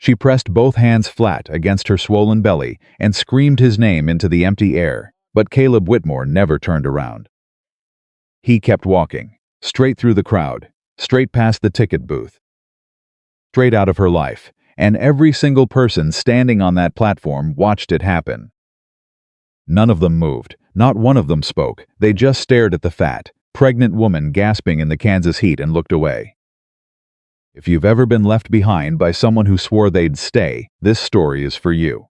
She pressed both hands flat against her swollen belly and screamed his name into the empty air, but Caleb Whitmore never turned around. He kept walking, straight through the crowd, straight past the ticket booth, straight out of her life, and every single person standing on that platform watched it happen. None of them moved, not one of them spoke, they just stared at the fat, pregnant woman gasping in the Kansas heat and looked away. If you've ever been left behind by someone who swore they'd stay, this story is for you.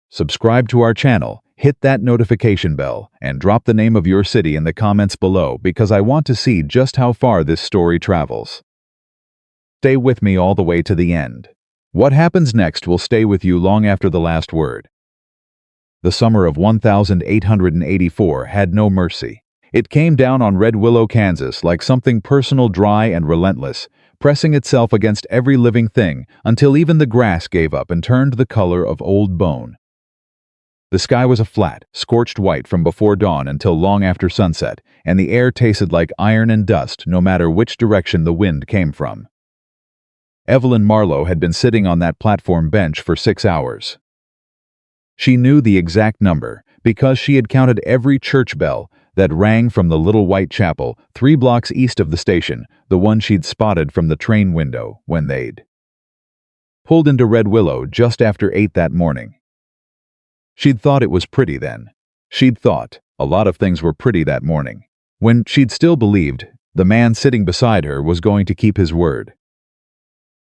Subscribe to our channel, hit that notification bell, and drop the name of your city in the comments below because I want to see just how far this story travels. Stay with me all the way to the end. What happens next will stay with you long after the last word. The summer of 1884 had no mercy. It came down on Red Willow, Kansas like something personal, dry, and relentless, pressing itself against every living thing until even the grass gave up and turned the color of old bone. The sky was a flat, scorched white from before dawn until long after sunset, and the air tasted like iron and dust no matter which direction the wind came from. Evelyn Marlowe had been sitting on that platform bench for 6 hours. She knew the exact number because she had counted every church bell that rang from the little white chapel 3 blocks east of the station, the one she'd spotted from the train window when they'd pulled into Red Willow just after 8 that morning. She'd thought it was pretty then. She'd thought a lot of things were pretty that morning, when she'd still believed the man sitting beside her was going to keep his word.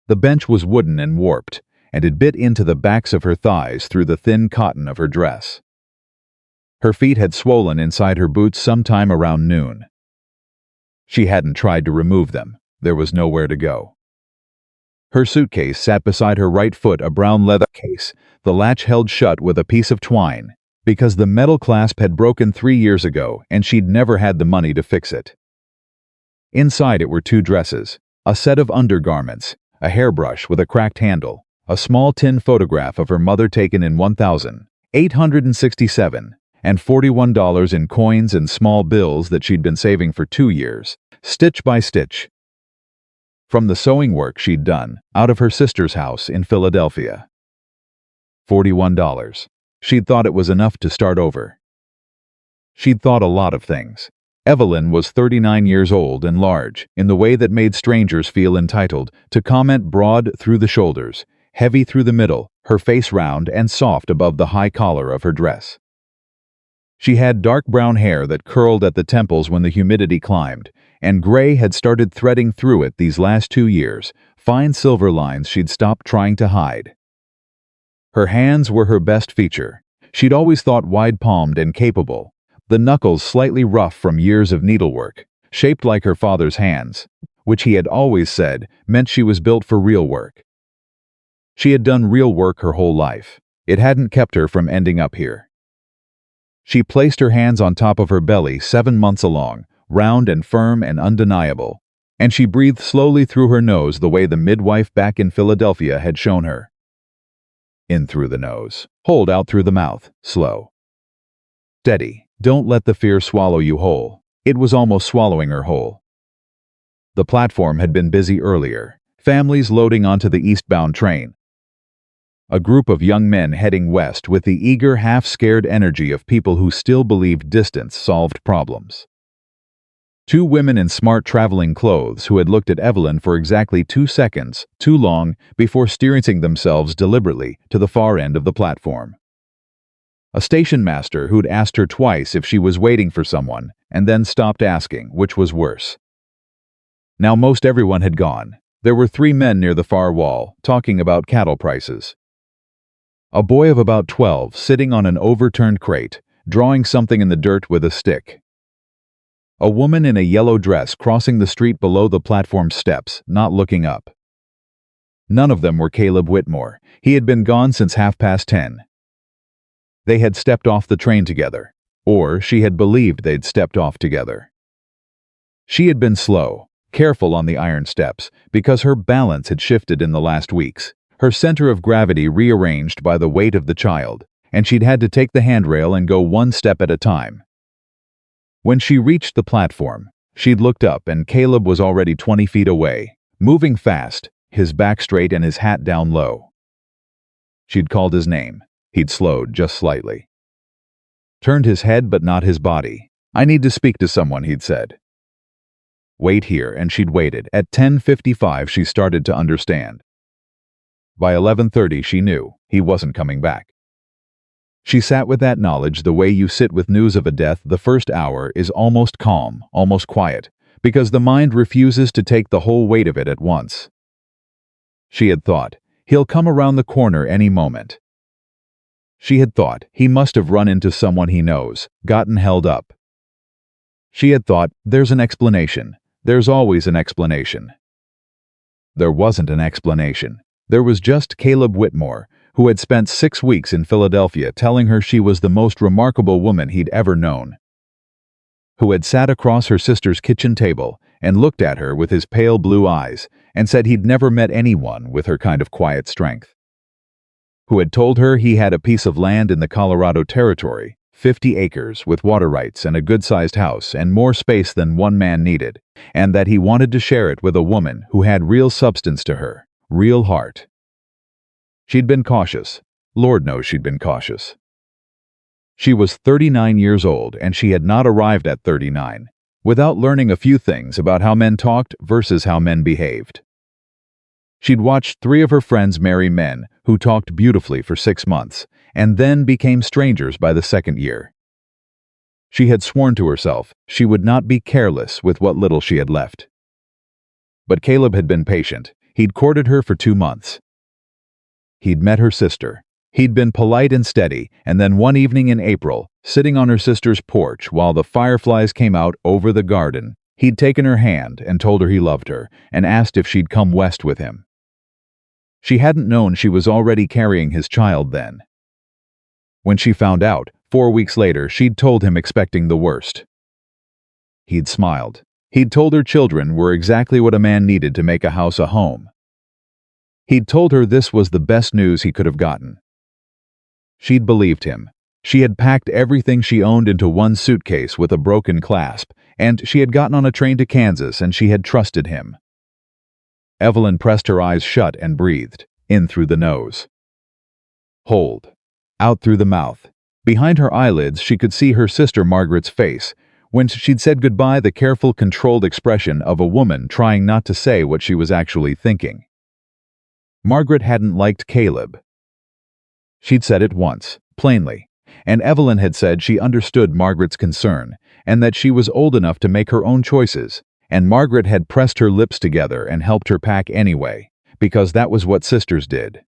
The bench was wooden and warped, and it bit into the backs of her thighs through the thin cotton of her dress. Her feet had swollen inside her boots sometime around noon. She hadn't tried to remove them. There was nowhere to go. Her suitcase sat beside her right foot, a brown leather case, the latch held shut with a piece of twine, because the metal clasp had broken 3 years ago and she'd never had the money to fix it. Inside it were 2 dresses, a set of undergarments, a hairbrush with a cracked handle, a small tin photograph of her mother taken in 1867, and $41 in coins and small bills that she'd been saving for 2 years, stitch by stitch, from the sewing work she'd done out of her sister's house in Philadelphia. $41. She'd thought it was enough to start over. She'd thought a lot of things. Evelyn was 39 years old and large, in the way that made strangers feel entitled to comment, broad through the shoulders, heavy through the middle, her face round and soft above the high collar of her dress. She had dark brown hair that curled at the temples when the humidity climbed, and gray had started threading through it these last 2 years, fine silver lines she'd stopped trying to hide. Her hands were her best feature. She'd always thought wide-palmed and capable, the knuckles slightly rough from years of needlework, shaped like her father's hands, which he had always said meant she was built for real work. She had done real work her whole life. It hadn't kept her from ending up here. She placed her hands on top of her belly 7 months along, round and firm and undeniable, and she breathed slowly through her nose the way the midwife back in Philadelphia had shown her. In through the nose, hold out through the mouth, slow. Steady, don't let the fear swallow you whole. It was almost swallowing her whole. The platform had been busy earlier, families loading onto the eastbound train. A group of young men heading west with the eager, half-scared energy of people who still believed distance solved problems. 2 women in smart traveling clothes who had looked at Evelyn for exactly 2 seconds, too long, before steering themselves deliberately to the far end of the platform. A station master who'd asked her twice if she was waiting for someone, and then stopped asking, which was worse. Now most everyone had gone. There were 3 men near the far wall, talking about cattle prices. A boy of about 12 sitting on an overturned crate, drawing something in the dirt with a stick. A woman in a yellow dress crossing the street below the platform steps, not looking up. None of them were Caleb Whitmore. He had been gone since 10:30. They had stepped off the train together, or she had believed they'd stepped off together. She had been slow, careful on the iron steps, because her balance had shifted in the last weeks, her center of gravity rearranged by the weight of the child, and she'd had to take the handrail and go 1 step at a time. When she reached the platform, she'd looked up and Caleb was already 20 feet away, moving fast, his back straight and his hat down low. She'd called his name. He'd slowed just slightly. Turned his head but not his body. "I need to speak to someone," he'd said. "Wait here," and she'd waited. At 10:55 she started to understand. By 11:30 she knew he wasn't coming back. She sat with that knowledge the way you sit with news of a death. The first hour is almost calm, almost quiet, because the mind refuses to take the whole weight of it at once. She had thought, he'll come around the corner any moment. She had thought, he must have run into someone he knows, gotten held up. She had thought, there's an explanation. There's always an explanation. There wasn't an explanation. There was just Caleb Whitmore, who had spent 6 weeks in Philadelphia telling her she was the most remarkable woman he'd ever known. Who had sat across her sister's kitchen table and looked at her with his pale blue eyes and said he'd never met anyone with her kind of quiet strength. Who had told her he had a piece of land in the Colorado Territory, 50 acres with water rights and a good-sized house and more space than one man needed, and that he wanted to share it with a woman who had real substance to her, real heart. She'd been cautious. Lord knows she'd been cautious. She was 39 years old, and she had not arrived at 39 without learning a few things about how men talked versus how men behaved. She'd watched 3 of her friends marry men who talked beautifully for 6 months and then became strangers by the 2nd year. She had sworn to herself she would not be careless with what little she had left. But Caleb had been patient. He'd courted her for 2 months. He'd met her sister. He'd been polite and steady, and then one evening in April, sitting on her sister's porch while the fireflies came out over the garden, he'd taken her hand and told her he loved her and asked if she'd come west with him. She hadn't known she was already carrying his child then. When she found out, 4 weeks later, she'd told him expecting the worst. He'd smiled. He'd told her children were exactly what a man needed to make a house a home. He'd told her this was the best news he could have gotten. She'd believed him. She had packed everything she owned into one suitcase with a broken clasp, and she had gotten on a train to Kansas, and she had trusted him. Evelyn pressed her eyes shut and breathed, in through the nose. Hold. Out through the mouth. Behind her eyelids she could see her sister Margaret's face. When she'd said goodbye, the careful, controlled expression of a woman trying not to say what she was actually thinking. Margaret hadn't liked Caleb. She'd said it once, plainly, and Evelyn had said she understood Margaret's concern, and that she was old enough to make her own choices, and Margaret had pressed her lips together and helped her pack anyway, because that was what sisters did.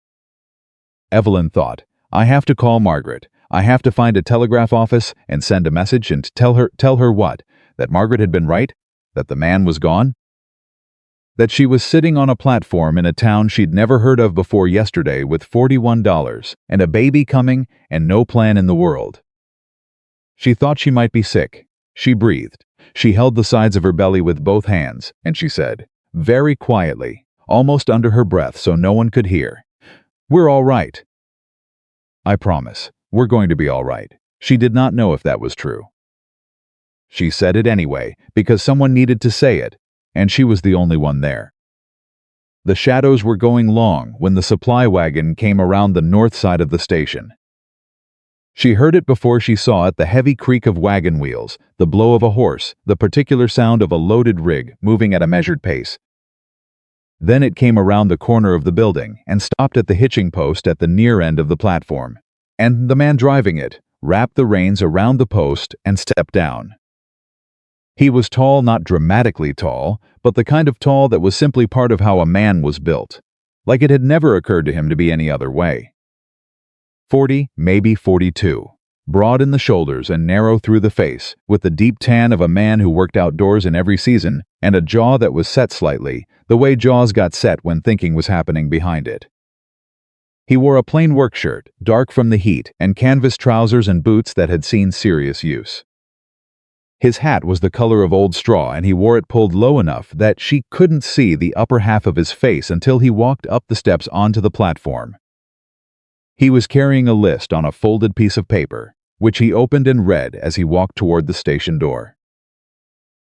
Evelyn thought, I have to call Margaret. I have to find a telegraph office and send a message and tell her what? That Margaret had been right? That the man was gone? That she was sitting on a platform in a town she'd never heard of before yesterday with $41 and a baby coming and no plan in the world. She thought she might be sick. She breathed. She held the sides of her belly with both hands, and she said, very quietly, almost under her breath so no one could hear, "We're all right. I promise, we're going to be all right." She did not know if that was true. She said it anyway, because someone needed to say it, and she was the only one there. The shadows were going long when the supply wagon came around the north side of the station. She heard it before she saw it, the heavy creak of wagon wheels, the blow of a horse, the particular sound of a loaded rig moving at a measured pace. Then it came around the corner of the building and stopped at the hitching post at the near end of the platform, and the man driving it wrapped the reins around the post and stepped down. He was tall, not dramatically tall, but the kind of tall that was simply part of how a man was built, like it had never occurred to him to be any other way. 40, maybe 42, broad in the shoulders and narrow through the face, with the deep tan of a man who worked outdoors in every season, and a jaw that was set slightly, the way jaws got set when thinking was happening behind it. He wore a plain work shirt, dark from the heat, and canvas trousers and boots that had seen serious use. His hat was the color of old straw, and he wore it pulled low enough that she couldn't see the upper half of his face until he walked up the steps onto the platform. He was carrying a list on a folded piece of paper, which he opened and read as he walked toward the station door.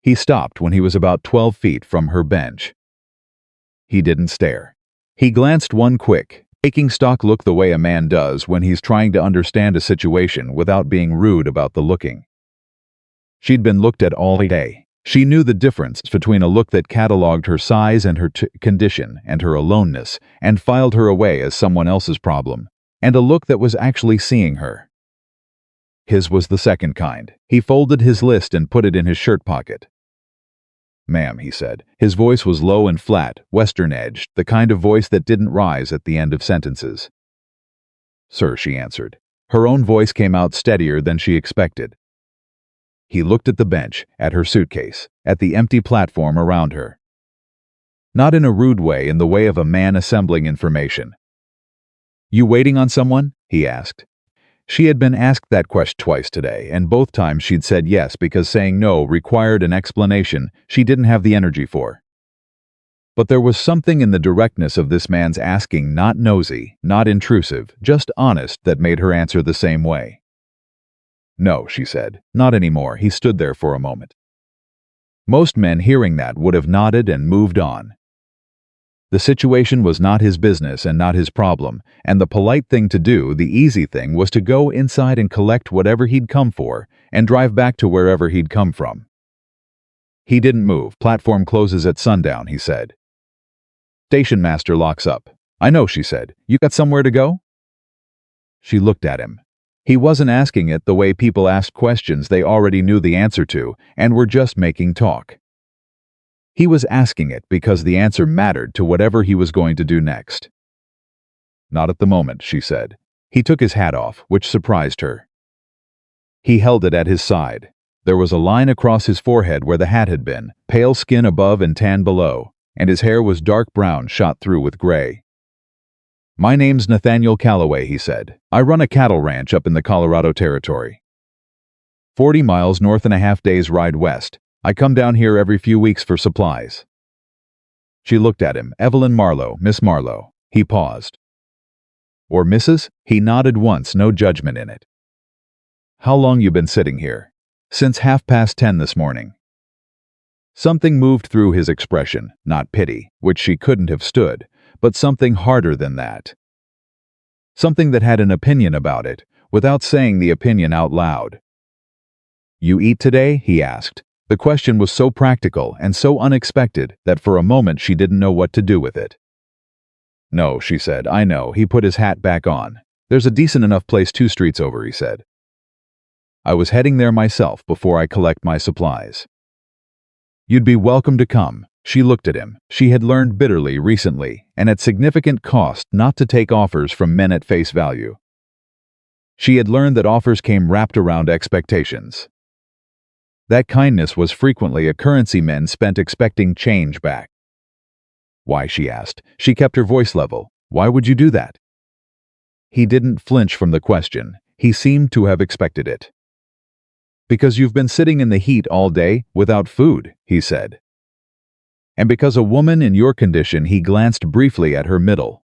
He stopped when he was about 12 feet from her bench. He didn't stare. He glanced one quick, taking stock look the way a man does when he's trying to understand a situation without being rude about the looking. She'd been looked at all day. She knew the difference between a look that catalogued her size and her condition and her aloneness and filed her away as someone else's problem, and a look that was actually seeing her. His was the second kind. He folded his list and put it in his shirt pocket. "Ma'am," he said. His voice was low and flat, western-edged, the kind of voice that didn't rise at the end of sentences. "Sir," she answered. Her own voice came out steadier than she expected. He looked at the bench, at her suitcase, at the empty platform around her. Not in a rude way, in the way of a man assembling information. "You waiting on someone?" he asked. She had been asked that question twice today, and both times she'd said yes because saying no required an explanation she didn't have the energy for. But there was something in the directness of this man's asking, not nosy, not intrusive, just honest, that made her answer the same way. "No," she said. "Not anymore." He stood there for a moment. Most men hearing that would have nodded and moved on. The situation was not his business and not his problem, and the polite thing to do, the easy thing, was to go inside and collect whatever he'd come for and drive back to wherever he'd come from. He didn't move. "Platform closes at sundown," he said. "Station master locks up." "I know," she said. "You got somewhere to go?" She looked at him. He wasn't asking it the way people asked questions they already knew the answer to and were just making talk. He was asking it because the answer mattered to whatever he was going to do next. "Not at the moment," she said. He took his hat off, which surprised her. He held it at his side. There was a line across his forehead where the hat had been, pale skin above and tan below, and his hair was dark brown shot through with gray. "My name's Nathaniel Calloway," he said. "I run a cattle ranch up in the Colorado Territory. 40 miles north and a half days ride west. I come down here every few weeks for supplies." She looked at him. "Evelyn Marlowe, Miss Marlowe." He paused. "Or Mrs.?" He nodded once, no judgment in it. "How long you been sitting here?" "Since 10:30 this morning." Something moved through his expression, not pity, which she couldn't have stood, but something harder than that. Something that had an opinion about it, without saying the opinion out loud. "You eat today?" he asked. The question was so practical and so unexpected that for a moment she didn't know what to do with it. "No," she said. "I know." He put his hat back on. "There's a decent enough place 2 streets over," he said. "I was heading there myself before I collect my supplies." "You'd be welcome to come." She looked at him. She had learned bitterly recently, and at significant cost, not to take offers from men at face value. She had learned that offers came wrapped around expectations. That kindness was frequently a currency men spent expecting change back. "Why?" she asked. She kept her voice level. "Why would you do that?" He didn't flinch from the question. He seemed to have expected it. "Because you've been sitting in the heat all day, without food," he said. "And because a woman in your condition," he glanced briefly at her middle.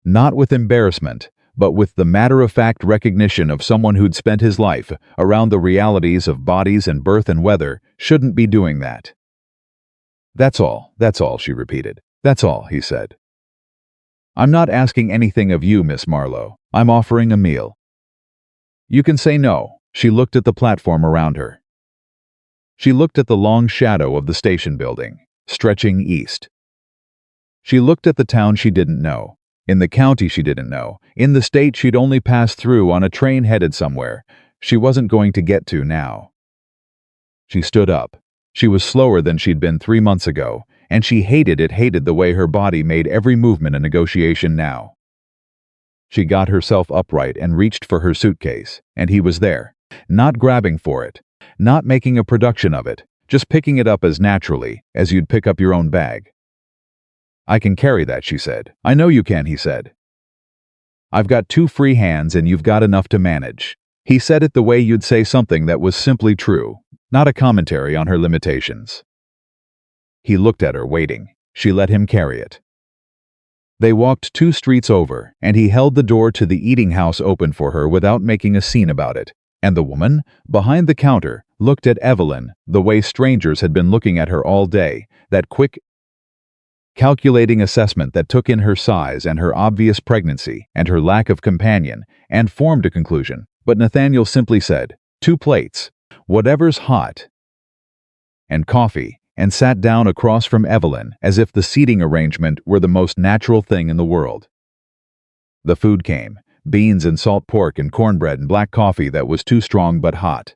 Not with embarrassment, but with the matter-of-fact recognition of someone who'd spent his life around the realities of bodies and birth and weather, shouldn't be doing that. That's all," she repeated. "That's all," he said. "I'm not asking anything of you, Miss Marlowe. I'm offering a meal." "You can say no." She looked at the platform around her. She looked at the long shadow of the station building, stretching east. She looked at the town she didn't know, in the county she didn't know, in the state she'd only passed through on a train headed somewhere she wasn't going to get to now. She stood up. She was slower than she'd been 3 months ago, and she hated the way her body made every movement a negotiation now. She got herself upright and reached for her suitcase, and he was there, not grabbing for it, not making a production of it, just picking it up as naturally as you'd pick up your own bag. "I can carry that," she said. "I know you can," he said. "I've got 2 free hands and you've got enough to manage." He said it the way you'd say something that was simply true, not a commentary on her limitations. He looked at her, waiting. She let him carry it. They walked 2 streets over, and he held the door to the eating house open for her without making a scene about it, and the woman, behind the counter, looked at Evelyn the way strangers had been looking at her all day, that quick calculating assessment that took in her size and her obvious pregnancy and her lack of companion and formed a conclusion. But Nathaniel simply said, 2 plates, whatever's hot, and coffee, and sat down across from Evelyn as if the seating arrangement were the most natural thing in the world. The food came, beans and salt pork and cornbread and black coffee that was too strong but hot.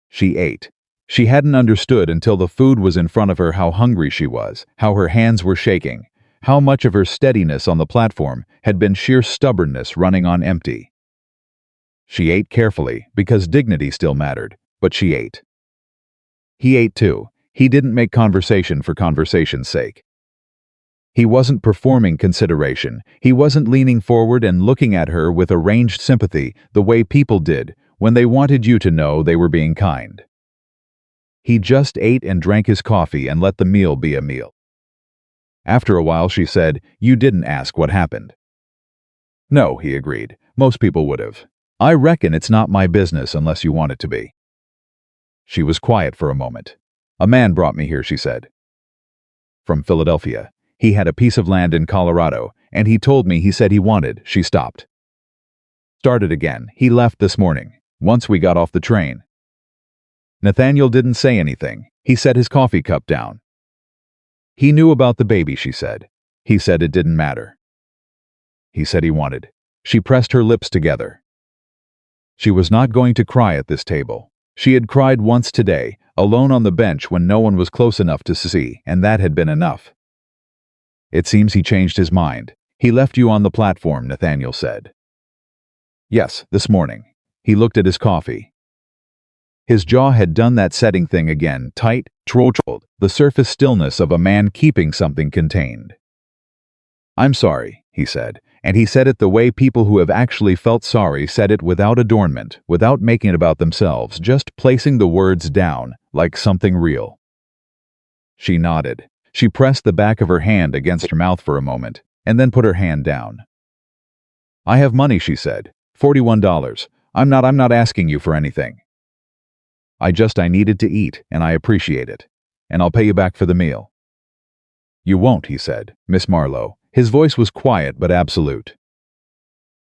She ate. She hadn't understood until the food was in front of her how hungry she was, how her hands were shaking, how much of her steadiness on the platform had been sheer stubbornness running on empty. She ate carefully because dignity still mattered, but she ate. He ate too. He didn't make conversation for conversation's sake. He wasn't performing consideration. He wasn't leaning forward and looking at her with arranged sympathy the way people did when they wanted you to know they were being kind. He just ate and drank his coffee and let the meal be a meal. After a while she said, "You didn't ask what happened." "No," he agreed. "Most people would have. I reckon it's not my business unless you want it to be." She was quiet for a moment. "A man brought me here," she said. "From Philadelphia. He had a piece of land in Colorado, and he told me he said he wanted." She stopped. "Started again. He left this morning, once we got off the train." Nathaniel didn't say anything. He set his coffee cup down. "He knew about the baby," she said. "He said it didn't matter. He said he wanted." She pressed her lips together. She was not going to cry at this table. She had cried once today, alone on the bench when no one was close enough to see, and that had been enough. "It seems he changed his mind. He left you on the platform," Nathaniel said. "Yes, this morning." He looked at his coffee. His jaw had done that setting thing again, tight, trolled, the surface stillness of a man keeping something contained. "I'm sorry," he said, and he said it the way people who have actually felt sorry said it, without adornment, without making it about themselves, just placing the words down, like something real. She nodded. She pressed the back of her hand against her mouth for a moment, and then put her hand down. "I have money," she said. $41. I'm not asking you for anything. I needed to eat, and I appreciate it. And I'll pay you back for the meal." "You won't," he said, "Miss Marlowe." His voice was quiet but absolute.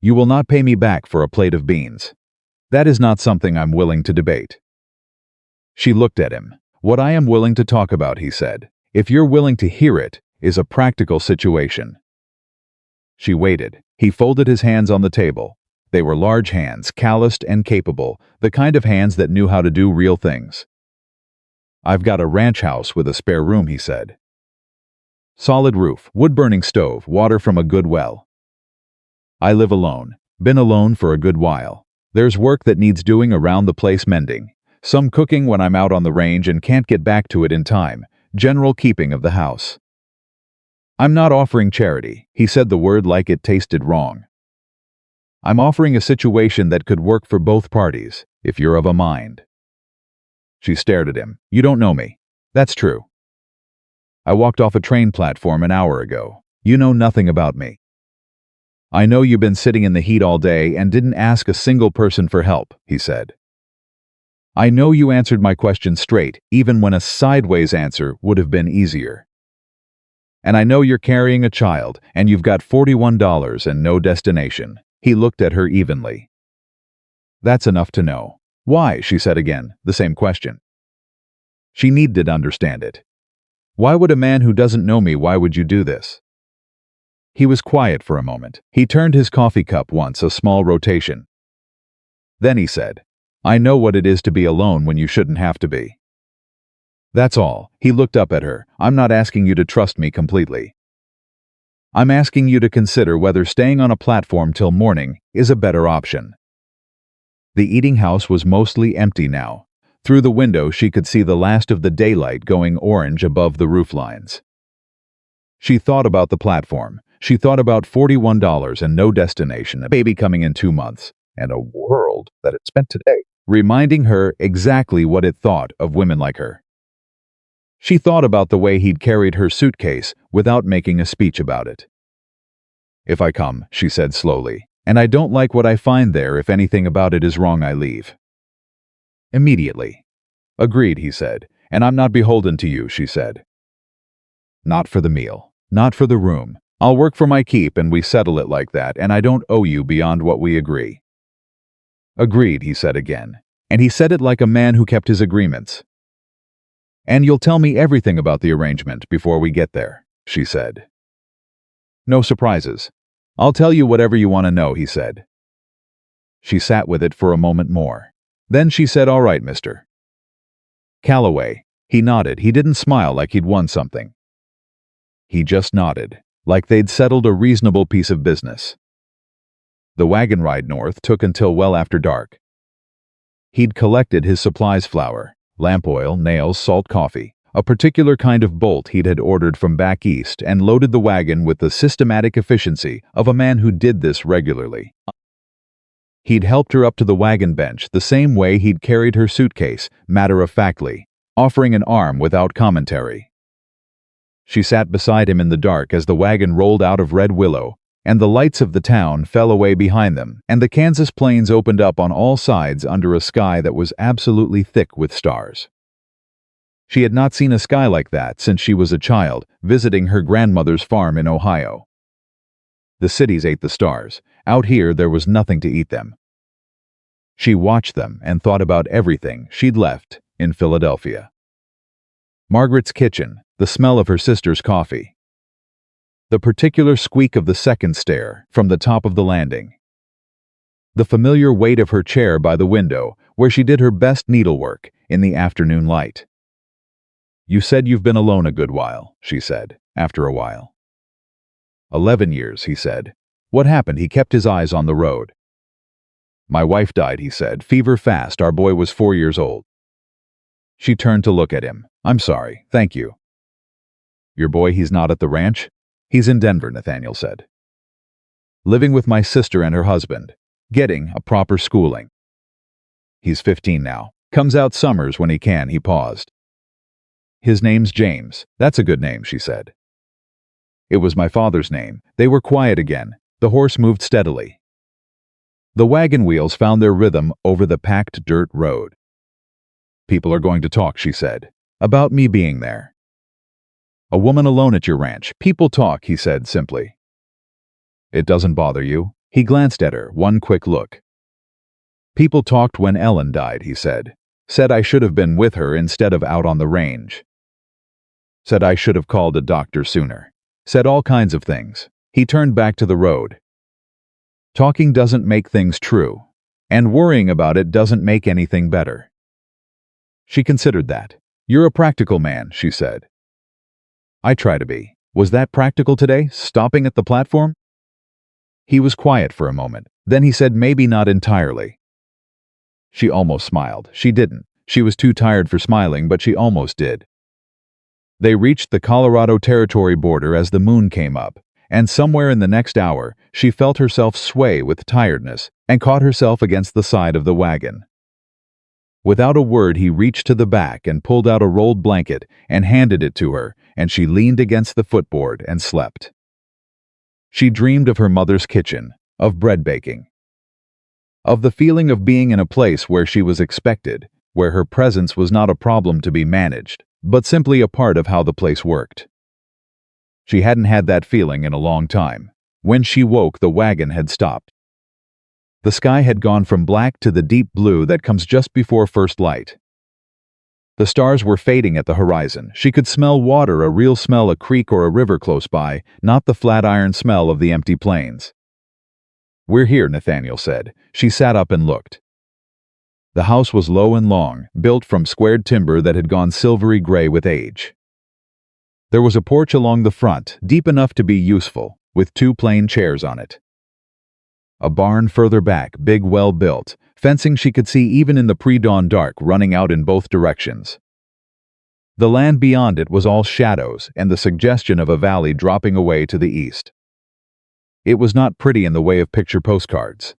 "You will not pay me back for a plate of beans. That is not something I'm willing to debate." She looked at him. "What I am willing to talk about," he said, "if you're willing to hear it, is a practical situation." She waited. He folded his hands on the table. They were large hands, calloused and capable, the kind of hands that knew how to do real things. "I've got a ranch house with a spare room," he said. "Solid roof, wood-burning stove, water from a good well. I live alone. Been alone for a good while. There's work that needs doing around the place, mending. Some cooking when I'm out on the range and can't get back to it in time. General keeping of the house. I'm not offering charity." He said the word like it tasted wrong. "I'm offering a situation that could work for both parties, if you're of a mind." She stared at him. "You don't know me." "That's true. I walked off a train platform an hour ago. You know nothing about me. I know you've been sitting in the heat all day and didn't ask a single person for help," he said. "I know you answered my question straight, even when a sideways answer would have been easier. And I know you're carrying a child, and you've got $41 and no destination." He looked at her evenly. "That's enough to know." "Why?" she said again, the same question. She needed to understand it. "Why would a man who doesn't know me, why would you do this?" He was quiet for a moment. He turned his coffee cup once, a small rotation. Then he said, "I know what it is to be alone when you shouldn't have to be. That's all." He looked up at her. "I'm not asking you to trust me completely. I'm asking you to consider whether staying on a platform till morning is a better option." The eating house was mostly empty now. Through the window she could see the last of the daylight going orange above the roof lines. She thought about the platform. She thought about $41 and no destination, a baby coming in 2 months, and a world that it spent today, reminding her exactly what it thought of women like her. She thought about the way he'd carried her suitcase without making a speech about it. "If I come," she said slowly, "and I don't like what I find there, if anything about it is wrong, I leave. Immediately." "Agreed," he said. "And I'm not beholden to you," she said. Not for the meal. Not for the room. I'll work for my keep and we settle it like that, and I don't owe you beyond what we agree." "Agreed," he said again. And he said it like a man who kept his agreements. "And you'll tell me everything about the arrangement before we get there," she said. "No surprises. I'll tell you whatever you want to know," he said. She sat with it for a moment more. Then she said, "All right, Mr. Calloway." He nodded. He didn't smile like he'd won something. He just nodded, like they'd settled a reasonable piece of business. The wagon ride north took until well after dark. He'd collected his supplies: flour, lamp oil, nails, salt, coffee, a particular kind of bolt he'd had ordered from back east, and loaded the wagon with the systematic efficiency of a man who did this regularly. He'd helped her up to the wagon bench the same way he'd carried her suitcase, matter-of-factly, offering an arm without commentary. She sat beside him in the dark as the wagon rolled out of Red Willow, and the lights of the town fell away behind them, and the Kansas plains opened up on all sides under a sky that was absolutely thick with stars. She had not seen a sky like that since she was a child, visiting her grandmother's farm in Ohio. The cities ate the stars. Out here there was nothing to eat them. She watched them and thought about everything she'd left in Philadelphia. Margaret's kitchen, the smell of her sister's coffee, the particular squeak of the second stair from the top of the landing, the familiar weight of her chair by the window where she did her best needlework in the afternoon light. "You said you've been alone a good while," she said, after a while. 11 years, he said. "What happened?" He kept his eyes on the road. "My wife died," he said. "Fever fast. Our boy was 4 years old." She turned to look at him. "I'm sorry. Thank you." "Your boy, he's not at the ranch?" "He's in Denver," Nathaniel said. "Living with my sister and her husband. Getting a proper schooling. He's 15 now. Comes out summers when he can." He paused. "His name's James." "That's a good name," she said. "It was my father's name." They were quiet again. The horse moved steadily. The wagon wheels found their rhythm over the packed dirt road. "People are going to talk," she said, "about me being there." "A woman alone at your ranch. People talk," he said simply. "It doesn't bother you?" He glanced at her, one quick look. "People talked when Ellen died," he said. "Said I should have been with her instead of out on the range. Said I should have called a doctor sooner. Said all kinds of things." He turned back to the road. "Talking doesn't make things true, and worrying about it doesn't make anything better." She considered that. "You're a practical man," she said. "I try to be." Was that practical today, stopping at the platform? He was quiet for a moment. Then he said, "Maybe not entirely." She almost smiled. She didn't. She was too tired for smiling, but she almost did. They reached the Colorado Territory border as the moon came up, and somewhere in the next hour, she felt herself sway with tiredness and caught herself against the side of the wagon. Without a word, he reached to the back and pulled out a rolled blanket and handed it to her, and she leaned against the footboard and slept. She dreamed of her mother's kitchen, of bread baking, of the feeling of being in a place where she was expected, where her presence was not a problem to be managed, but simply a part of how the place worked. She hadn't had that feeling in a long time. When she woke, the wagon had stopped. The sky had gone from black to the deep blue that comes just before first light. The stars were fading at the horizon. She could smell water, a real smell, a creek or a river close by, not the flat iron smell of the empty plains. "We're here," Nathaniel said. She sat up and looked. The house was low and long, built from squared timber that had gone silvery gray with age. There was a porch along the front, deep enough to be useful, with 2 plain chairs on it. A barn further back, big, well-built, fencing she could see even in the pre-dawn dark, running out in both directions. The land beyond it was all shadows and the suggestion of a valley dropping away to the east. It was not pretty in the way of picture postcards.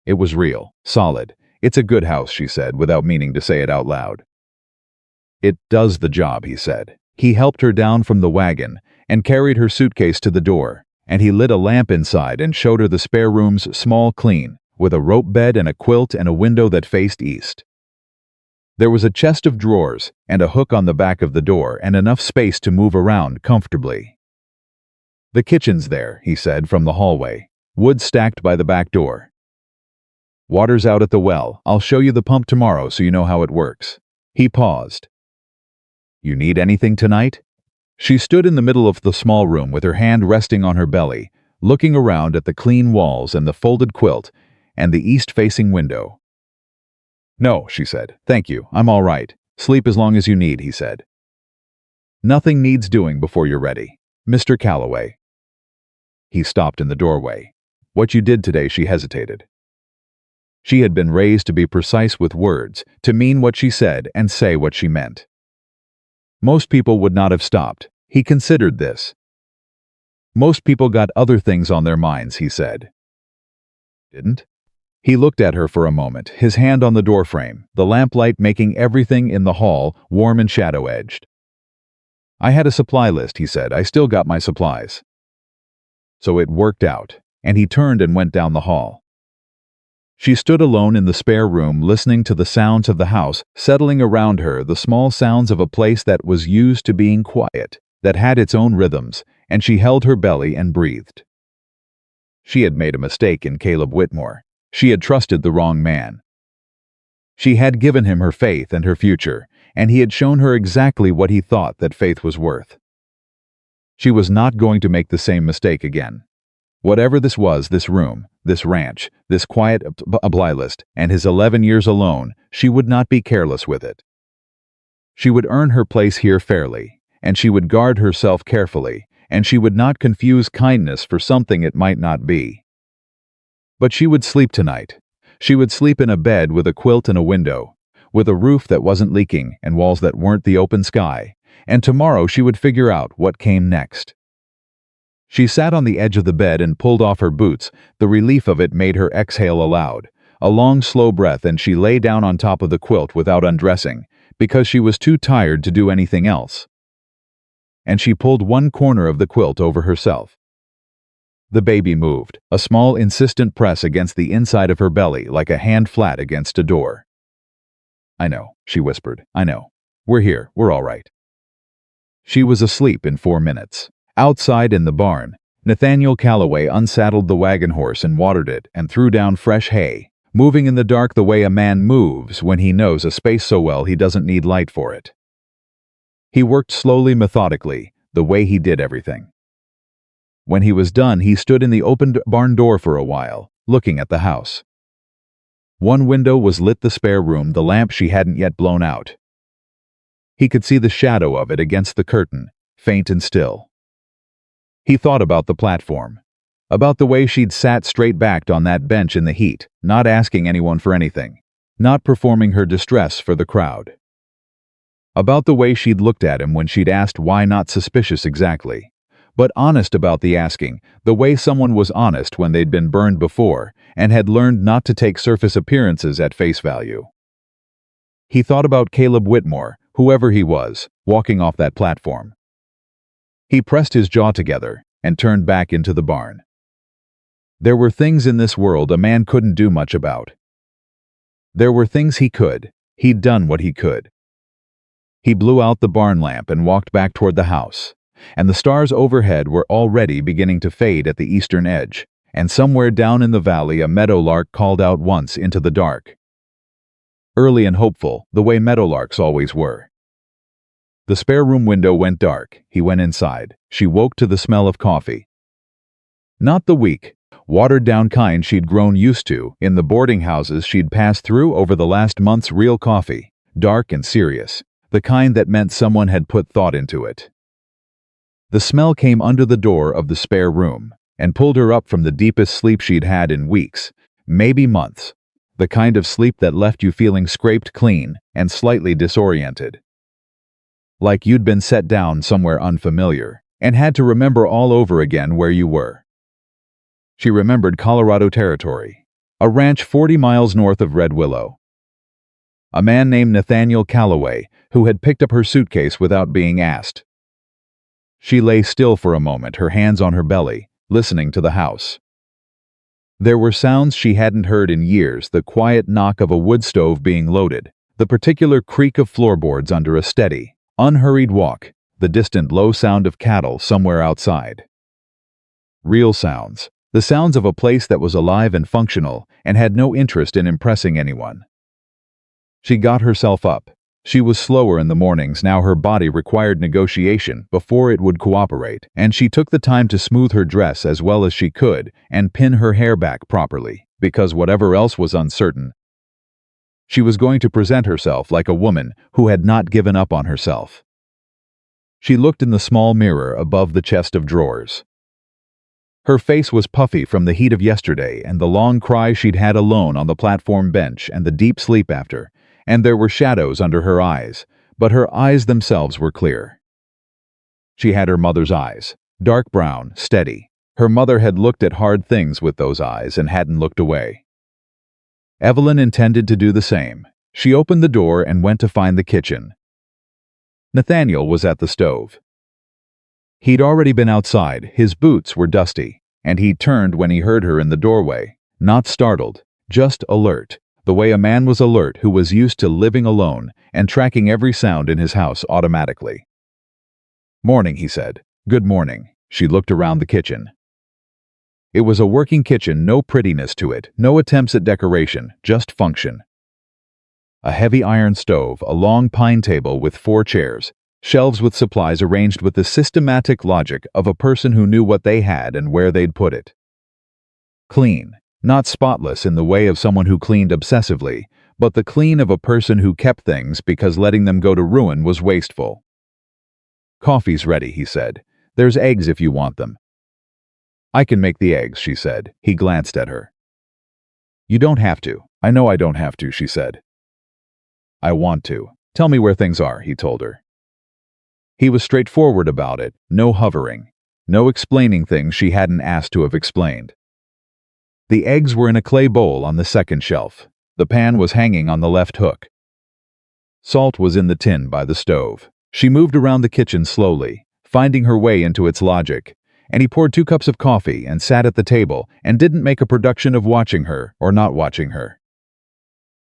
It was real, solid. "It's a good house," she said, without meaning to say it out loud. "It does the job," he said. He helped her down from the wagon and carried her suitcase to the door, and he lit a lamp inside and showed her the spare room's small clean, with a rope bed and a quilt and a window that faced east. There was a chest of drawers and a hook on the back of the door and enough space to move around comfortably. "The kitchen's there," he said from the hallway, wood stacked by the back door. "Water's out at the well. I'll show you the pump tomorrow so you know how it works." He paused. "You need anything tonight?" She stood in the middle of the small room with her hand resting on her belly, looking around at the clean walls and the folded quilt and the east-facing window. "No," she said. "Thank you. I'm all right. Sleep as long as you need," he said. "Nothing needs doing before you're ready. Mr. Calloway." He stopped in the doorway. "What you did today," she hesitated. She had been raised to be precise with words, to mean what she said and say what she meant. Most people would not have stopped. He considered this. Most people got other things on their minds, he said. Didn't? He looked at her for a moment, his hand on the doorframe, the lamplight making everything in the hall warm and shadow-edged. "I had a supply list," he said. "I still got my supplies." So it worked out, and he turned and went down the hall. She stood alone in the spare room, listening to the sounds of the house settling around her, the small sounds of a place that was used to being quiet, that had its own rhythms, and she held her belly and breathed. She had made a mistake in Caleb Whitmore. She had trusted the wrong man. She had given him her faith and her future, and he had shown her exactly what he thought that faith was worth. She was not going to make the same mistake again. Whatever this was, this room, this ranch, this quiet supply list, and his 11 years alone, she would not be careless with it. She would earn her place here fairly, and she would guard herself carefully, and she would not confuse kindness for something it might not be. But she would sleep tonight. She would sleep in a bed with a quilt and a window, with a roof that wasn't leaking and walls that weren't the open sky, and tomorrow she would figure out what came next. She sat on the edge of the bed and pulled off her boots. The relief of it made her exhale aloud, a long, slow breath, and she lay down on top of the quilt without undressing, because she was too tired to do anything else. And she pulled one corner of the quilt over herself. The baby moved, a small, insistent press against the inside of her belly, like a hand flat against a door. "I know," she whispered. "I know. We're here. We're all right." She was asleep in 4 minutes. Outside in the barn, Nathaniel Calloway unsaddled the wagon horse and watered it and threw down fresh hay, moving in the dark the way a man moves when he knows a space so well he doesn't need light for it. He worked slowly, methodically, the way he did everything. When he was done, he stood in the opened barn door for a while, looking at the house. One window was lit, the spare room, the lamp she hadn't yet blown out. He could see the shadow of it against the curtain, faint and still. He thought about the platform, about the way she'd sat straight-backed on that bench in the heat, not asking anyone for anything, not performing her distress for the crowd. About the way she'd looked at him when she'd asked why, not suspicious exactly, but honest about the asking, the way someone was honest when they'd been burned before and had learned not to take surface appearances at face value. He thought about Caleb Whitmore, whoever he was, walking off that platform. He pressed his jaw together and turned back into the barn. There were things in this world a man couldn't do much about. There were things he could. He'd done what he could. He blew out the barn lamp and walked back toward the house, and the stars overhead were already beginning to fade at the eastern edge, and somewhere down in the valley a meadowlark called out once into the dark. Early and hopeful, the way meadowlarks always were. The spare room window went dark. He went inside. She woke to the smell of coffee. Not the weak, watered-down kind she'd grown used to in the boarding houses she'd passed through over the last month's. Real coffee, dark and serious, the kind that meant someone had put thought into it. The smell came under the door of the spare room and pulled her up from the deepest sleep she'd had in weeks, maybe months, the kind of sleep that left you feeling scraped clean and slightly disoriented. Like you'd been set down somewhere unfamiliar and had to remember all over again where you were. She remembered Colorado Territory, a ranch 40 miles north of Red Willow. A man named Nathaniel Calloway who had picked up her suitcase without being asked. She lay still for a moment, her hands on her belly, listening to the house. There were sounds she hadn't heard in years, the quiet knock of a wood stove being loaded, the particular creak of floorboards under a steady, unhurried walk, the distant low sound of cattle somewhere outside. Real sounds, the sounds of a place that was alive and functional and had no interest in impressing anyone. She got herself up. She was slower in the mornings, now her body required negotiation before it would cooperate, and she took the time to smooth her dress as well as she could and pin her hair back properly, because whatever else was uncertain, she was going to present herself like a woman who had not given up on herself. She looked in the small mirror above the chest of drawers. Her face was puffy from the heat of yesterday and the long cry she'd had alone on the platform bench and the deep sleep after, and there were shadows under her eyes, but her eyes themselves were clear. She had her mother's eyes, dark brown, steady. Her mother had looked at hard things with those eyes and hadn't looked away. Evelyn intended to do the same. She opened the door and went to find the kitchen. Nathaniel was at the stove. He'd already been outside, his boots were dusty, and he turned when he heard her in the doorway, not startled, just alert, the way a man was alert who was used to living alone and tracking every sound in his house automatically. "Morning," he said. "Good morning." She looked around the kitchen. It was a working kitchen, no prettiness to it, no attempts at decoration, just function. A heavy iron stove, a long pine table with 4 chairs, shelves with supplies arranged with the systematic logic of a person who knew what they had and where they'd put it. Clean, not spotless in the way of someone who cleaned obsessively, but the clean of a person who kept things because letting them go to ruin was wasteful. "Coffee's ready," he said. "There's eggs if you want them." "I can make the eggs," she said. He glanced at her. "You don't have to." "I know I don't have to," she said. "I want to. Tell me where things are," he told her. He was straightforward about it, no hovering, no explaining things she hadn't asked to have explained. The eggs were in a clay bowl on the second shelf. The pan was hanging on the left hook. Salt was in the tin by the stove. She moved around the kitchen slowly, finding her way into its logic, and he poured 2 cups of coffee and sat at the table and didn't make a production of watching her or not watching her.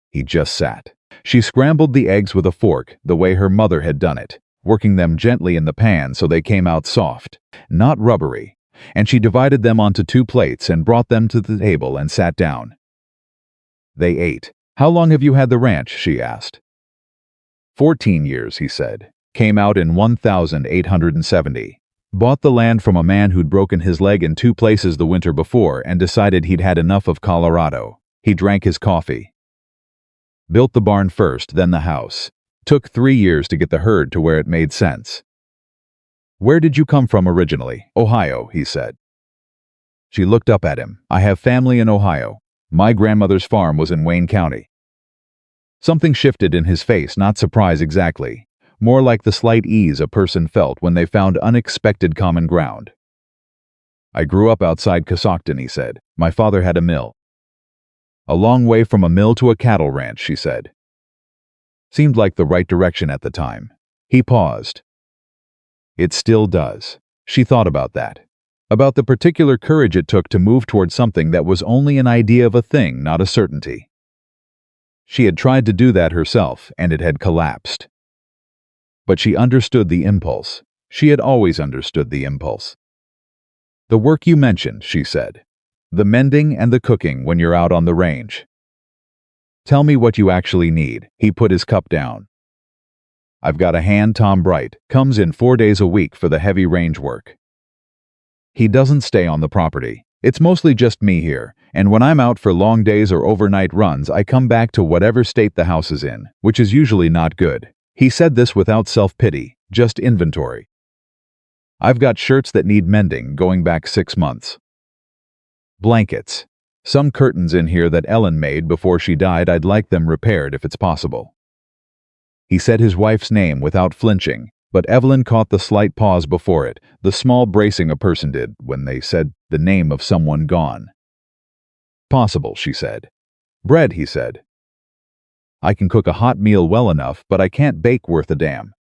He just sat. She scrambled the eggs with a fork the way her mother had done it, working them gently in the pan so they came out soft, not rubbery, and she divided them onto 2 plates and brought them to the table and sat down. They ate. "How long have you had the ranch?" she asked. 14 years, he said. Came out in 1870. Bought the land from a man who'd broken his leg in 2 places the winter before and decided he'd had enough of Colorado. He drank his coffee. Built the barn first, then the house. Took 3 years to get the herd to where it made sense. "Where did you come from originally?" "Ohio," he said. She looked up at him. "I have family in Ohio. My grandmother's farm was in Wayne County." Something shifted in his face, not surprise exactly, more like the slight ease a person felt when they found unexpected common ground. "I grew up outside Cossacton," he said. "My father had a mill." "A long way from a mill to a cattle ranch," she said. Seemed like the right direction at the time. He paused. It still does. She thought about that. About the particular courage it took to move toward something that was only an idea of a thing, not a certainty. She had tried to do that herself, and it had collapsed. But she understood the impulse. She had always understood the impulse. "The work you mentioned," she said. "The mending and the cooking when you're out on the range. Tell me what you actually need." He put his cup down. "I've got a hand, Tom Bright, comes in 4 days a week for the heavy range work. He doesn't stay on the property. It's mostly just me here, and when I'm out for long days or overnight runs, I come back to whatever state the house is in, which is usually not good." He said this without self-pity, just inventory. "I've got shirts that need mending going back 6 months. Blankets. Some curtains in here that Ellen made before she died, I'd like them repaired if it's possible." He said his wife's name without flinching, but Evelyn caught the slight pause before it, the small bracing a person did when they said the name of someone gone. "Possible," she said. "Bread," he said. "I can cook a hot meal well enough, but I can't bake worth a damn."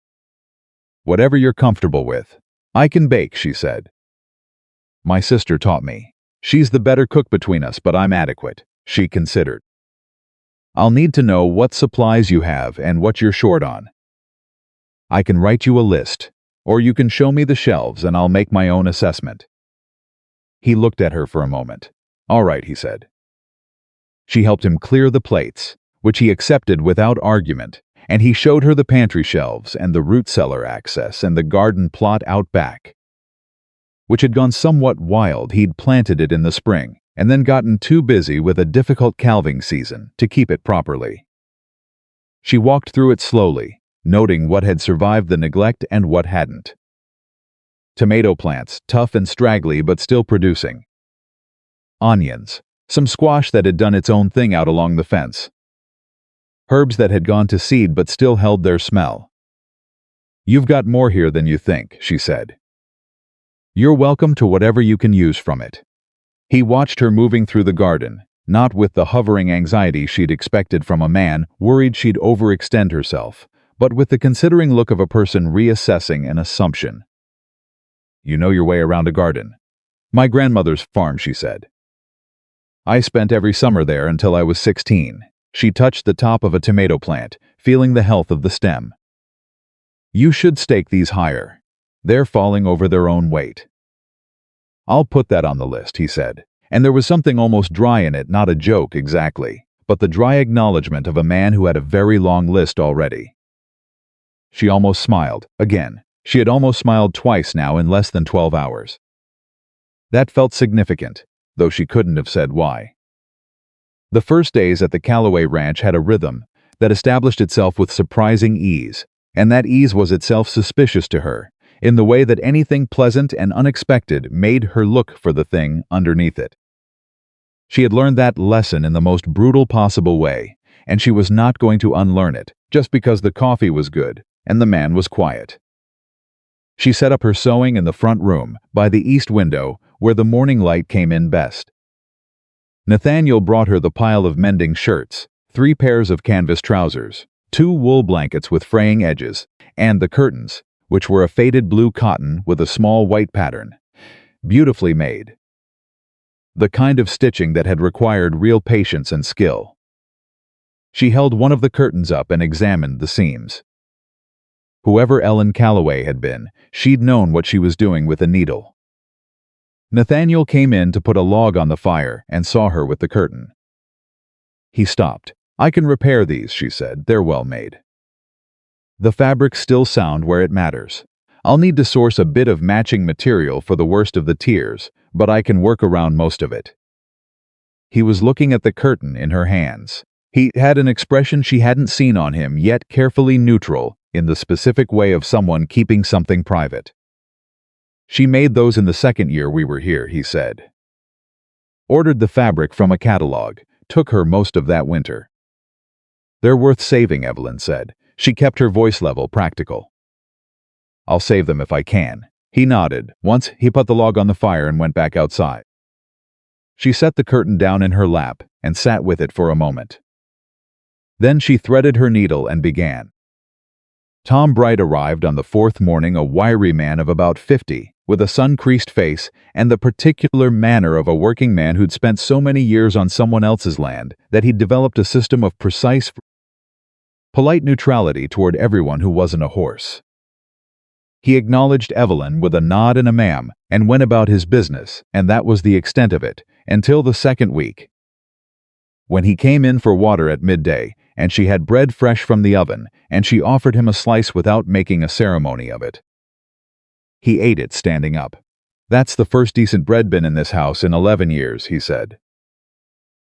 "Whatever you're comfortable with." "I can bake," she said. "My sister taught me. She's the better cook between us, but I'm adequate." She considered. I'll need to know what supplies you have and what you're short on. I can write you a list, or you can show me the shelves and I'll make my own assessment." He looked at her for a moment. "All right," he said. She helped him clear the plates, which he accepted without argument, and he showed her the pantry shelves and the root cellar access and the garden plot out back, which had gone somewhat wild. He'd planted it in the spring, and then gotten too busy with a difficult calving season to keep it properly. She walked through it slowly, noting what had survived the neglect and what hadn't. Tomato plants, tough and straggly but still producing. Onions, some squash that had done its own thing out along the fence. Herbs that had gone to seed but still held their smell. "You've got more here than you think," she said. "You're welcome to whatever you can use from it." He watched her moving through the garden, not with the hovering anxiety she'd expected from a man worried she'd overextend herself, but with the considering look of a person reassessing an assumption. "You know your way around a garden." "My grandmother's farm," she said. "I spent every summer there until I was 16. She touched the top of a tomato plant, feeling the health of the stem. "You should stake these higher. They're falling over their own weight." "I'll put that on the list," he said, and there was something almost dry in it, not a joke exactly, but the dry acknowledgement of a man who had a very long list already. She almost smiled, again. She had almost smiled twice now in less than 12 hours. That felt significant, though she couldn't have said why. The first days at the Calloway ranch had a rhythm that established itself with surprising ease, and that ease was itself suspicious to her, in the way that anything pleasant and unexpected made her look for the thing underneath it. She had learned that lesson in the most brutal possible way, and she was not going to unlearn it just because the coffee was good and the man was quiet. She set up her sewing in the front room, by the east window, where the morning light came in best. Nathaniel brought her the pile of mending shirts, 3 pairs of canvas trousers, 2 wool blankets with fraying edges, and the curtains, which were a faded blue cotton with a small white pattern, beautifully made. The kind of stitching that had required real patience and skill. She held one of the curtains up and examined the seams. Whoever Ellen Calloway had been, she'd known what she was doing with a needle. Nathaniel came in to put a log on the fire and saw her with the curtain. He stopped. "I can repair these," she said. "They're well made. The fabric's still sound where it matters. I'll need to source a bit of matching material for the worst of the tiers, but I can work around most of it." He was looking at the curtain in her hands. He had an expression she hadn't seen on him, yet carefully neutral, in the specific way of someone keeping something private. "She made those in the second year we were here," he said. "Ordered the fabric from a catalog. Took her most of that winter." "They're worth saving," Evelyn said. She kept her voice level, practical. "I'll save them if I can." He nodded. Once he put the log on the fire and went back outside. She set the curtain down in her lap and sat with it for a moment. Then she threaded her needle and began. Tom Bright arrived on the 4th morning, a wiry man of about 50, with a sun-creased face and the particular manner of a working man who'd spent so many years on someone else's land that he'd developed a system of precise, polite neutrality toward everyone who wasn't a horse. He acknowledged Evelyn with a nod and a ma'am and went about his business, and that was the extent of it, until the second week, when he came in for water at midday, and she had bread fresh from the oven, and she offered him a slice without making a ceremony of it. He ate it standing up. "That's the first decent bread bin in this house in 11 years, he said.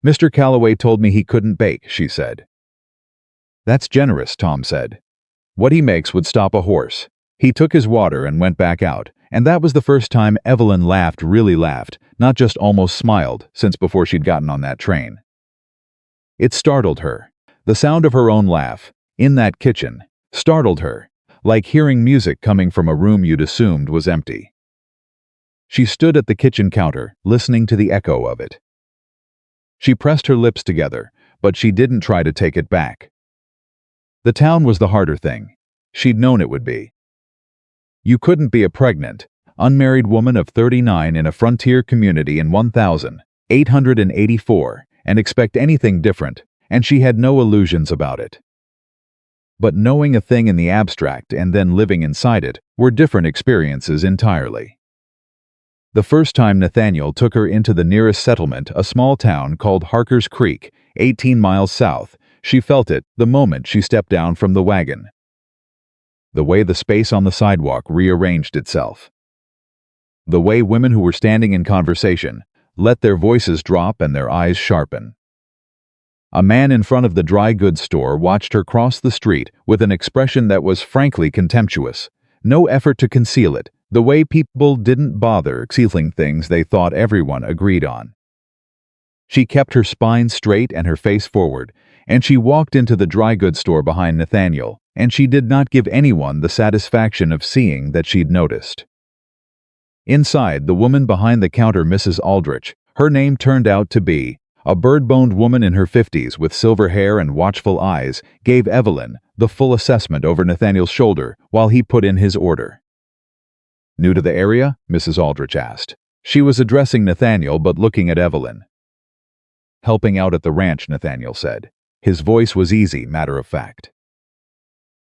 "Mr. Calloway told me he couldn't bake," she said. "That's generous," Tom said. "What he makes would stop a horse." He took his water and went back out, and that was the first time Evelyn laughed, really laughed, not just almost smiled, since before she'd gotten on that train. It startled her. The sound of her own laugh, in that kitchen, startled her, like hearing music coming from a room you'd assumed was empty. She stood at the kitchen counter, listening to the echo of it. She pressed her lips together, but she didn't try to take it back. The town was the harder thing. She'd known it would be. You couldn't be a pregnant, unmarried woman of 39 in a frontier community in 1884 and expect anything different, and she had no illusions about it. But knowing a thing in the abstract and then living inside it were different experiences entirely. The first time Nathaniel took her into the nearest settlement, a small town called Harker's Creek, 18 miles south, she felt it the moment she stepped down from the wagon. The way the space on the sidewalk rearranged itself. The way women who were standing in conversation let their voices drop and their eyes sharpen. A man in front of the dry goods store watched her cross the street with an expression that was frankly contemptuous. No effort to conceal it, the way people didn't bother concealing things they thought everyone agreed on. She kept her spine straight and her face forward, and she walked into the dry goods store behind Nathaniel, and she did not give anyone the satisfaction of seeing that she'd noticed. Inside, the woman behind the counter, Mrs. Aldrich, her name turned out to be a bird-boned woman in her 50s with silver hair and watchful eyes, gave Evelyn the full assessment over Nathaniel's shoulder while he put in his order. "New to the area?" Mrs. Aldrich asked. She was addressing Nathaniel but looking at Evelyn. "Helping out at the ranch," Nathaniel said. His voice was easy, matter-of-fact.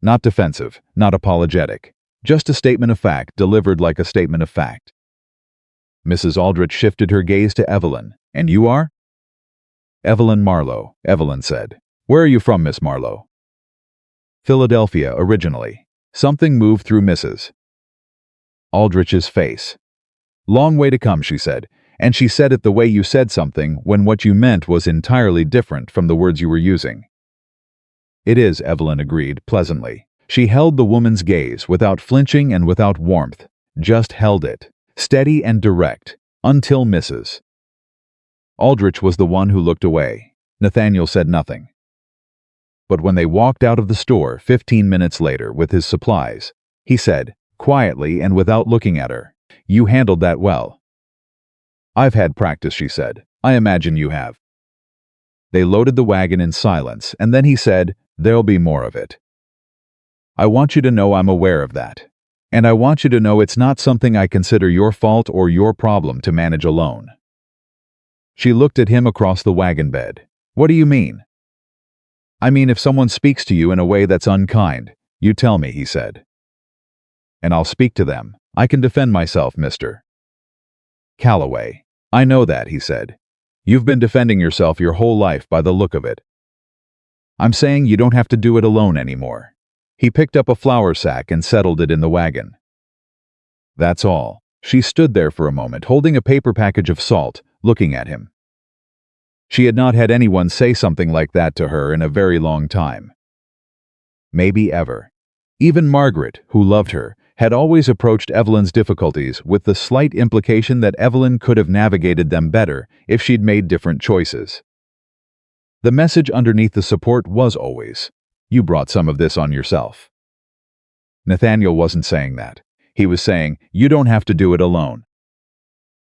Not defensive, not apologetic. Just a statement of fact delivered like a statement of fact. Mrs. Aldrich shifted her gaze to Evelyn. "And you are?" "Evelyn Marlowe," Evelyn said. "Where are you from, Miss Marlowe?" "Philadelphia, originally." Something moved through Mrs. Aldrich's face. "Long way to come," she said, and she said it the way you said something when what you meant was entirely different from the words you were using. "It is," Evelyn agreed, pleasantly. She held the woman's gaze without flinching and without warmth, just held it, steady and direct, until Mrs. Aldrich was the one who looked away. Nathaniel said nothing. But when they walked out of the store 15 minutes later with his supplies, he said, quietly and without looking at her, "You handled that well." "I've had practice," she said. "I imagine you have." They loaded the wagon in silence, and then he said, "There'll be more of it. I want you to know I'm aware of that. And I want you to know it's not something I consider your fault or your problem to manage alone." She looked at him across the wagon bed. "What do you mean?" "I mean, if someone speaks to you in a way that's unkind, you tell me," he said. "And I'll speak to them. I can defend myself, Mr. Calloway." "I know that," he said. "You've been defending yourself your whole life by the look of it. I'm saying you don't have to do it alone anymore." He picked up a flour sack and settled it in the wagon. "That's all." She stood there for a moment, holding a paper package of salt, looking at him. She had not had anyone say something like that to her in a very long time. Maybe ever. Even Margaret, who loved her, had always approached Evelyn's difficulties with the slight implication that Evelyn could have navigated them better if she'd made different choices. The message underneath the support was always, "You brought some of this on yourself." Nathaniel wasn't saying that. He was saying, "You don't have to do it alone."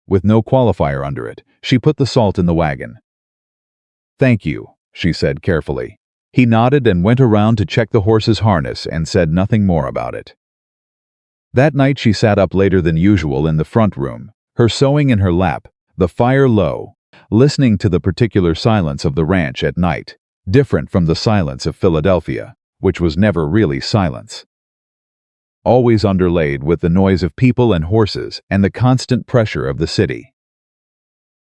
With no qualifier under it, she put the salt in the wagon. "Thank you," she said carefully. He nodded and went around to check the horse's harness and said nothing more about it. That night she sat up later than usual in the front room, her sewing in her lap, the fire low, listening to the particular silence of the ranch at night, different from the silence of Philadelphia, which was never really silence. Always underlaid with the noise of people and horses and the constant pressure of the city.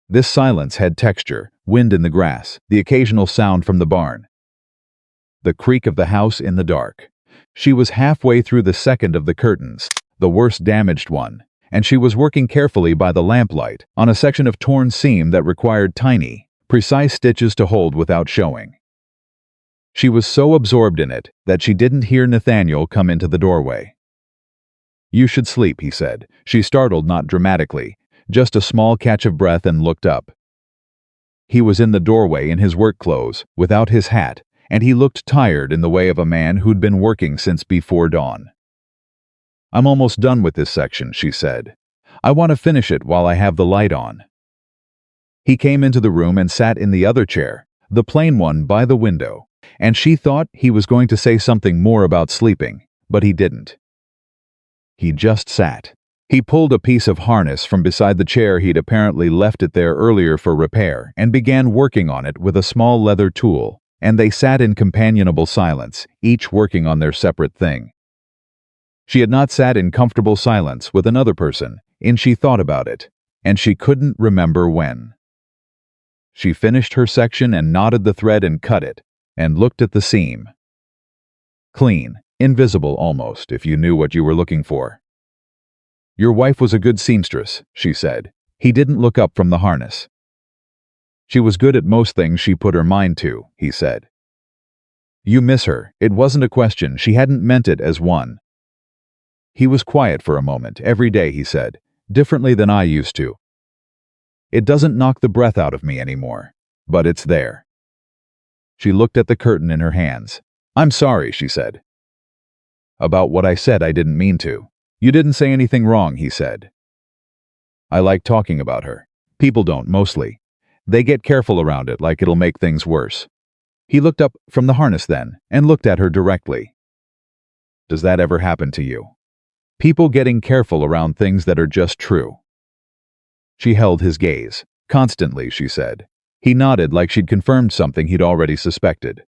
This silence had texture, wind in the grass, the occasional sound from the barn. The creak of the house in the dark. She was halfway through the second of the curtains, the worst damaged one, and she was working carefully by the lamplight on a section of torn seam that required tiny, precise stitches to hold without showing. She was so absorbed in it that she didn't hear Nathaniel come into the doorway. "You should sleep," he said. She startled not dramatically, just a small catch of breath, and looked up. He was in the doorway in his work clothes, without his hat, and he looked tired in the way of a man who'd been working since before dawn. "I'm almost done with this section," she said. "I want to finish it while I have the light on." He came into the room and sat in the other chair, the plain one by the window, and she thought he was going to say something more about sleeping, but he didn't. He just sat. He pulled a piece of harness from beside the chair. He'd apparently left it there earlier for repair and began working on it with a small leather tool, and they sat in companionable silence, each working on their separate thing. She had not sat in comfortable silence with another person, and she thought about it, and she couldn't remember when. She finished her section and knotted the thread and cut it, and looked at the seam. Clean, invisible almost, if you knew what you were looking for. "Your wife was a good seamstress," she said. He didn't look up from the harness. "She was good at most things she put her mind to," he said. "You miss her. It wasn't a question. She hadn't meant it as one." He was quiet for a moment. "Every day," he said, "differently than I used to. It doesn't knock the breath out of me anymore, but it's there." She looked at the curtain in her hands. "I'm sorry," she said. "About what I said I didn't mean to." "You didn't say anything wrong," he said. "I like talking about her. People don't, mostly. They get careful around it, like it'll make things worse." He looked up from the harness then, and looked at her directly. "Does that ever happen to you? People getting careful around things that are just true?" She held his gaze. "Constantly," she said. He nodded like she'd confirmed something he'd already suspected.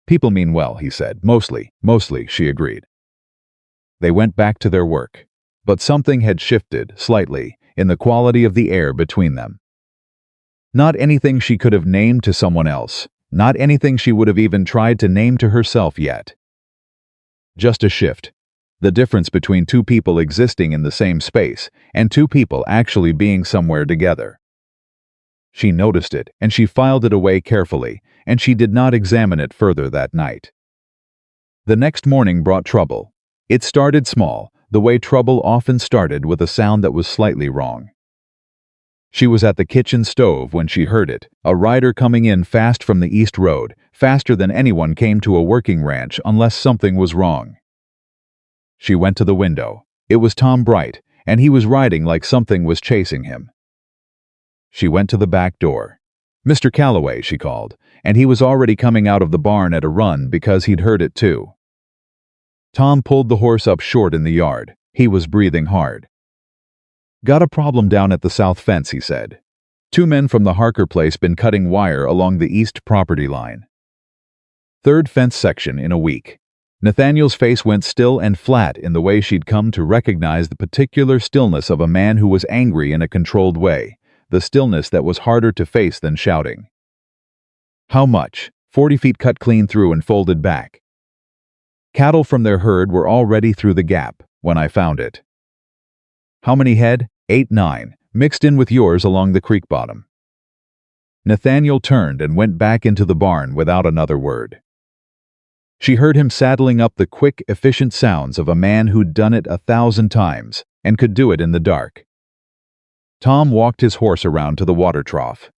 "People mean well," he said. Mostly, she agreed. They went back to their work. But something had shifted, slightly, in the quality of the air between them. Not anything she could have named to someone else, not anything she would have even tried to name to herself yet. Just a shift. The difference between two people existing in the same space, and two people actually being somewhere together. She noticed it, and she filed it away carefully, and she did not examine it further that night. The next morning brought trouble. It started small, the way trouble often started, with a sound that was slightly wrong. She was at the kitchen stove when she heard it, a rider coming in fast from the east road, faster than anyone came to a working ranch unless something was wrong. She went to the window. It was Tom Bright, and he was riding like something was chasing him. She went to the back door. "Mr. Calloway," she called, and he was already coming out of the barn at a run because he'd heard it too. Tom pulled the horse up short in the yard. He was breathing hard. "Got a problem down at the south fence," he said. "Two men from the Harker place been cutting wire along the east property line. Third fence section in a week." Nathaniel's face went still and flat in the way she'd come to recognize the particular stillness of a man who was angry in a controlled way, the stillness that was harder to face than shouting. "How much?" 40 feet cut clean through and folded back. Cattle from their herd were already through the gap when I found it. "How many head?" 8, 9, mixed in with yours along the creek bottom." Nathaniel turned and went back into the barn without another word. She heard him saddling up the quick, efficient sounds of a man who'd done it 1,000 times and could do it in the dark. Tom walked his horse around to the water trough.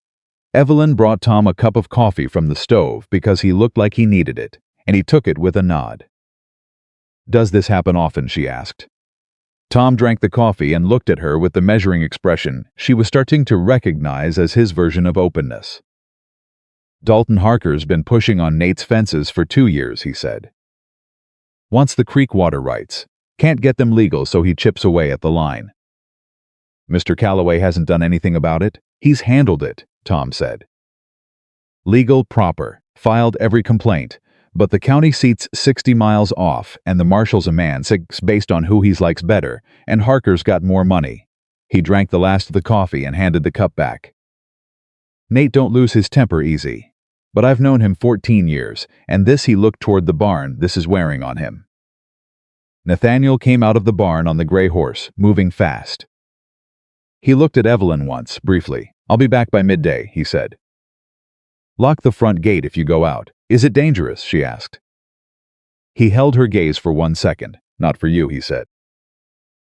Evelyn brought Tom a cup of coffee from the stove because he looked like he needed it, and he took it with a nod. "Does this happen often?" she asked. Tom drank the coffee and looked at her with the measuring expression she was starting to recognize as his version of openness. "Dalton Harker's been pushing on Nate's fences for 2 years, he said. Wants the creek water rights. Can't get them legal, so he chips away at the line." "Mr. Calloway hasn't done anything about it?" "He's handled it," Tom said. "Legal, proper, filed every complaint, but the county seat's 60 miles off, and the marshal's a man 6 based on who he likes better, and Harker's got more money." He drank the last of the coffee and handed the cup back. "Nate don't lose his temper easy. But I've known him 14 years, and this," he looked toward the barn, "this is wearing on him." Nathaniel came out of the barn on the gray horse, moving fast. He looked at Evelyn once, briefly. "I'll be back by midday," he said. "Lock the front gate if you go out." "Is it dangerous?" she asked. He held her gaze for 1 second. "Not for you," he said.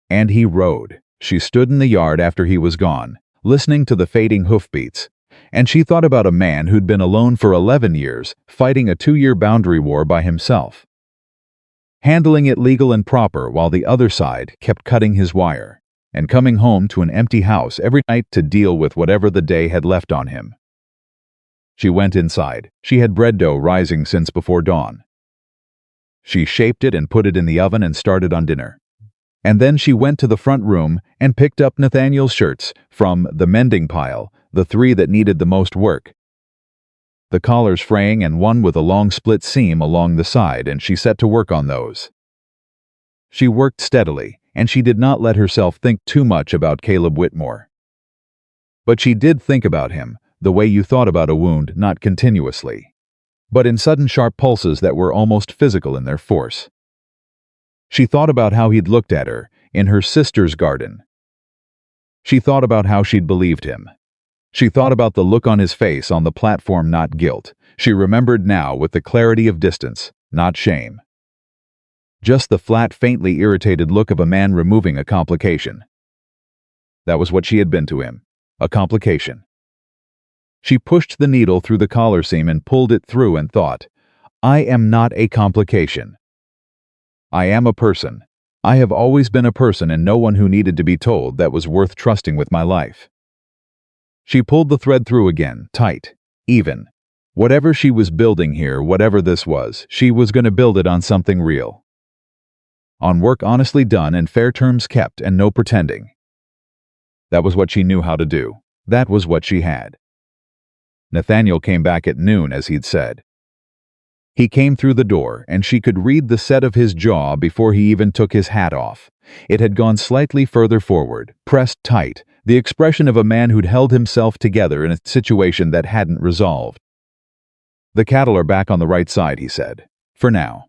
And he rode. She stood in the yard after he was gone, listening to the fading hoofbeats. And she thought about a man who'd been alone for 11 years, fighting a 2-year boundary war by himself. Handling it legal and proper while the other side kept cutting his wire, and coming home to an empty house every night to deal with whatever the day had left on him. She went inside. She had bread dough rising since before dawn. She shaped it and put it in the oven and started on dinner. And then she went to the front room and picked up Nathaniel's shirts from the mending pile, the 3 that needed the most work. the collars fraying and one with a long split seam along the side, and she set to work on those. She worked steadily, and she did not let herself think too much about Caleb Whitmore. But she did think about him, the way you thought about a wound, not continuously, but in sudden sharp pulses that were almost physical in their force. She thought about how he'd looked at her, in her sister's garden. She thought about how she'd believed him. She thought about the look on his face on the platform, not guilt. She remembered now with the clarity of distance, not shame. Just the flat, faintly irritated look of a man removing a complication. That was what she had been to him, a complication. She pushed the needle through the collar seam and pulled it through and thought, I am not a complication. I am a person. I have always been a person and no one who needed to be told that was worth trusting with my life. She pulled the thread through again, tight, even. Whatever she was building here, whatever this was, she was going to build it on something real. On work honestly done and fair terms kept and no pretending. That was what she knew how to do. That was what she had. Nathaniel came back at noon as he'd said. He came through the door, and she could read the set of his jaw before he even took his hat off. It had gone slightly further forward, pressed tight, the expression of a man who'd held himself together in a situation that hadn't resolved. The cattle are back on the right side, he said. For now.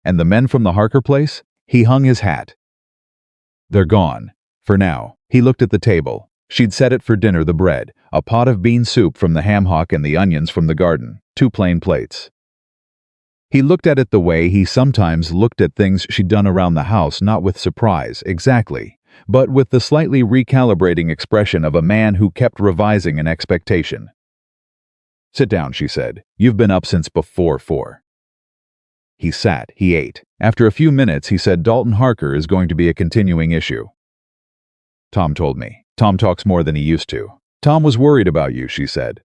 And the men from the Harker place? He hung his hat. They're gone. For now. He looked at the table. She'd set it for dinner, the bread, a pot of bean soup from the ham hock and the onions from the garden, 2 plain plates. He looked at it the way he sometimes looked at things she'd done around the house, not with surprise, exactly, but with the slightly recalibrating expression of a man who kept revising an expectation. Sit down, she said. You've been up since before 4. He sat, he ate. After a few minutes, he said, Dalton Harker is going to be a continuing issue. Tom told me. Tom talks more than he used to. Tom was worried about you, she said.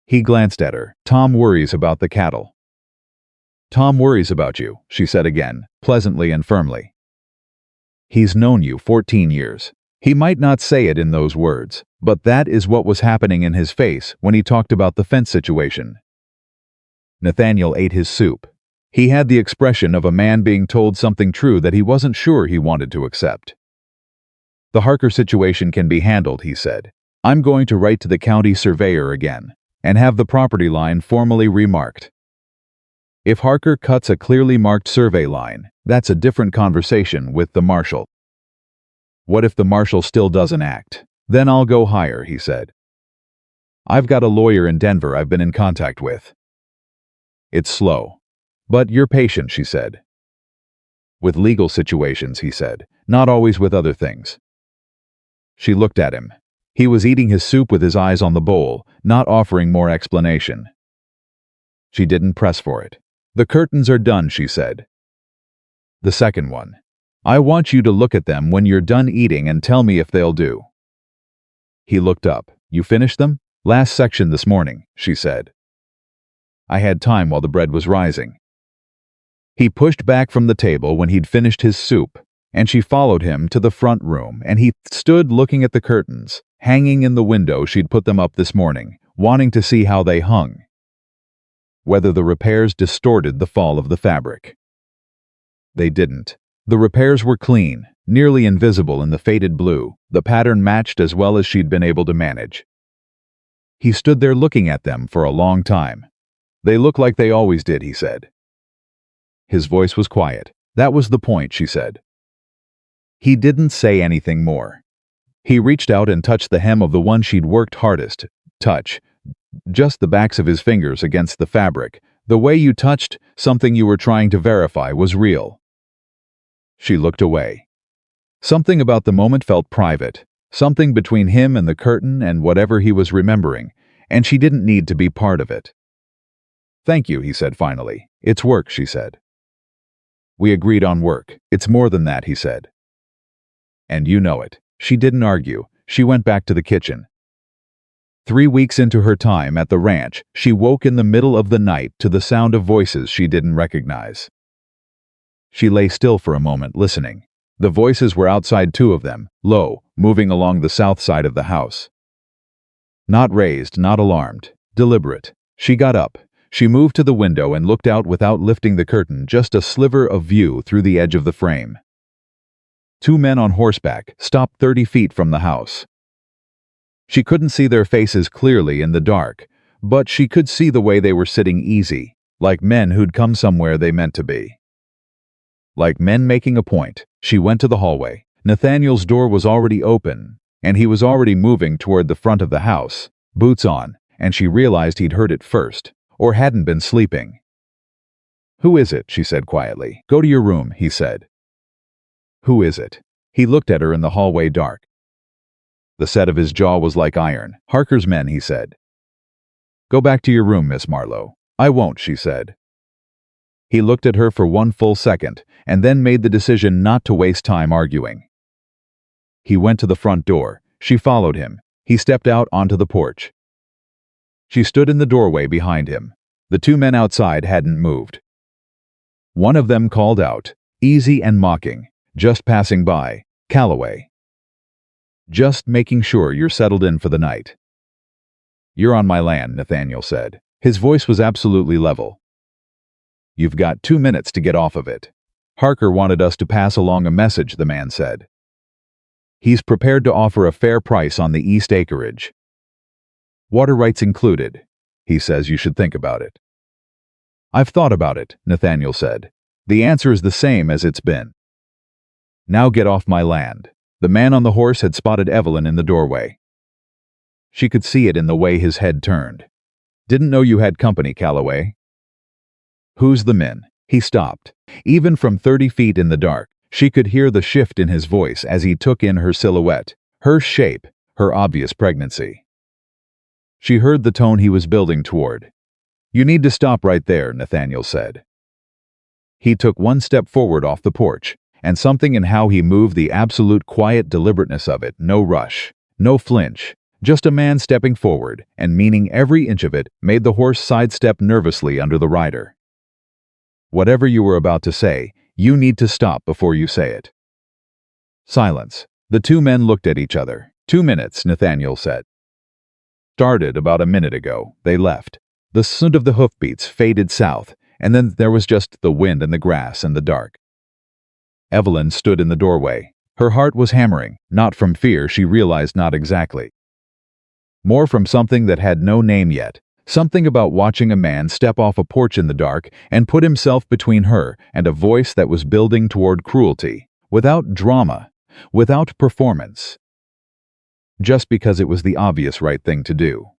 He glanced at her. Tom worries about the cattle. Tom worries about you, she said again, pleasantly and firmly. He's known you 14 years. He might not say it in those words, but that is what was happening in his face when he talked about the fence situation. Nathaniel ate his soup. He had the expression of a man being told something true that he wasn't sure he wanted to accept. The Harker situation can be handled, he said. I'm going to write to the county surveyor again and have the property line formally remarked. If Harker cuts a clearly marked survey line, that's a different conversation with the marshal. What if the marshal still doesn't act? Then I'll go higher, he said. I've got a lawyer in Denver I've been in contact with. It's slow. But you're patient, she said. With legal situations, he said, not always with other things. She looked at him. He was eating his soup with his eyes on the bowl, not offering more explanation. She didn't press for it. The curtains are done, she said. The second one. I want you to look at them when you're done eating and tell me if they'll do. He looked up. You finished them? Last section this morning, she said. I had time while the bread was rising. He pushed back from the table when he'd finished his soup, and she followed him to the front room, and he stood looking at the curtains, hanging in the window she'd put them up this morning, wanting to see how they hung. Whether the repairs distorted the fall of the fabric. They didn't. The repairs were clean, nearly invisible in the faded blue. The pattern matched as well as she'd been able to manage. He stood there looking at them for a long time. They look like they always did, he said. His voice was quiet. That was the point, she said. He didn't say anything more. He reached out and touched the hem of the one she'd worked hardest. Touch. Just the backs of his fingers against the fabric. The way you touched something you were trying to verify was real. She looked away. Something about the moment felt private. Something between him and the curtain and whatever he was remembering, and she didn't need to be part of it. Thank you, he said finally. It's work, she said. We agreed on work. It's more than that, he said. And you know it. She didn't argue. She went back to the kitchen. 3 weeks into her time at the ranch, she woke in the middle of the night to the sound of voices she didn't recognize. She lay still for a moment, listening. The voices were outside, 2 of them, low, moving along the south side of the house. Not raised, not alarmed. deliberate. She got up. She moved to the window and looked out without lifting the curtain, just a sliver of view through the edge of the frame. Two men on horseback stopped 30 feet from the house. She couldn't see their faces clearly in the dark, but she could see the way they were sitting easy, like men who'd come somewhere they meant to be. Like men making a point. She went to the hallway. Nathaniel's door was already open, and he was already moving toward the front of the house, boots on, and she realized he'd heard it first, or hadn't been sleeping. "Who is it?" she said quietly. "Go to your room," he said. "Who is it?" He looked at her in the hallway dark. The set of his jaw was like iron. "Harker's men," he said. "Go back to your room, Miss Marlowe." "I won't," she said. He looked at her for one full second, and then made the decision not to waste time arguing. He went to the front door. She followed him. He stepped out onto the porch. She stood in the doorway behind him. The two men outside hadn't moved. One of them called out, easy and mocking, "Just passing by, Calloway. Just making sure you're settled in for the night." "You're on my land," Nathaniel said. His voice was absolutely level. "You've got 2 minutes to get off of it." "Harker wanted us to pass along a message," the man said. "He's prepared to offer a fair price on the east acreage. Water rights included. He says you should think about it." "I've thought about it," Nathaniel said. "The answer is the same as it's been. Now get off my land." The man on the horse had spotted Evelyn in the doorway. She could see it in the way his head turned. "Didn't know you had company, Calloway." "Who's the men?" He stopped. Even from 30 feet in the dark, she could hear the shift in his voice as he took in her silhouette, her shape, her obvious pregnancy. She heard the tone he was building toward. "You need to stop right there," Nathaniel said. He took one step forward off the porch, and something in how he moved, the absolute quiet deliberateness of it, no rush, no flinch, just a man stepping forward and meaning every inch of it, made the horse sidestep nervously under the rider. "Whatever you were about to say, you need to stop before you say it." Silence. The two men looked at each other. 2 minutes, Nathaniel said. Started about a minute ago. They left. The sound of the hoofbeats faded south, and then there was just the wind and the grass and the dark. Evelyn stood in the doorway. Her heart was hammering, not from fear, she realized, not exactly. More from something that had no name yet, something about watching a man step off a porch in the dark and put himself between her and a voice that was building toward cruelty, without drama, without performance, just because it was the obvious right thing to do.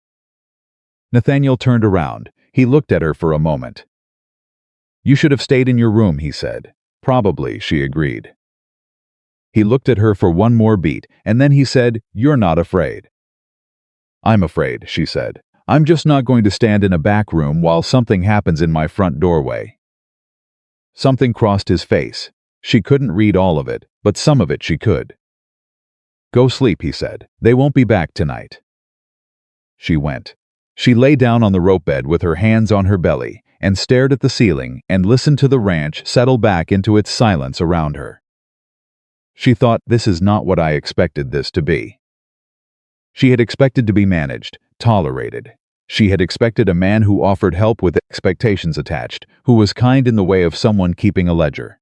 Nathaniel turned around. He looked at her for a moment. "You should have stayed in your room," he said. "Probably," she agreed. He looked at her for one more beat, and then he said, "You're not afraid." "I'm afraid," she said. "I'm just not going to stand in a back room while something happens in my front doorway." Something crossed his face. She couldn't read all of it, but some of it she could. "Go sleep," he said. "They won't be back tonight." She went. She lay down on the rope bed with her hands on her belly and stared at the ceiling and listened to the ranch settle back into its silence around her. She thought, "This is not what I expected this to be." She had expected to be managed, tolerated. She had expected a man who offered help with expectations attached, who was kind in the way of someone keeping a ledger.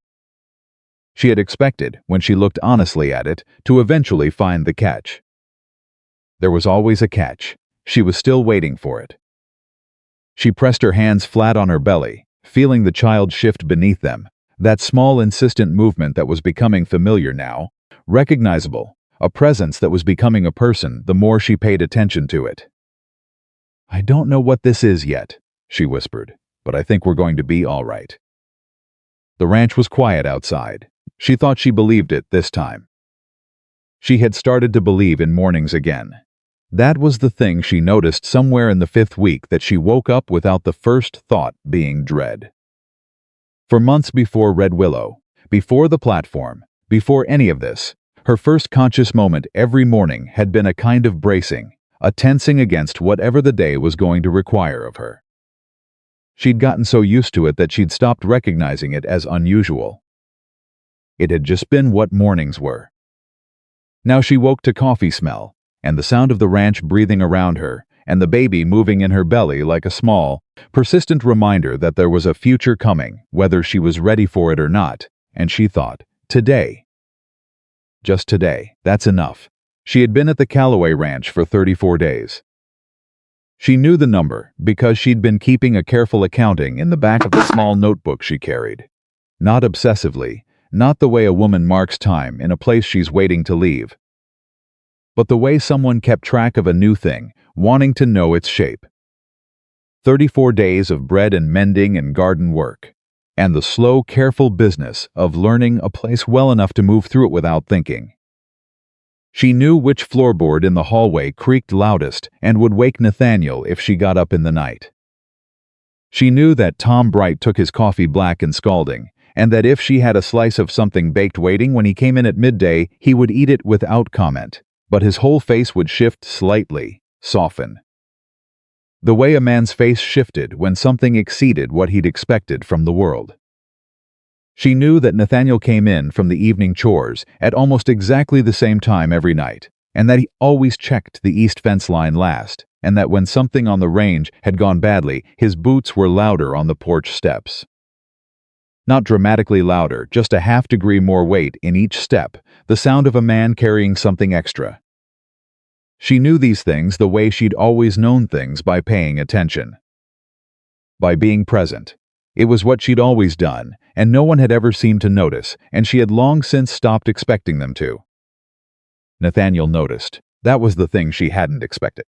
She had expected, when she looked honestly at it, to eventually find the catch. There was always a catch. She was still waiting for it. She pressed her hands flat on her belly, feeling the child shift beneath them, that small insistent movement that was becoming familiar now, recognizable, a presence that was becoming a person the more she paid attention to it. "I don't know what this is yet," she whispered, "but I think we're going to be all right." The ranch was quiet outside. She thought she believed it this time. She had started to believe in mornings again. That was the thing she noticed somewhere in the 5th week, that she woke up without the first thought being dread. For months before Red Willow, before the platform, before any of this, her first conscious moment every morning had been a kind of bracing, a tensing against whatever the day was going to require of her. She'd gotten so used to it that she'd stopped recognizing it as unusual. It had just been what mornings were. Now she woke to coffee smell, and the sound of the ranch breathing around her, and the baby moving in her belly like a small, persistent reminder that there was a future coming, whether she was ready for it or not. And she thought, today. Just today, that's enough. She had been at the Calloway Ranch for 34 days. She knew the number because she'd been keeping a careful accounting in the back of the small notebook she carried. Not obsessively, not the way a woman marks time in a place she's waiting to leave, but the way someone kept track of a new thing, wanting to know its shape. 34 days of bread and mending and garden work, and the slow, careful business of learning a place well enough to move through it without thinking. She knew which floorboard in the hallway creaked loudest and would wake Nathaniel if she got up in the night. She knew that Tom Bright took his coffee black and scalding, and that if she had a slice of something baked waiting when he came in at midday, he would eat it without comment, but his whole face would shift slightly, soften. The way a man's face shifted when something exceeded what he'd expected from the world. She knew that Nathaniel came in from the evening chores at almost exactly the same time every night, and that he always checked the east fence line last, and that when something on the range had gone badly, his boots were louder on the porch steps. Not dramatically louder, just a half-degree more weight in each step, the sound of a man carrying something extra. She knew these things the way she'd always known things, by paying attention. By being present. It was what she'd always done, and no one had ever seemed to notice, and she had long since stopped expecting them to. Nathaniel noticed. That was the thing she hadn't expected.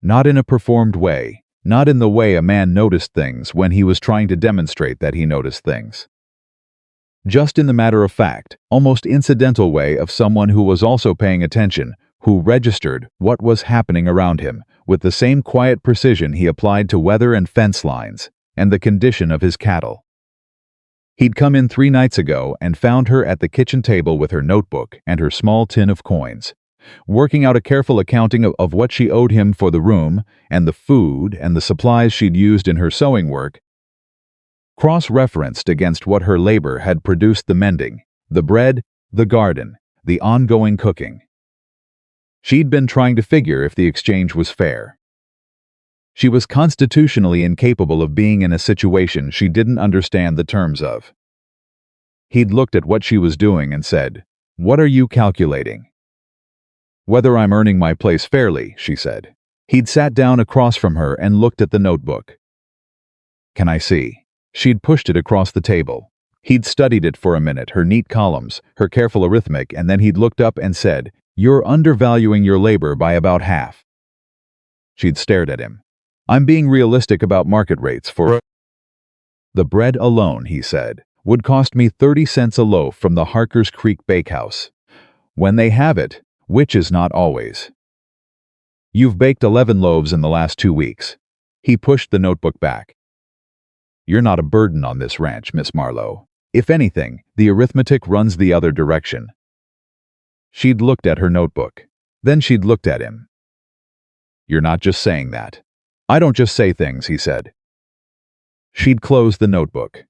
Not in a performed way, not in the way a man noticed things when he was trying to demonstrate that he noticed things. Just in the matter-of-fact, almost incidental way of someone who was also paying attention, who registered what was happening around him, with the same quiet precision he applied to weather and fence lines, and the condition of his cattle. He'd come in 3 nights ago and found her at the kitchen table with her notebook and her small tin of coins, working out a careful accounting of what she owed him for the room and the food and the supplies she'd used in her sewing work, cross-referenced against what her labor had produced: the mending, the bread, the garden, the ongoing cooking. She'd been trying to figure if the exchange was fair. She was constitutionally incapable of being in a situation she didn't understand the terms of. He'd looked at what she was doing and said, "What are you calculating?" "Whether I'm earning my place fairly," she said. He'd sat down across from her and looked at the notebook. "Can I see?" She'd pushed it across the table. He'd studied it for a minute, her neat columns, her careful arithmetic, and then he'd looked up and said, "You're undervaluing your labor by about half." She'd stared at him. "I'm being realistic about market rates for the bread alone," he said, "would cost me 30 cents a loaf from the Harker's Creek Bakehouse. When they have it, which is not always. You've baked 11 loaves in the last 2 weeks. He pushed the notebook back. "You're not a burden on this ranch, Miss Marlowe. If anything, the arithmetic runs the other direction." She'd looked at her notebook. Then she'd looked at him. "You're not just saying that." "I don't just say things," he said. She'd closed the notebook.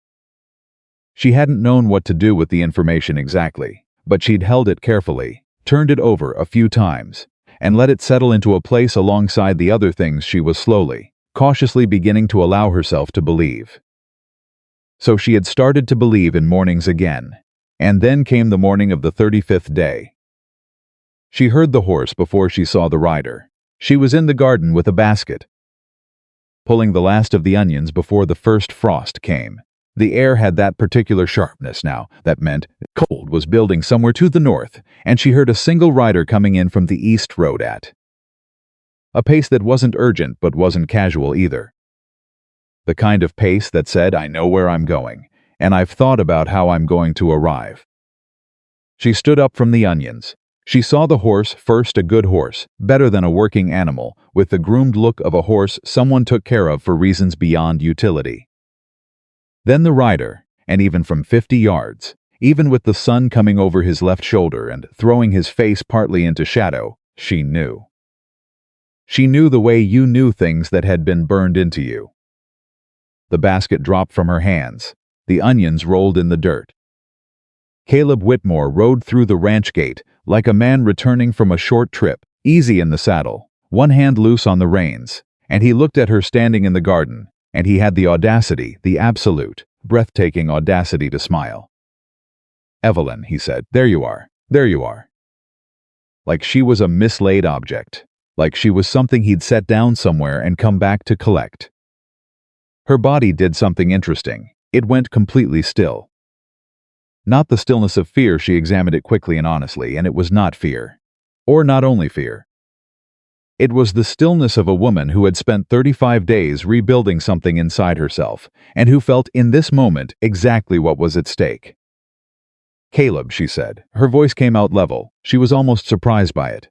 She hadn't known what to do with the information exactly, but she'd held it carefully, turned it over a few times, and let it settle into a place alongside the other things she was slowly, cautiously beginning to allow herself to believe. So she had started to believe in mornings again, and then came the morning of the 35th day. She heard the horse before she saw the rider. She was in the garden with a basket, pulling the last of the onions before the first frost came. The air had that particular sharpness now that meant cold was building somewhere to the north, and she heard a single rider coming in from the east road at a pace that wasn't urgent but wasn't casual either. The kind of pace that said, "I know where I'm going, and I've thought about how I'm going to arrive." She stood up from the onions. She saw the horse first, a good horse, better than a working animal, with the groomed look of a horse someone took care of for reasons beyond utility. Then the rider, and even from 50 yards, even with the sun coming over his left shoulder and throwing his face partly into shadow, she knew. She knew the way you knew things that had been burned into you. The basket dropped from her hands. The onions rolled in the dirt. Caleb Whitmore rode through the ranch gate like a man returning from a short trip, easy in the saddle, one hand loose on the reins, and he looked at her standing in the garden, and he had the audacity, the absolute, breathtaking audacity to smile. "Evelyn," he said, "there you are. There you are." Like she was a mislaid object. Like she was something he'd set down somewhere and come back to collect. Her body did something interesting. It went completely still. Not the stillness of fear. She examined it quickly and honestly, and it was not fear. Or not only fear. It was the stillness of a woman who had spent 35 days rebuilding something inside herself, and who felt in this moment exactly what was at stake. "Caleb," she said. Her voice came out level. She was almost surprised by it.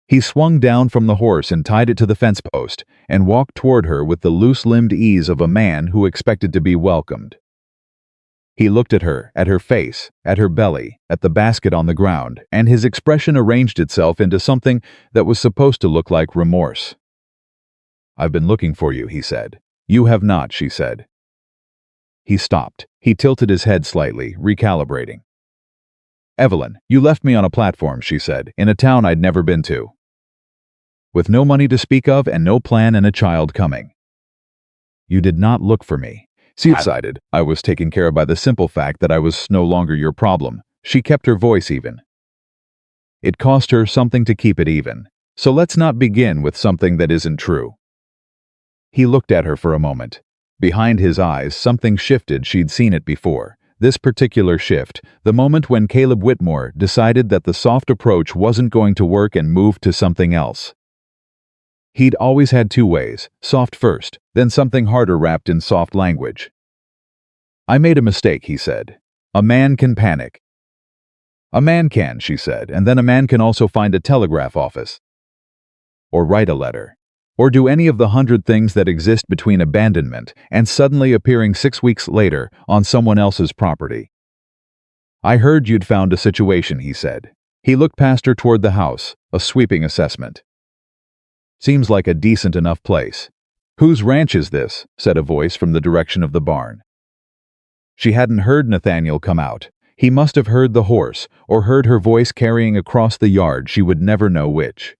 He swung down from the horse and tied it to the fence post, and walked toward her with the loose-limbed ease of a man who expected to be welcomed. He looked at her face, at her belly, at the basket on the ground, and his expression arranged itself into something that was supposed to look like remorse. "I've been looking for you," he said. "You have not," she said. He stopped. He tilted his head slightly, recalibrating. "Evelyn, you left me on a platform," she said, "in a town I'd never been to. With no money to speak of and no plan and a child coming. You did not look for me." She decided I was taken care of by the simple fact that I was no longer your problem. She kept her voice even. It cost her something to keep it even. So let's not begin with something that isn't true. He looked at her for a moment. Behind his eyes, something shifted. She'd seen it before. This particular shift, the moment when Caleb Whitmore decided that the soft approach wasn't going to work and moved to something else. He'd always had two ways, soft first, then something harder wrapped in soft language. "I made a mistake," he said. "A man can panic." "A man can," she said, "and then a man can also find a telegraph office. Or write a letter. Or do any of the 100 things that exist between abandonment and suddenly appearing 6 weeks later on someone else's property." "I heard you'd found a situation," he said. He looked past her toward the house, a sweeping assessment. "Seems like a decent enough place." "Whose ranch is this?" said a voice from the direction of the barn. She hadn't heard Nathaniel come out. He must have heard the horse, or heard her voice carrying across the yard. She would never know which.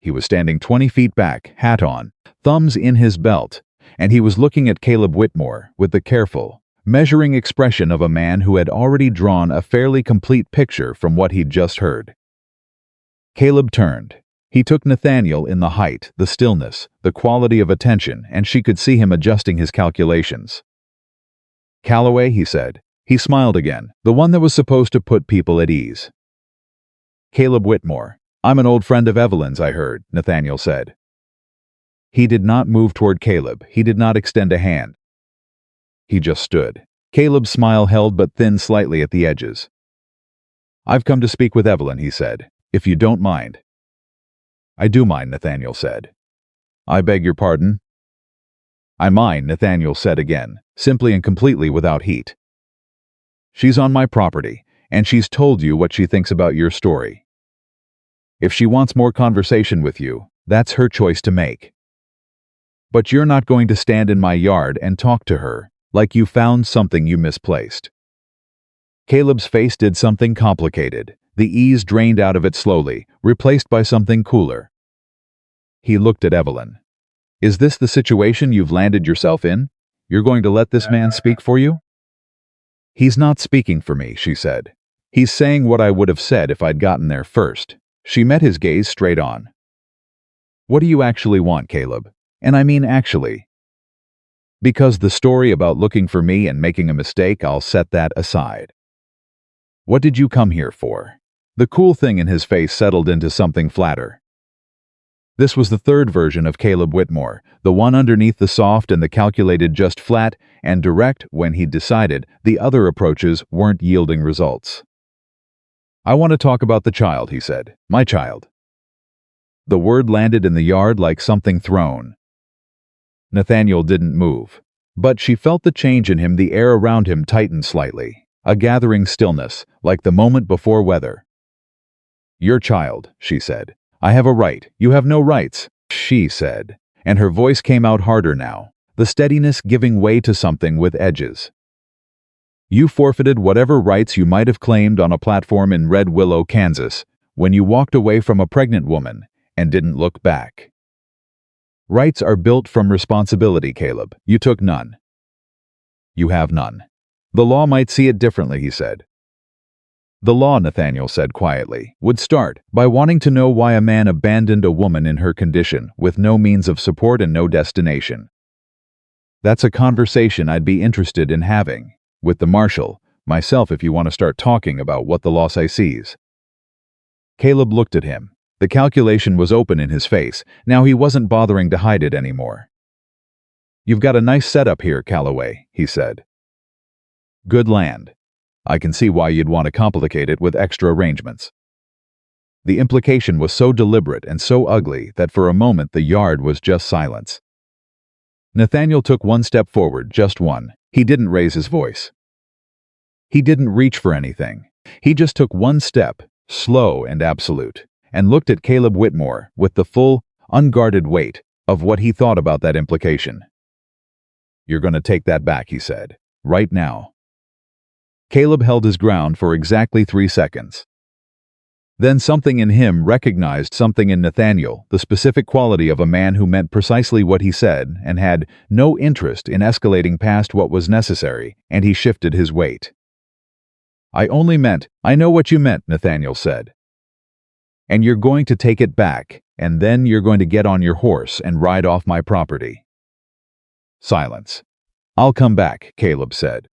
He was standing 20 feet back, hat on, thumbs in his belt, and he was looking at Caleb Whitmore with the careful, measuring expression of a man who had already drawn a fairly complete picture from what he'd just heard. Caleb turned. He took Nathaniel in the height, the stillness, the quality of attention, and she could see him adjusting his calculations. "Calloway," he said. He smiled again, the one that was supposed to put people at ease. "Caleb Whitmore. I'm an old friend of Evelyn's, I heard," Nathaniel said. He did not move toward Caleb. He did not extend a hand. He just stood. Caleb's smile held but thinned slightly at the edges. "I've come to speak with Evelyn," he said, "if you don't mind." "I do mind," Nathaniel said. "I beg your pardon?" "I mind," Nathaniel said again, simply and completely without heat. "She's on my property, and she's told you what she thinks about your story. If she wants more conversation with you, that's her choice to make. But you're not going to stand in my yard and talk to her like you found something you misplaced." Caleb's face did something complicated. The ease drained out of it slowly, replaced by something cooler. He looked at Evelyn. "Is this the situation you've landed yourself in? You're going to let this man speak for you?" "He's not speaking for me," she said. "He's saying what I would have said if I'd gotten there first." She met his gaze straight on. "What do you actually want, Caleb? And I mean actually. Because the story about looking for me and making a mistake, I'll set that aside. What did you come here for?" The cool thing in his face settled into something flatter. This was the third version of Caleb Whitmore, the one underneath the soft and the calculated, just flat and direct when he'd decided the other approaches weren't yielding results. "I want to talk about the child," he said. "My child." The word landed in the yard like something thrown. Nathaniel didn't move, but she felt the change in him. The air around him tightened slightly, a gathering stillness, like the moment before weather. "Your child," she said. "I have a right. You have no rights," she said, and her voice came out harder now, the steadiness giving way to something with edges. "You forfeited whatever rights you might have claimed on a platform in Red Willow, Kansas, when you walked away from a pregnant woman, and didn't look back. Rights are built from responsibility, Caleb. You took none. You have none. The law might see it differently, he said. The law, Nathaniel said quietly, would start by wanting to know why a man abandoned a woman in her condition with no means of support and no destination. That's a conversation I'd be interested in having with the marshal, myself, if you want to start talking about what the law sees. Caleb looked at him. The calculation was open in his face. Now he wasn't bothering to hide it anymore. You've got a nice setup here, Calloway, he said. Good land. I can see why you'd want to complicate it with extra arrangements. The implication was so deliberate and so ugly that for a moment the yard was just silence. Nathaniel took one step forward, just one. He didn't raise his voice. He didn't reach for anything. He just took one step, slow and absolute, and looked at Caleb Whitmore with the full, unguarded weight of what he thought about that implication. You're going to take that back, he said. Right now. Caleb held his ground for exactly 3 seconds. Then something in him recognized something in Nathaniel, the specific quality of a man who meant precisely what he said and had no interest in escalating past what was necessary, and he shifted his weight. I know what you meant, Nathaniel said. And you're going to take it back, and then you're going to get on your horse and ride off my property. Silence. I'll come back, Caleb said.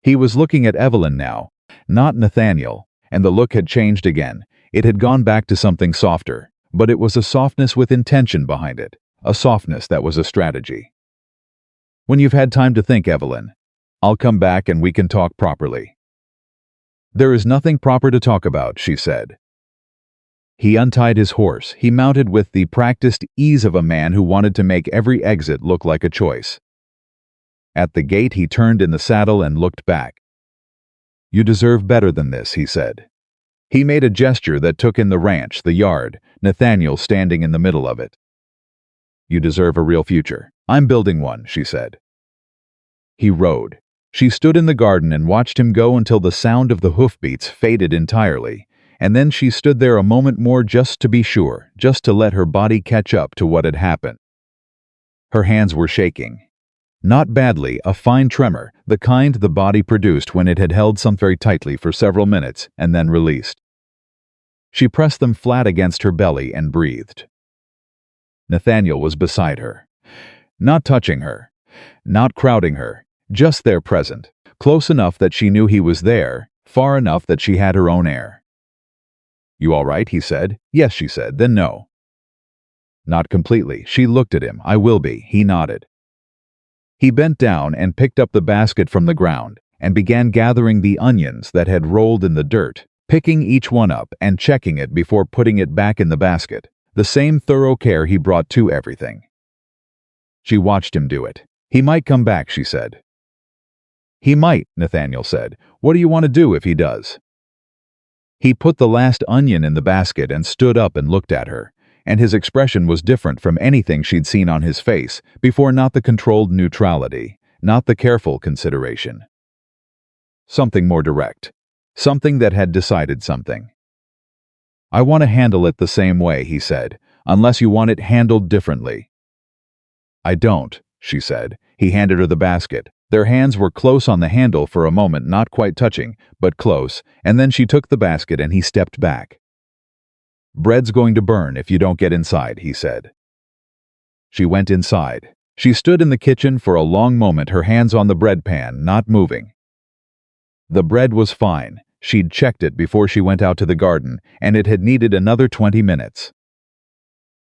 He was looking at Evelyn now, not Nathaniel, and the look had changed again. It had gone back to something softer, but it was a softness with intention behind it, a softness that was a strategy. When you've had time to think, Evelyn, I'll come back and we can talk properly. There is nothing proper to talk about, she said. He untied his horse. He mounted with the practiced ease of a man who wanted to make every exit look like a choice. At the gate, he turned in the saddle and looked back. You deserve better than this, he said. He made a gesture that took in the ranch, the yard, Nathaniel standing in the middle of it. You deserve a real future. I'm building one, she said. He rode. She stood in the garden and watched him go until the sound of the hoofbeats faded entirely, and then she stood there a moment more just to be sure, just to let her body catch up to what had happened. Her hands were shaking. Not badly, a fine tremor, the kind the body produced when it had held something very tightly for several minutes and then released. She pressed them flat against her belly and breathed. Nathaniel was beside her. Not touching her, not crowding her, just there present, close enough that she knew he was there, far enough that she had her own air. You all right, he said. Yes, she said, then no. Not completely. She looked at him. I will be, he nodded. He bent down and picked up the basket from the ground and began gathering the onions that had rolled in the dirt, picking each one up and checking it before putting it back in the basket, the same thorough care he brought to everything. She watched him do it. He might come back, she said. He might, Nathaniel said. What do you want to do if he does? He put the last onion in the basket and stood up and looked at her, and his expression was different from anything she'd seen on his face before, not the controlled neutrality, not the careful consideration. Something more direct, something that had decided something. I want to handle it the same way, he said, unless you want it handled differently. I don't, she said. He handed her the basket. Their hands were close on the handle for a moment, not quite touching, but close, and then she took the basket and he stepped back. Bread's going to burn if you don't get inside, he said. She went inside. She stood in the kitchen for a long moment, her hands on the bread pan, not moving. The bread was fine. She'd checked it before she went out to the garden, and it had needed another 20 minutes.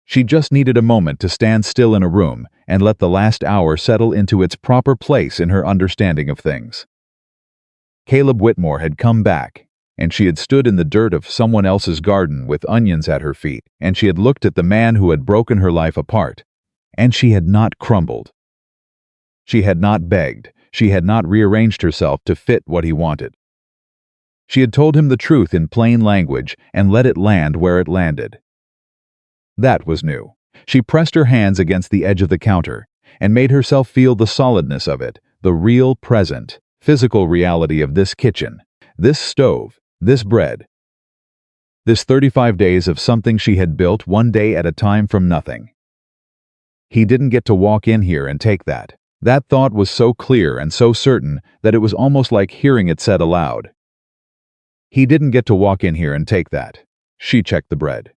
She just needed a moment to stand still in a room and let the last hour settle into its proper place in her understanding of things. Caleb Whitmore had come back, and she had stood in the dirt of someone else's garden with onions at her feet, and she had looked at the man who had broken her life apart, and she had not crumbled. She had not begged. She had not rearranged herself to fit what he wanted. She had told him the truth in plain language and let it land where it landed. That was new. She pressed her hands against the edge of the counter and made herself feel the solidness of it, the real, present, physical reality of this kitchen, this stove, this bread. This 35 days of something she had built one day at a time from nothing. He didn't get to walk in here and take that. That thought was so clear and so certain that it was almost like hearing it said aloud. He didn't get to walk in here and take that. She checked the bread.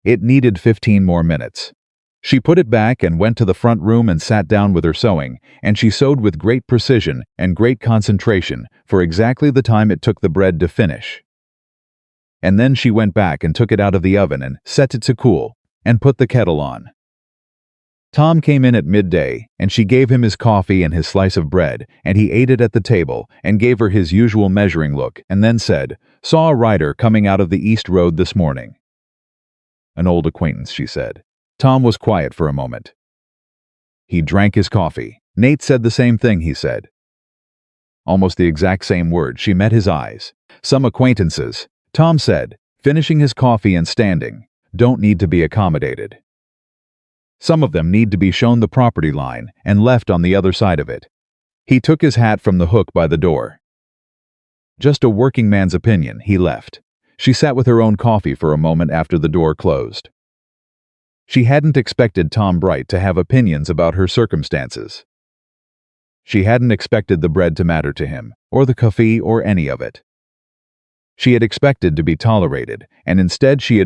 It needed 15 more minutes. She put it back and went to the front room and sat down with her sewing, and she sewed with great precision and great concentration for exactly the time it took the bread to finish. And then she went back and took it out of the oven and set it to cool, and put the kettle on. Tom came in at midday, and she gave him his coffee and his slice of bread, and he ate it at the table, and gave her his usual measuring look, and then said, "Saw a rider coming out of the East Road this morning." "An old acquaintance," she said. Tom was quiet for a moment. He drank his coffee. "Nate said the same thing," he said. Almost the exact same words. She met his eyes. "Some acquaintances," Tom said, finishing his coffee and standing, "don't need to be accommodated. Some of them need to be shown the property line and left on the other side of it." He took his hat from the hook by the door. "Just a working man's opinion," he left. She sat with her own coffee for a moment after the door closed. She hadn't expected Tom Bright to have opinions about her circumstances. She hadn't expected the bread to matter to him, or the coffee, or any of it. She had expected to be tolerated, and instead she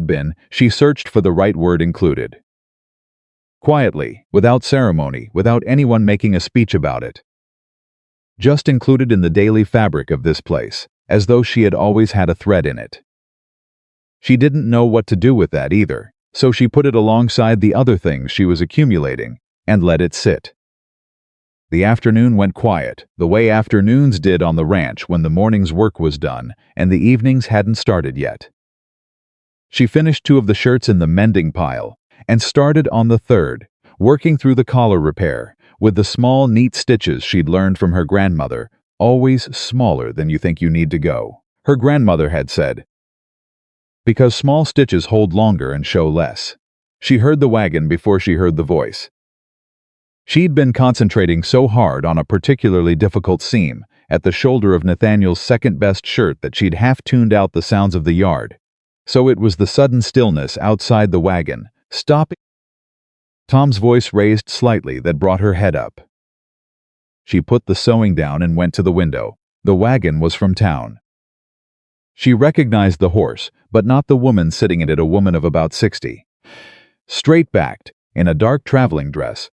searched for the right word included. Quietly, without ceremony, without anyone making a speech about it. Just included in the daily fabric of this place, as though she had always had a thread in it. She didn't know what to do with that either, so she put it alongside the other things she was accumulating, and let it sit. The afternoon went quiet, the way afternoons did on the ranch when the morning's work was done, and the evenings hadn't started yet. She finished 2 of the shirts in the mending pile, and started on the 3rd, working through the collar repair, with the small, neat stitches she'd learned from her grandmother, always smaller than you think you need to go. Her grandmother had said, because small stitches hold longer and show less. She heard the wagon before she heard the voice. She'd been concentrating so hard on a particularly difficult seam at the shoulder of Nathaniel's second-best shirt that she'd half-tuned out the sounds of the yard. So it was the sudden stillness outside the wagon, stopping. Tom's voice raised slightly that brought her head up. She put the sewing down and went to the window. The wagon was from town. She recognized the horse, but not the woman sitting in it, a woman of about 60. Straight-backed, in a dark traveling dress.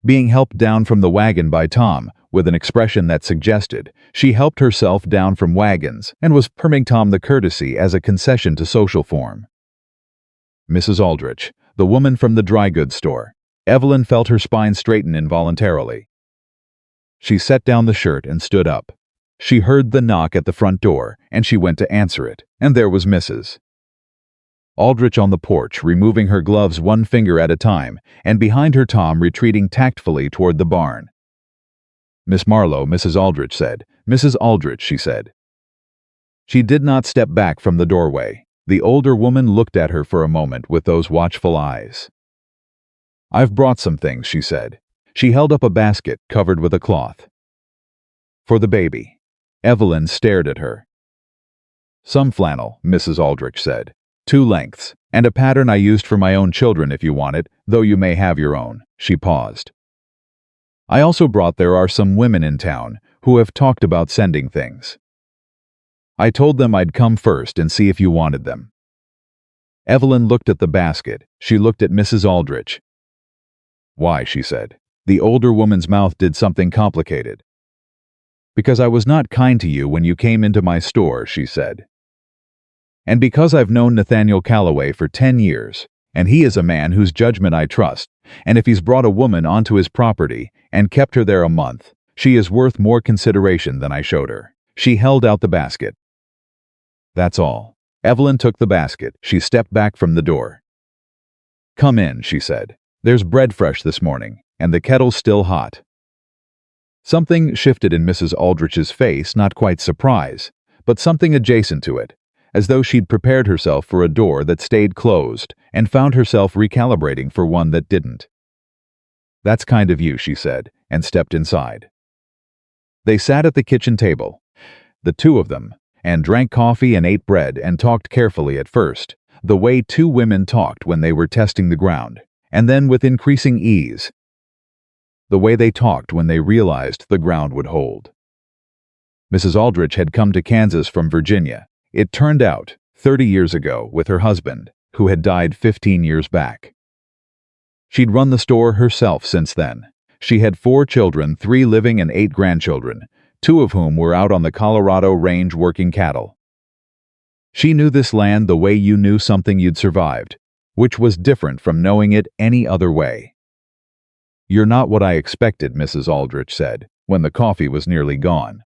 Being helped down from the wagon by Tom, with an expression that suggested she helped herself down from wagons and was permitting Tom the courtesy as a concession to social form. Mrs. Aldrich, the woman from the dry goods store. Evelyn felt her spine straighten involuntarily. She set down the shirt and stood up. She heard the knock at the front door, and she went to answer it, and there was Mrs. Aldrich on the porch, removing her gloves one finger at a time, and behind her Tom retreating tactfully toward the barn. "Miss Marlowe," Mrs. Aldrich said. "Mrs. Aldrich," she said. She did not step back from the doorway. The older woman looked at her for a moment with those watchful eyes. "I've brought some things," she said. She held up a basket covered with a cloth. "For the baby." Evelyn stared at her. "Some flannel," Mrs. Aldrich said. "2 lengths, and a pattern I used for my own children if you want it, though you may have your own." She paused. "I also brought there are some women in town who have talked about sending things. I told them I'd come first and see if you wanted them." Evelyn looked at the basket. She looked at Mrs. Aldrich. "Why?" she said. The older woman's mouth did something complicated. "Because I was not kind to you when you came into my store," she said. "And because I've known Nathaniel Calloway for 10 years, and he is a man whose judgment I trust, and if he's brought a woman onto his property and kept her there a month, she is worth more consideration than I showed her." She held out the basket. "That's all." Evelyn took the basket. She stepped back from the door. "Come in," she said. "There's bread fresh this morning, and the kettle's still hot." Something shifted in Mrs. Aldrich's face, not quite surprise, but something adjacent to it, as though she'd prepared herself for a door that stayed closed and found herself recalibrating for one that didn't. "That's kind of you," she said, and stepped inside. They sat at the kitchen table, the 2 of them, and drank coffee and ate bread and talked carefully at first, the way two women talked when they were testing the ground, and then with increasing ease, the way they talked when they realized the ground would hold. Mrs. Aldrich had come to Kansas from Virginia. It turned out, 30 years ago, with her husband, who had died 15 years back. She'd run the store herself since then. She had 4 children, 3 living and 8 grandchildren, 2 of whom were out on the Colorado range working cattle. She knew this land the way you knew something you'd survived, which was different from knowing it any other way. "You're not what I expected," Mrs. Aldrich said, when the coffee was nearly gone.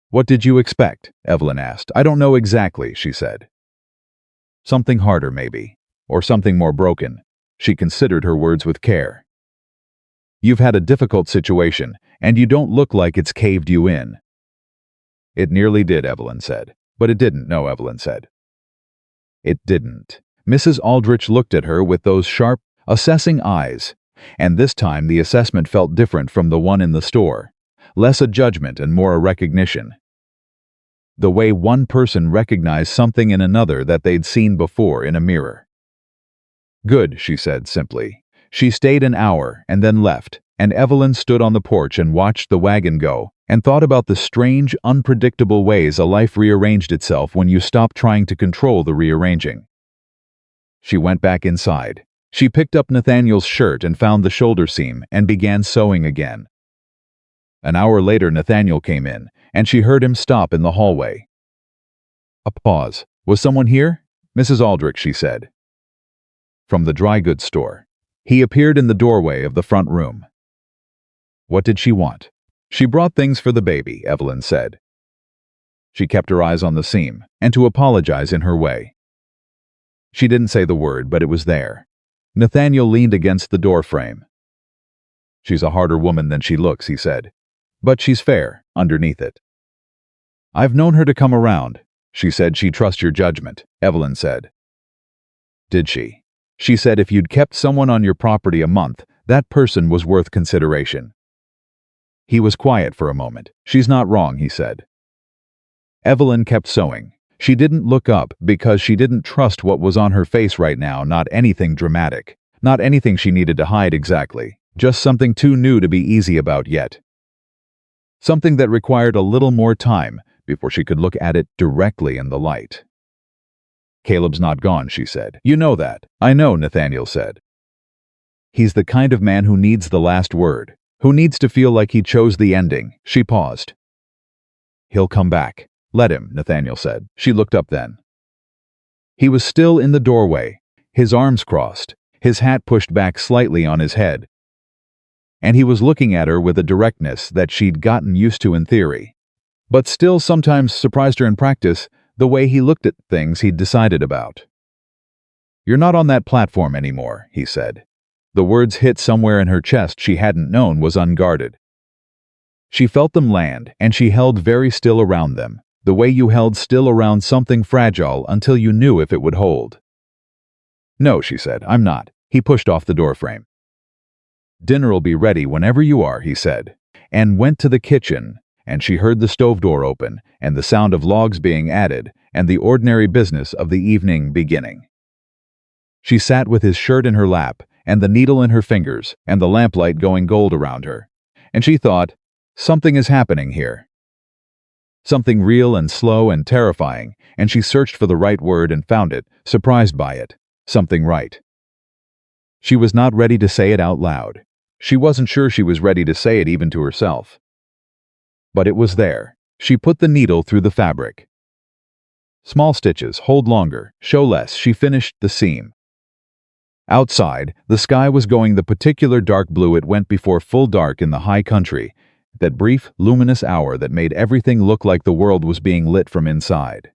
"What did you expect?" Evelyn asked. "I don't know exactly," she said. "Something harder, maybe, or something more broken." She considered her words with care. "You've had a difficult situation, and you don't look like it's caved you in." "It nearly did," Evelyn said. "But it didn't," no, Evelyn said. "It didn't." Mrs. Aldrich looked at her with those sharp, assessing eyes, and this time the assessment felt different from the one in the store, less a judgment and more a recognition. The way one person recognized something in another that they'd seen before in a mirror. "Good," she said simply. She stayed an hour and then left, and Evelyn stood on the porch and watched the wagon go, and thought about the strange, unpredictable ways a life rearranged itself when you stopped trying to control the rearranging. She went back inside. She picked up Nathaniel's shirt and found the shoulder seam and began sewing again. An hour later Nathaniel came in, and she heard him stop in the hallway. A pause. "Was someone here?" "Mrs. Aldrich," she said. From the dry goods store. He appeared in the doorway of the front room. What did she want? "She brought things for the baby," Evelyn said. She kept her eyes on the seam, and to apologize in her way. She didn't say the word, but it was there. Nathaniel leaned against the door frame. "She's a harder woman than she looks," he said. "But she's fair, underneath it." "I've known her to come around." "She said she'd trust your judgment," Evelyn said. "Did she?" "She said if you'd kept someone on your property a month, that person was worth consideration." He was quiet for a moment. "She's not wrong," he said. Evelyn kept sewing. She didn't look up because she didn't trust what was on her face right now, not anything dramatic, not anything she needed to hide exactly, just something too new to be easy about yet. Something that required a little more time before she could look at it directly in the light. "Caleb's not gone," she said. "You know that." "I know," Nathaniel said. "He's the kind of man who needs the last word, who needs to feel like he chose the ending." She paused. "He'll come back. Let him," Nathaniel said. She looked up then. He was still in the doorway, his arms crossed, his hat pushed back slightly on his head. And he was looking at her with a directness that she'd gotten used to in theory, but still sometimes surprised her in practice, the way he looked at things he'd decided about. "You're not on that platform anymore," he said. The words hit somewhere in her chest she hadn't known was unguarded. She felt them land, and she held very still around them, the way you held still around something fragile until you knew if it would hold. "No," she said, "I'm not." He pushed off the doorframe. "Dinner'll be ready whenever you are," he said, and went to the kitchen, and she heard the stove door open, and the sound of logs being added, and the ordinary business of the evening beginning. She sat with his shirt in her lap, and the needle in her fingers, and the lamplight going gold around her, and she thought, something is happening here. Something real and slow and terrifying, and she searched for the right word and found it, surprised by it. Something right. She was not ready to say it out loud. She wasn't sure she was ready to say it even to herself. But it was there. She put the needle through the fabric. Small stitches, hold longer, show less. She finished the seam. Outside, the sky was going the particular dark blue it went before full dark in the high country, that brief, luminous hour that made everything look like the world was being lit from inside.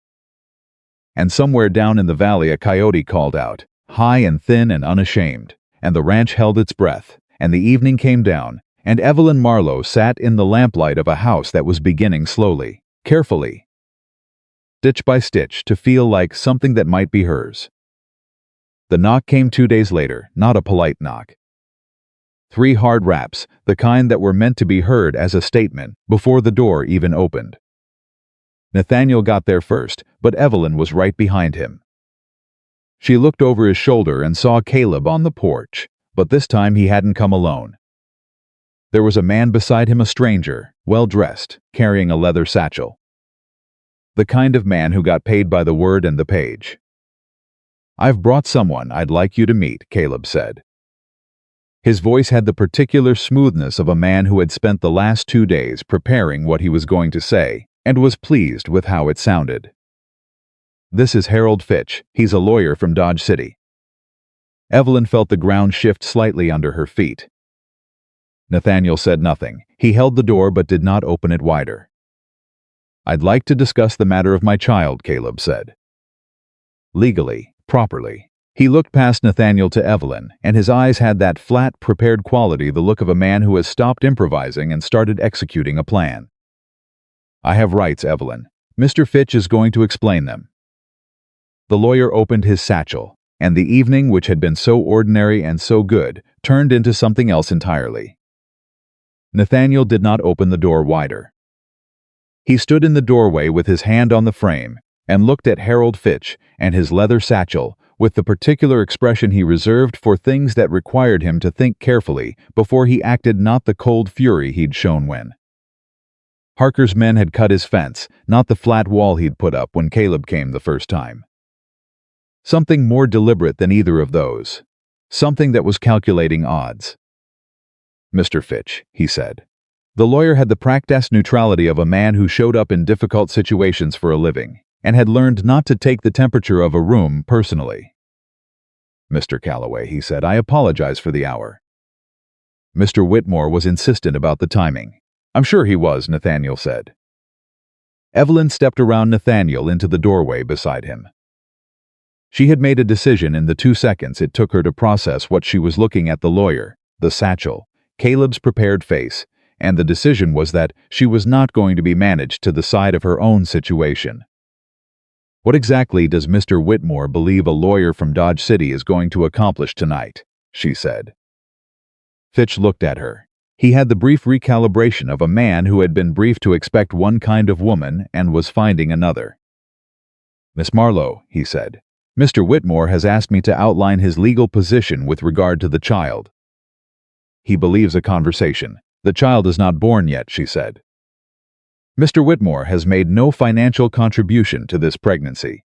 And somewhere down in the valley a coyote called out, high and thin and unashamed, and the ranch held its breath, and the evening came down, and Evelyn Marlowe sat in the lamplight of a house that was beginning slowly, carefully, stitch by stitch, to feel like something that might be hers. The knock came 2 days later, not a polite knock. 3 hard raps, the kind that were meant to be heard as a statement, before the door even opened. Nathaniel got there first, but Evelyn was right behind him. She looked over his shoulder and saw Caleb on the porch, but this time he hadn't come alone. There was a man beside him, a stranger, well-dressed, carrying a leather satchel. The kind of man who got paid by the word and the page. "I've brought someone I'd like you to meet," Caleb said. His voice had the particular smoothness of a man who had spent the last 2 days preparing what he was going to say, and was pleased with how it sounded. "This is Harold Fitch. He's a lawyer from Dodge City." Evelyn felt the ground shift slightly under her feet. Nathaniel said nothing. He held the door but did not open it wider. "I'd like to discuss the matter of my child," Caleb said. "Legally, properly." He looked past Nathaniel to Evelyn, and his eyes had that flat, prepared quality, the look of a man who has stopped improvising and started executing a plan. "I have rights, Evelyn. Mr. Fitch is going to explain them." The lawyer opened his satchel, and the evening, which had been so ordinary and so good, turned into something else entirely. Nathaniel did not open the door wider. He stood in the doorway with his hand on the frame and looked at Harold Fitch and his leather satchel with the particular expression he reserved for things that required him to think carefully before he acted, not the cold fury he'd shown when Harker's men had cut his fence, not the flat wall he'd put up when Caleb came the first time. Something more deliberate than either of those. Something that was calculating odds. "Mr. Fitch," he said. The lawyer had the practiced neutrality of a man who showed up in difficult situations for a living, and had learned not to take the temperature of a room personally. "Mr. Calloway," he said, "I apologize for the hour." Mr. Whitmore was insistent about the timing. "I'm sure he was," Nathaniel said. Evelyn stepped around Nathaniel into the doorway beside him. She had made a decision in the 2 seconds it took her to process what she was looking at: the lawyer, the satchel, Caleb's prepared face, and the decision was that she was not going to be managed to the side of her own situation. "What exactly does Mr. Whitmore believe a lawyer from Dodge City is going to accomplish tonight?" she said. Fitch looked at her. He had the brief recalibration of a man who had been briefed to expect one kind of woman and was finding another. "Miss Marlowe," he said, "Mr. Whitmore has asked me to outline his legal position with regard to the child." "He believes a conversation. The child is not born yet," she said. "Mr. Whitmore has made no financial contribution to this pregnancy.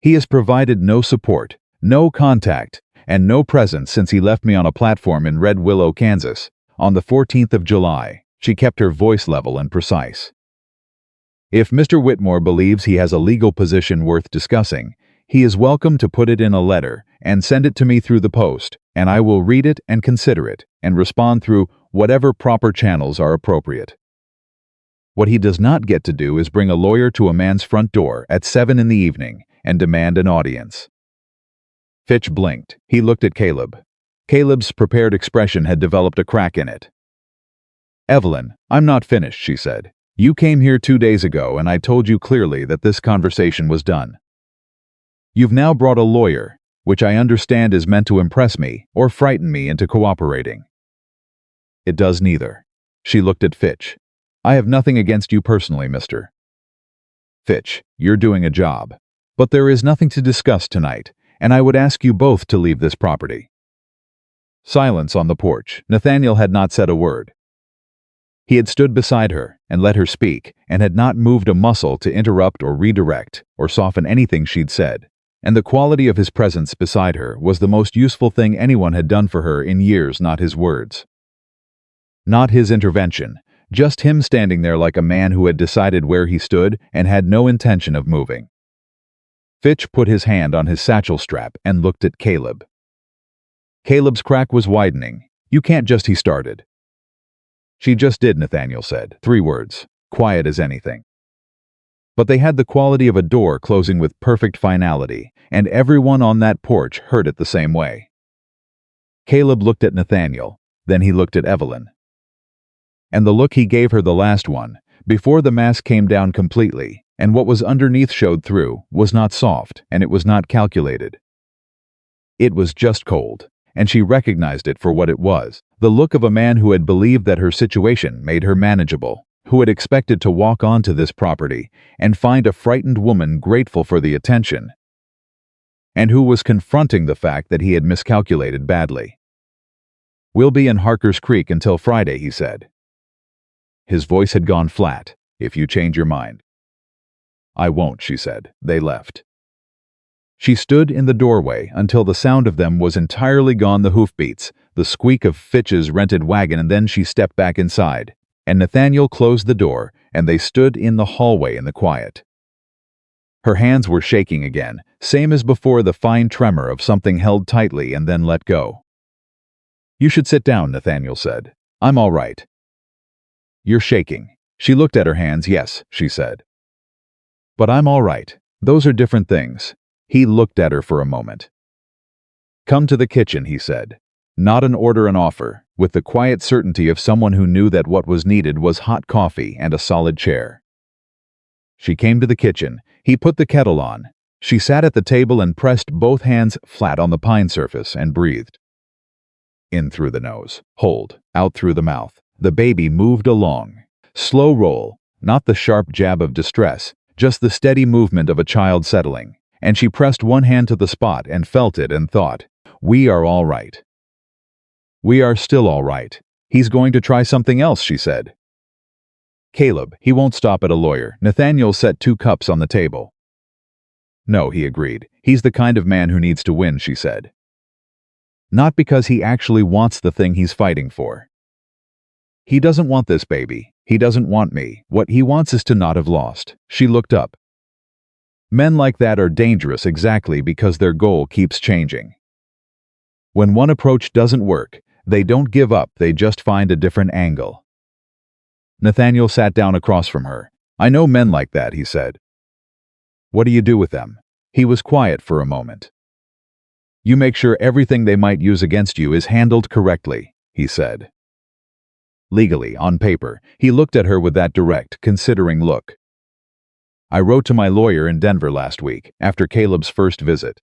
He has provided no support, no contact, and no presence since he left me on a platform in Red Willow, Kansas, on the 14th of July. She kept her voice level and precise. "If Mr. Whitmore believes he has a legal position worth discussing, he is welcome to put it in a letter and send it to me through the post, and I will read it and consider it and respond through whatever proper channels are appropriate. What he does not get to do is bring a lawyer to a man's front door at 7 in the evening and demand an audience." Fitch blinked. He looked at Caleb. Caleb's prepared expression had developed a crack in it. "Evelyn, I'm not finished," she said. "You came here 2 days ago and I told you clearly that this conversation was done. You've now brought a lawyer, which I understand is meant to impress me or frighten me into cooperating." "It does neither." She looked at Fitch. "I have nothing against you personally, Mr. Fitch. You're doing a job. But there is nothing to discuss tonight, and I would ask you both to leave this property." Silence on the porch. Nathaniel had not said a word. He had stood beside her and let her speak, and had not moved a muscle to interrupt or redirect or soften anything she'd said, and the quality of his presence beside her was the most useful thing anyone had done for her in years, not his words. Not his intervention, just him standing there like a man who had decided where he stood and had no intention of moving. Fitch put his hand on his satchel strap and looked at Caleb. Caleb's crack was widening. "You can't just," he started. "She just did," Nathaniel said. 3 words, quiet as anything. But they had the quality of a door closing with perfect finality, and everyone on that porch heard it the same way. Caleb looked at Nathaniel, then he looked at Evelyn. And the look he gave her the last one, before the mask came down completely, and what was underneath showed through, was not soft, and it was not calculated. It was just cold, and she recognized it for what it was, the look of a man who had believed that her situation made her manageable, who had expected to walk onto this property and find a frightened woman grateful for the attention, and who was confronting the fact that he had miscalculated badly. "We'll be in Harker's Creek until Friday," he said. His voice had gone flat. "If you change your mind." "I won't," she said. They left. She stood in the doorway until the sound of them was entirely gone, the hoofbeats, the squeak of Fitch's rented wagon, and then she stepped back inside, and Nathaniel closed the door, and they stood in the hallway in the quiet. Her hands were shaking again, same as before, the fine tremor of something held tightly and then let go. "You should sit down," Nathaniel said. "I'm all right." "You're shaking." She looked at her hands. "Yes," she said. "But I'm all right. Those are different things." He looked at her for a moment. "Come to the kitchen," he said. Not an order, an offer, with the quiet certainty of someone who knew that what was needed was hot coffee and a solid chair. She came to the kitchen. He put the kettle on. She sat at the table and pressed both hands flat on the pine surface and breathed. In through the nose, hold, out through the mouth. The baby moved along. Slow roll, not the sharp jab of distress, just the steady movement of a child settling. And she pressed one hand to the spot and felt it and thought, "We are all right. We are still all right. He's going to try something else," she said. "Caleb, he won't stop at a lawyer." Nathaniel set 2 cups on the table. "No," he agreed. "He's the kind of man who needs to win," she said. "Not because he actually wants the thing he's fighting for. He doesn't want this baby. He doesn't want me. What he wants is to not have lost." She looked up. Men like that are dangerous exactly because their goal keeps changing. When one approach doesn't work, they don't give up, they just find a different angle. Nathaniel sat down across from her. "I know men like that," he said. "What do you do with them?" He was quiet for a moment. "You make sure everything they might use against you is handled correctly," he said. "Legally, on paper." He looked at her with that direct, considering look. "I wrote to my lawyer in Denver last week, after Caleb's first visit."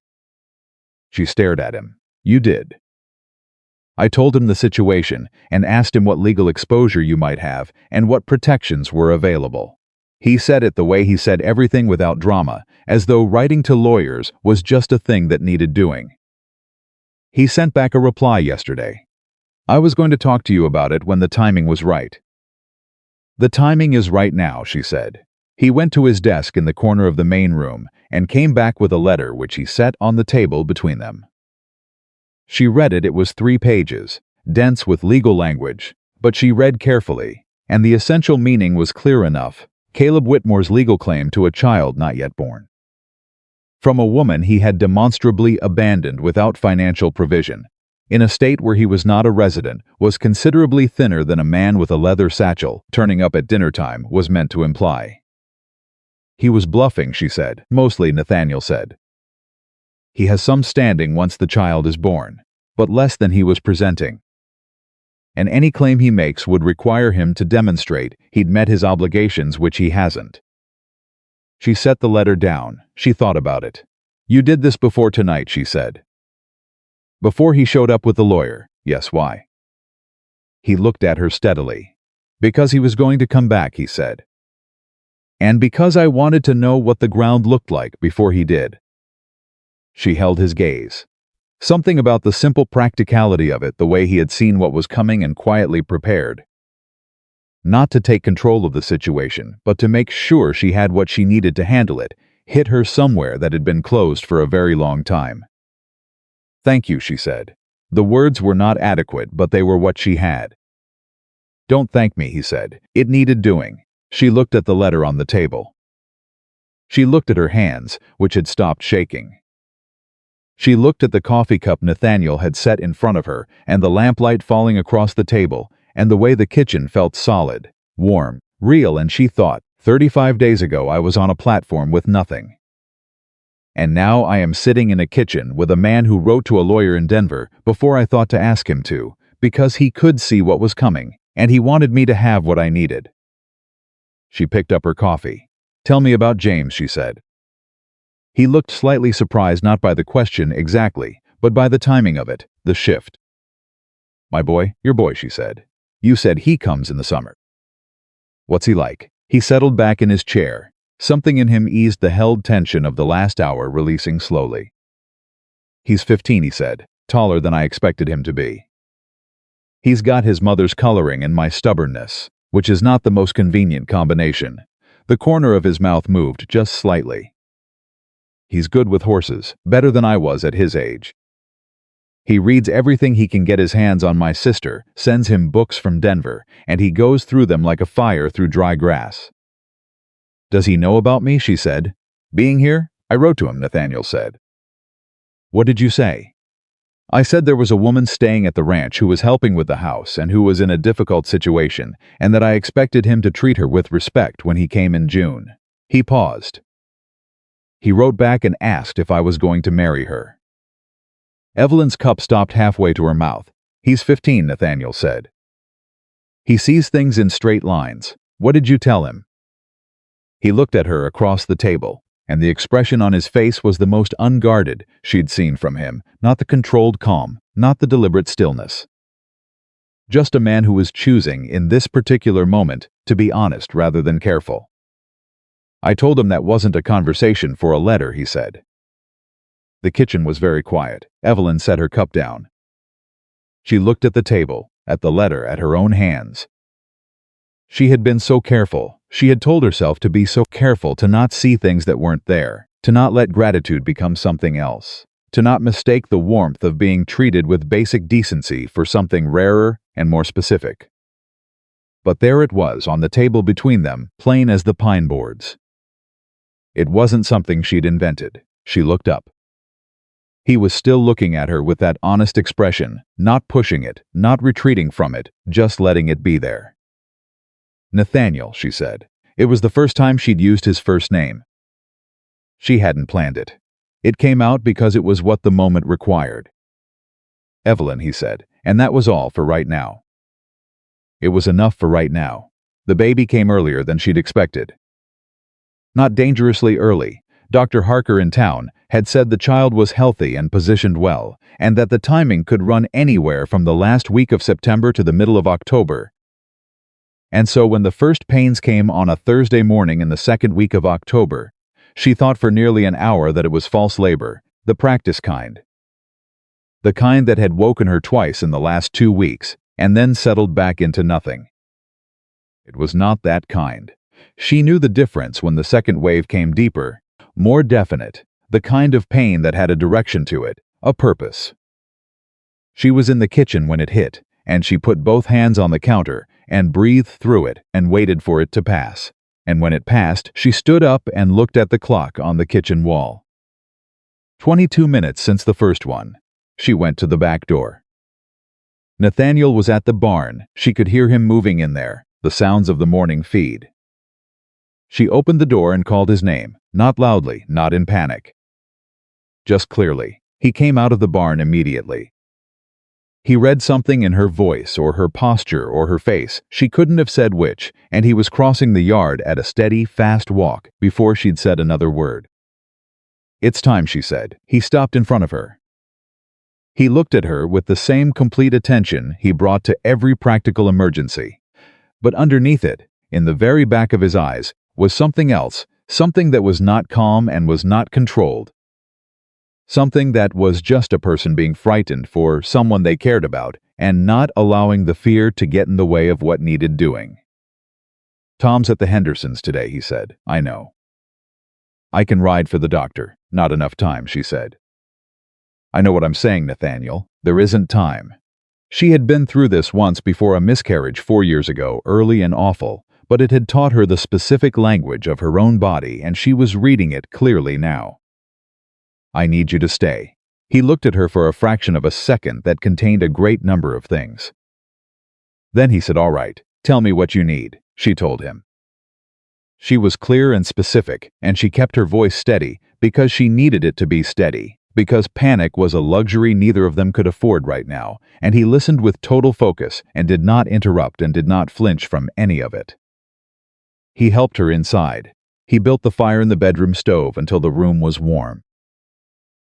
She stared at him. "You did?" "I told him the situation and asked him what legal exposure you might have and what protections were available." He said it the way he said everything, without drama, as though writing to lawyers was just a thing that needed doing. "He sent back a reply yesterday. I was going to talk to you about it when the timing was right." "The timing is right now," she said. He went to his desk in the corner of the main room and came back with a letter which he set on the table between them. She read it. It was 3 pages, dense with legal language, but she read carefully, and the essential meaning was clear enough. Caleb Whitmore's legal claim to a child not yet born, from a woman he had demonstrably abandoned without financial provision, in a state where he was not a resident, was considerably thinner than a man with a leather satchel turning up at dinner time was meant to imply. He was bluffing, she said. Mostly, Nathaniel said. He has some standing once the child is born, but less than he was presenting. And any claim he makes would require him to demonstrate he'd met his obligations, which he hasn't. She set the letter down. She thought about it. "You did this before tonight," she said. "Before he showed up with the lawyer." "Yes, why?" He looked at her steadily. "Because he was going to come back," he said. "And because I wanted to know what the ground looked like before he did." She held his gaze. Something about the simple practicality of it, the way he had seen what was coming and quietly prepared. Not to take control of the situation, but to make sure she had what she needed to handle it, hit her somewhere that had been closed for a very long time. "Thank you," she said. The words were not adequate, but they were what she had. "Don't thank me," he said. "It needed doing." She looked at the letter on the table. She looked at her hands, which had stopped shaking. She looked at the coffee cup Nathaniel had set in front of her, and the lamplight falling across the table, and the way the kitchen felt solid, warm, real, and she thought, 35 days ago I was on a platform with nothing. And now I am sitting in a kitchen with a man who wrote to a lawyer in Denver before I thought to ask him to, because he could see what was coming, and he wanted me to have what I needed. She picked up her coffee. "Tell me about James," she said. He looked slightly surprised, not by the question exactly, but by the timing of it, the shift. "My boy, your boy," she said. "You said he comes in the summer." What's he like? He settled back in his chair. Something in him eased the held tension of the last hour, releasing slowly. He's 15, he said, taller than I expected him to be. He's got his mother's coloring and my stubbornness, which is not the most convenient combination. The corner of his mouth moved just slightly. He's good with horses, better than I was at his age. He reads everything he can get his hands on. My sister sends him books from Denver, and he goes through them like a fire through dry grass. Does he know about me? She said. Being here? I wrote to him, Nathaniel said. What did you say? I said there was a woman staying at the ranch who was helping with the house and who was in a difficult situation, and that I expected him to treat her with respect when he came in June. He paused. He wrote back and asked if I was going to marry her. Evelyn's cup stopped halfway to her mouth. He's 15, Nathaniel said. He sees things in straight lines. What did you tell him? He looked at her across the table, and the expression on his face was the most unguarded she'd seen from him, not the controlled calm, not the deliberate stillness. Just a man who was choosing, in this particular moment, to be honest rather than careful. I told him that wasn't a conversation for a letter, he said. The kitchen was very quiet. Evelyn set her cup down. She looked at the table, at the letter, at her own hands. She had been so careful. She had told herself to be so careful to not see things that weren't there, to not let gratitude become something else, to not mistake the warmth of being treated with basic decency for something rarer and more specific. But there it was on the table between them, plain as the pine boards. It wasn't something she'd invented. She looked up. He was still looking at her with that honest expression, not pushing it, not retreating from it, just letting it be there. Nathaniel, she said. It was the first time she'd used his first name. She hadn't planned it. It came out because it was what the moment required. Evelyn, he said, and that was all for right now. It was enough for right now. The baby came earlier than she'd expected. Not dangerously early. Dr. Harker in town had said the child was healthy and positioned well, and that the timing could run anywhere from the last week of September to the middle of October. And so when the first pains came on a Thursday morning in the second week of October, she thought for nearly an hour that it was false labor, the practice kind. The kind that had woken her twice in the last 2 weeks, and then settled back into nothing. It was not that kind. She knew the difference when the second wave came deeper, more definite, the kind of pain that had a direction to it, a purpose. She was in the kitchen when it hit, and she put both hands on the counter and breathed through it and waited for it to pass. And when it passed, she stood up and looked at the clock on the kitchen wall. 22 minutes since the first one. She went to the back door. Nathaniel was at the barn. She could hear him moving in there, the sounds of the morning feed. She opened the door and called his name, not loudly, not in panic. Just clearly. He came out of the barn immediately. He read something in her voice or her posture or her face, she couldn't have said which, and he was crossing the yard at a steady, fast walk before she'd said another word. It's time, she said. He stopped in front of her. He looked at her with the same complete attention he brought to every practical emergency. But underneath it, in the very back of his eyes, was something else, something that was not calm and was not controlled. Something that was just a person being frightened for someone they cared about and not allowing the fear to get in the way of what needed doing. Tom's at the Hendersons today, he said. I know. I can ride for the doctor. Not enough time, she said. I know what I'm saying, Nathaniel. There isn't time. She had been through this once before, a miscarriage 4 years ago, early and awful, but it had taught her the specific language of her own body, and she was reading it clearly now. I need you to stay. He looked at her for a fraction of a second that contained a great number of things. Then he said, all right, tell me what you need, she told him. She was clear and specific, and she kept her voice steady because she needed it to be steady, because panic was a luxury neither of them could afford right now, and he listened with total focus and did not interrupt and did not flinch from any of it. He helped her inside. He built the fire in the bedroom stove until the room was warm.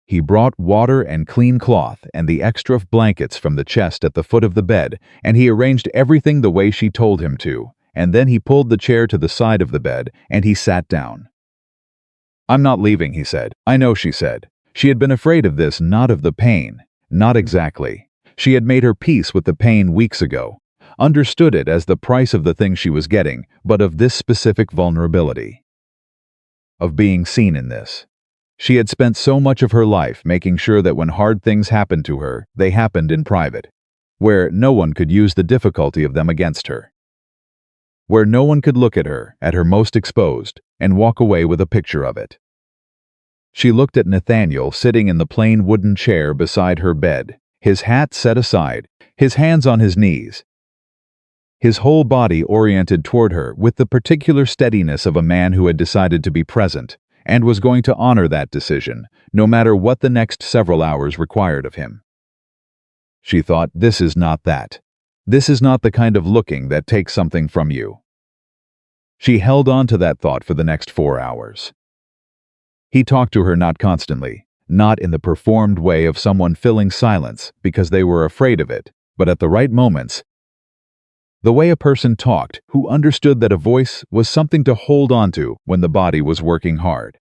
He brought water and clean cloth and the extra blankets from the chest at the foot of the bed, and he arranged everything the way she told him to, and then he pulled the chair to the side of the bed, and he sat down. "I'm not leaving," he said. "I know," she said. She had been afraid of this, not of the pain. Not exactly. She had made her peace with the pain weeks ago, understood it as the price of the thing she was getting, but of this specific vulnerability. Of being seen in this. She had spent so much of her life making sure that when hard things happened to her, they happened in private, where no one could use the difficulty of them against her. Where no one could look at her most exposed, and walk away with a picture of it. She looked at Nathaniel sitting in the plain wooden chair beside her bed, his hat set aside, his hands on his knees, his whole body oriented toward her with the particular steadiness of a man who had decided to be present, and was going to honor that decision, no matter what the next several hours required of him. She thought, this is not that. This is not the kind of looking that takes something from you. She held on to that thought for the next 4 hours. He talked to her not constantly, not in the performed way of someone filling silence because they were afraid of it, but at the right moments. The way a person talked who understood that a voice was something to hold on to when the body was working hard.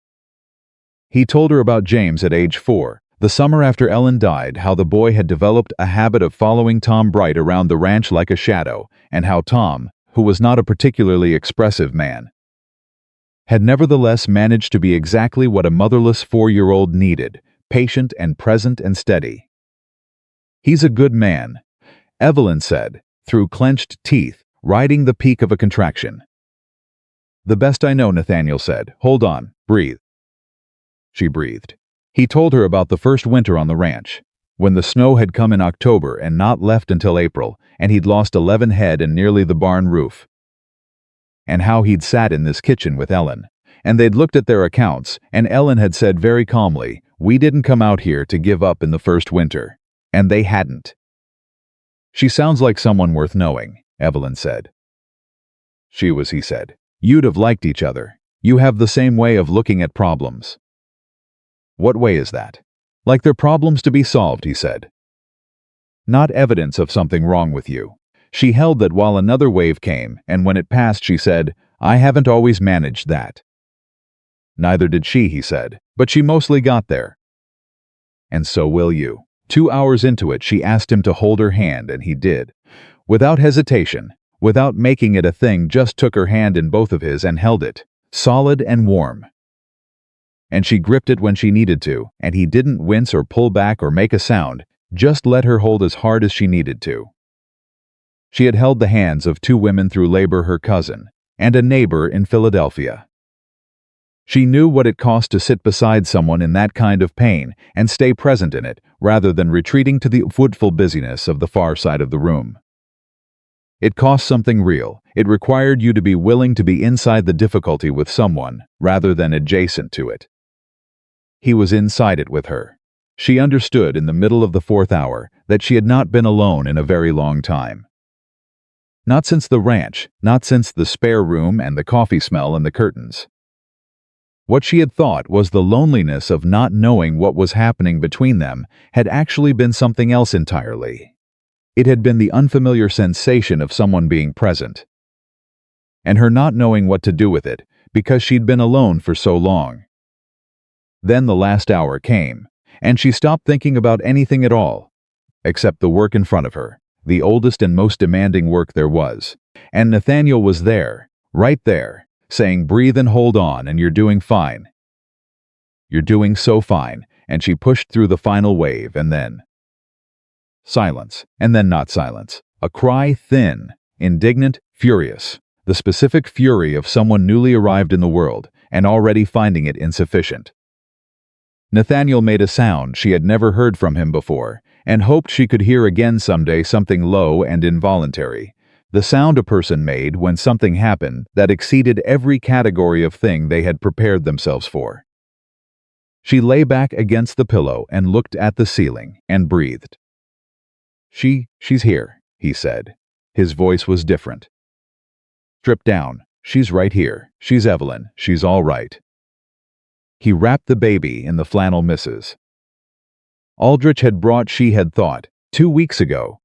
He told her about James at age 4, the summer after Ellen died, how the boy had developed a habit of following Tom Bright around the ranch like a shadow, and how Tom, who was not a particularly expressive man, had nevertheless managed to be exactly what a motherless 4-year-old needed, patient and present and steady. "He's a good man," Evelyn said, through clenched teeth, riding the peak of a contraction. "The best I know," Nathaniel said. "Hold on, breathe." She breathed. He told her about the first winter on the ranch, when the snow had come in October and not left until April, and he'd lost 11 head and nearly the barn roof. And how he'd sat in this kitchen with Ellen, and they'd looked at their accounts, and Ellen had said very calmly, "We didn't come out here to give up in the first winter." And they hadn't. "She sounds like someone worth knowing," Evelyn said. "She was," he said. "You'd have liked each other. You have the same way of looking at problems." "What way is that?" "Like they're problems to be solved," he said. "Not evidence of something wrong with you." She held that while another wave came, and when it passed she said, "I haven't always managed that." "Neither did she," he said, "but she mostly got there." "And so will you." 2 hours into it, she asked him to hold her hand, and he did. Without hesitation, without making it a thing, just took her hand in both of his and held it, solid and warm. And she gripped it when she needed to, and he didn't wince or pull back or make a sound, just let her hold as hard as she needed to. She had held the hands of 2 women through labor, her cousin, and a neighbor in Philadelphia. She knew what it cost to sit beside someone in that kind of pain and stay present in it, rather than retreating to the woodful busyness of the far side of the room. It cost something real. It required you to be willing to be inside the difficulty with someone, rather than adjacent to it. He was inside it with her. She understood in the middle of the 4th hour that she had not been alone in a very long time. Not since the ranch, not since the spare room and the coffee smell and the curtains. What she had thought was the loneliness of not knowing what was happening between them had actually been something else entirely. It had been the unfamiliar sensation of someone being present, and her not knowing what to do with it because she'd been alone for so long. Then the last hour came, and she stopped thinking about anything at all, except the work in front of her, the oldest and most demanding work there was, and Nathaniel was there, right there, saying, "Breathe and hold on, and you're doing fine. You're doing so fine," and she pushed through the final wave, and then silence, and then not silence. A cry, thin, indignant, furious, the specific fury of someone newly arrived in the world and already finding it insufficient. Nathaniel made a sound she had never heard from him before, and hoped she could hear again someday, something low and involuntary. The sound a person made when something happened that exceeded every category of thing they had prepared themselves for. She lay back against the pillow and looked at the ceiling and breathed. She's here," he said. His voice was different. "Strip down. She's right here. She's Evelyn. She's all right." He wrapped the baby in the flannel misses Aldrich had brought, she had thought, 2 weeks ago,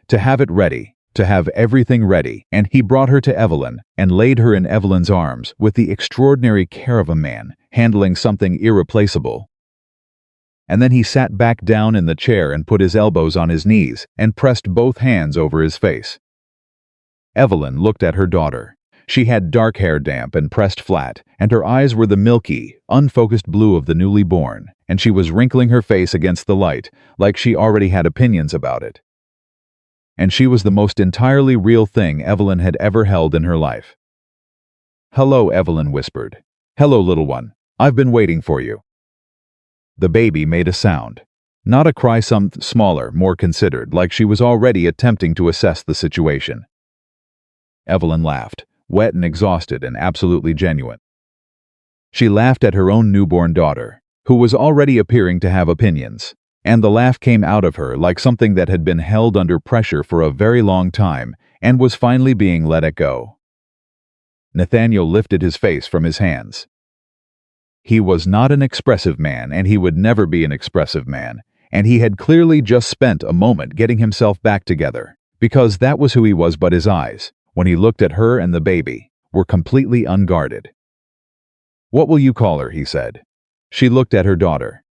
to have it ready, to have everything ready, and he brought her to Evelyn and laid her in Evelyn's arms with the extraordinary care of a man handling something irreplaceable. And then he sat back down in the chair and put his elbows on his knees and pressed both hands over his face. Evelyn looked at her daughter. She had dark hair, damp and pressed flat, and her eyes were the milky, unfocused blue of the newly born, and she was wrinkling her face against the light, like she already had opinions about it. And she was the most entirely real thing Evelyn had ever held in her life. "Hello," Evelyn whispered. "Hello, little one. I've been waiting for you." The baby made a sound. Not a cry, some smaller, more considered, like she was already attempting to assess the situation. Evelyn laughed, wet and exhausted and absolutely genuine. She laughed at her own newborn daughter, who was already appearing to have opinions, and the laugh came out of her like something that had been held under pressure for a very long time and was finally being let go. Nathaniel lifted his face from his hands. He was not an expressive man, and he would never be an expressive man, and he had clearly just spent a moment getting himself back together, because that was who he was, but his eyes, when he looked at her and the baby, were completely unguarded. "What will you call her?" he said. She looked at her daughter.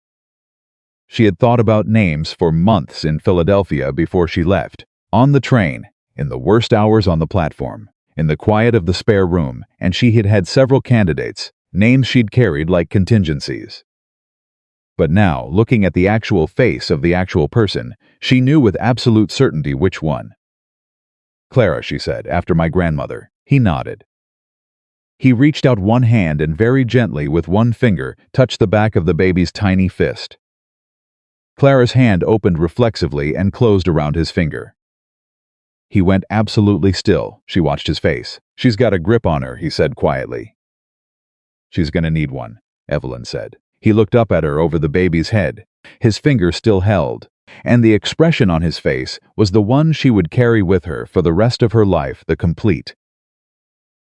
She had thought about names for months in Philadelphia before she left, on the train, in the worst hours on the platform, in the quiet of the spare room, and she had had several candidates, names she'd carried like contingencies. But now, looking at the actual face of the actual person, she knew with absolute certainty which one. "Clara," she said, "after my grandmother." He nodded. He reached out one hand and very gently with one finger touched the back of the baby's tiny fist. Clara's hand opened reflexively and closed around his finger. He went absolutely still. She watched his face. "She's got a grip on her," he said quietly. "She's gonna need one," Evelyn said. He looked up at her over the baby's head. His finger still held, and the expression on his face was the one she would carry with her for the rest of her life, the complete,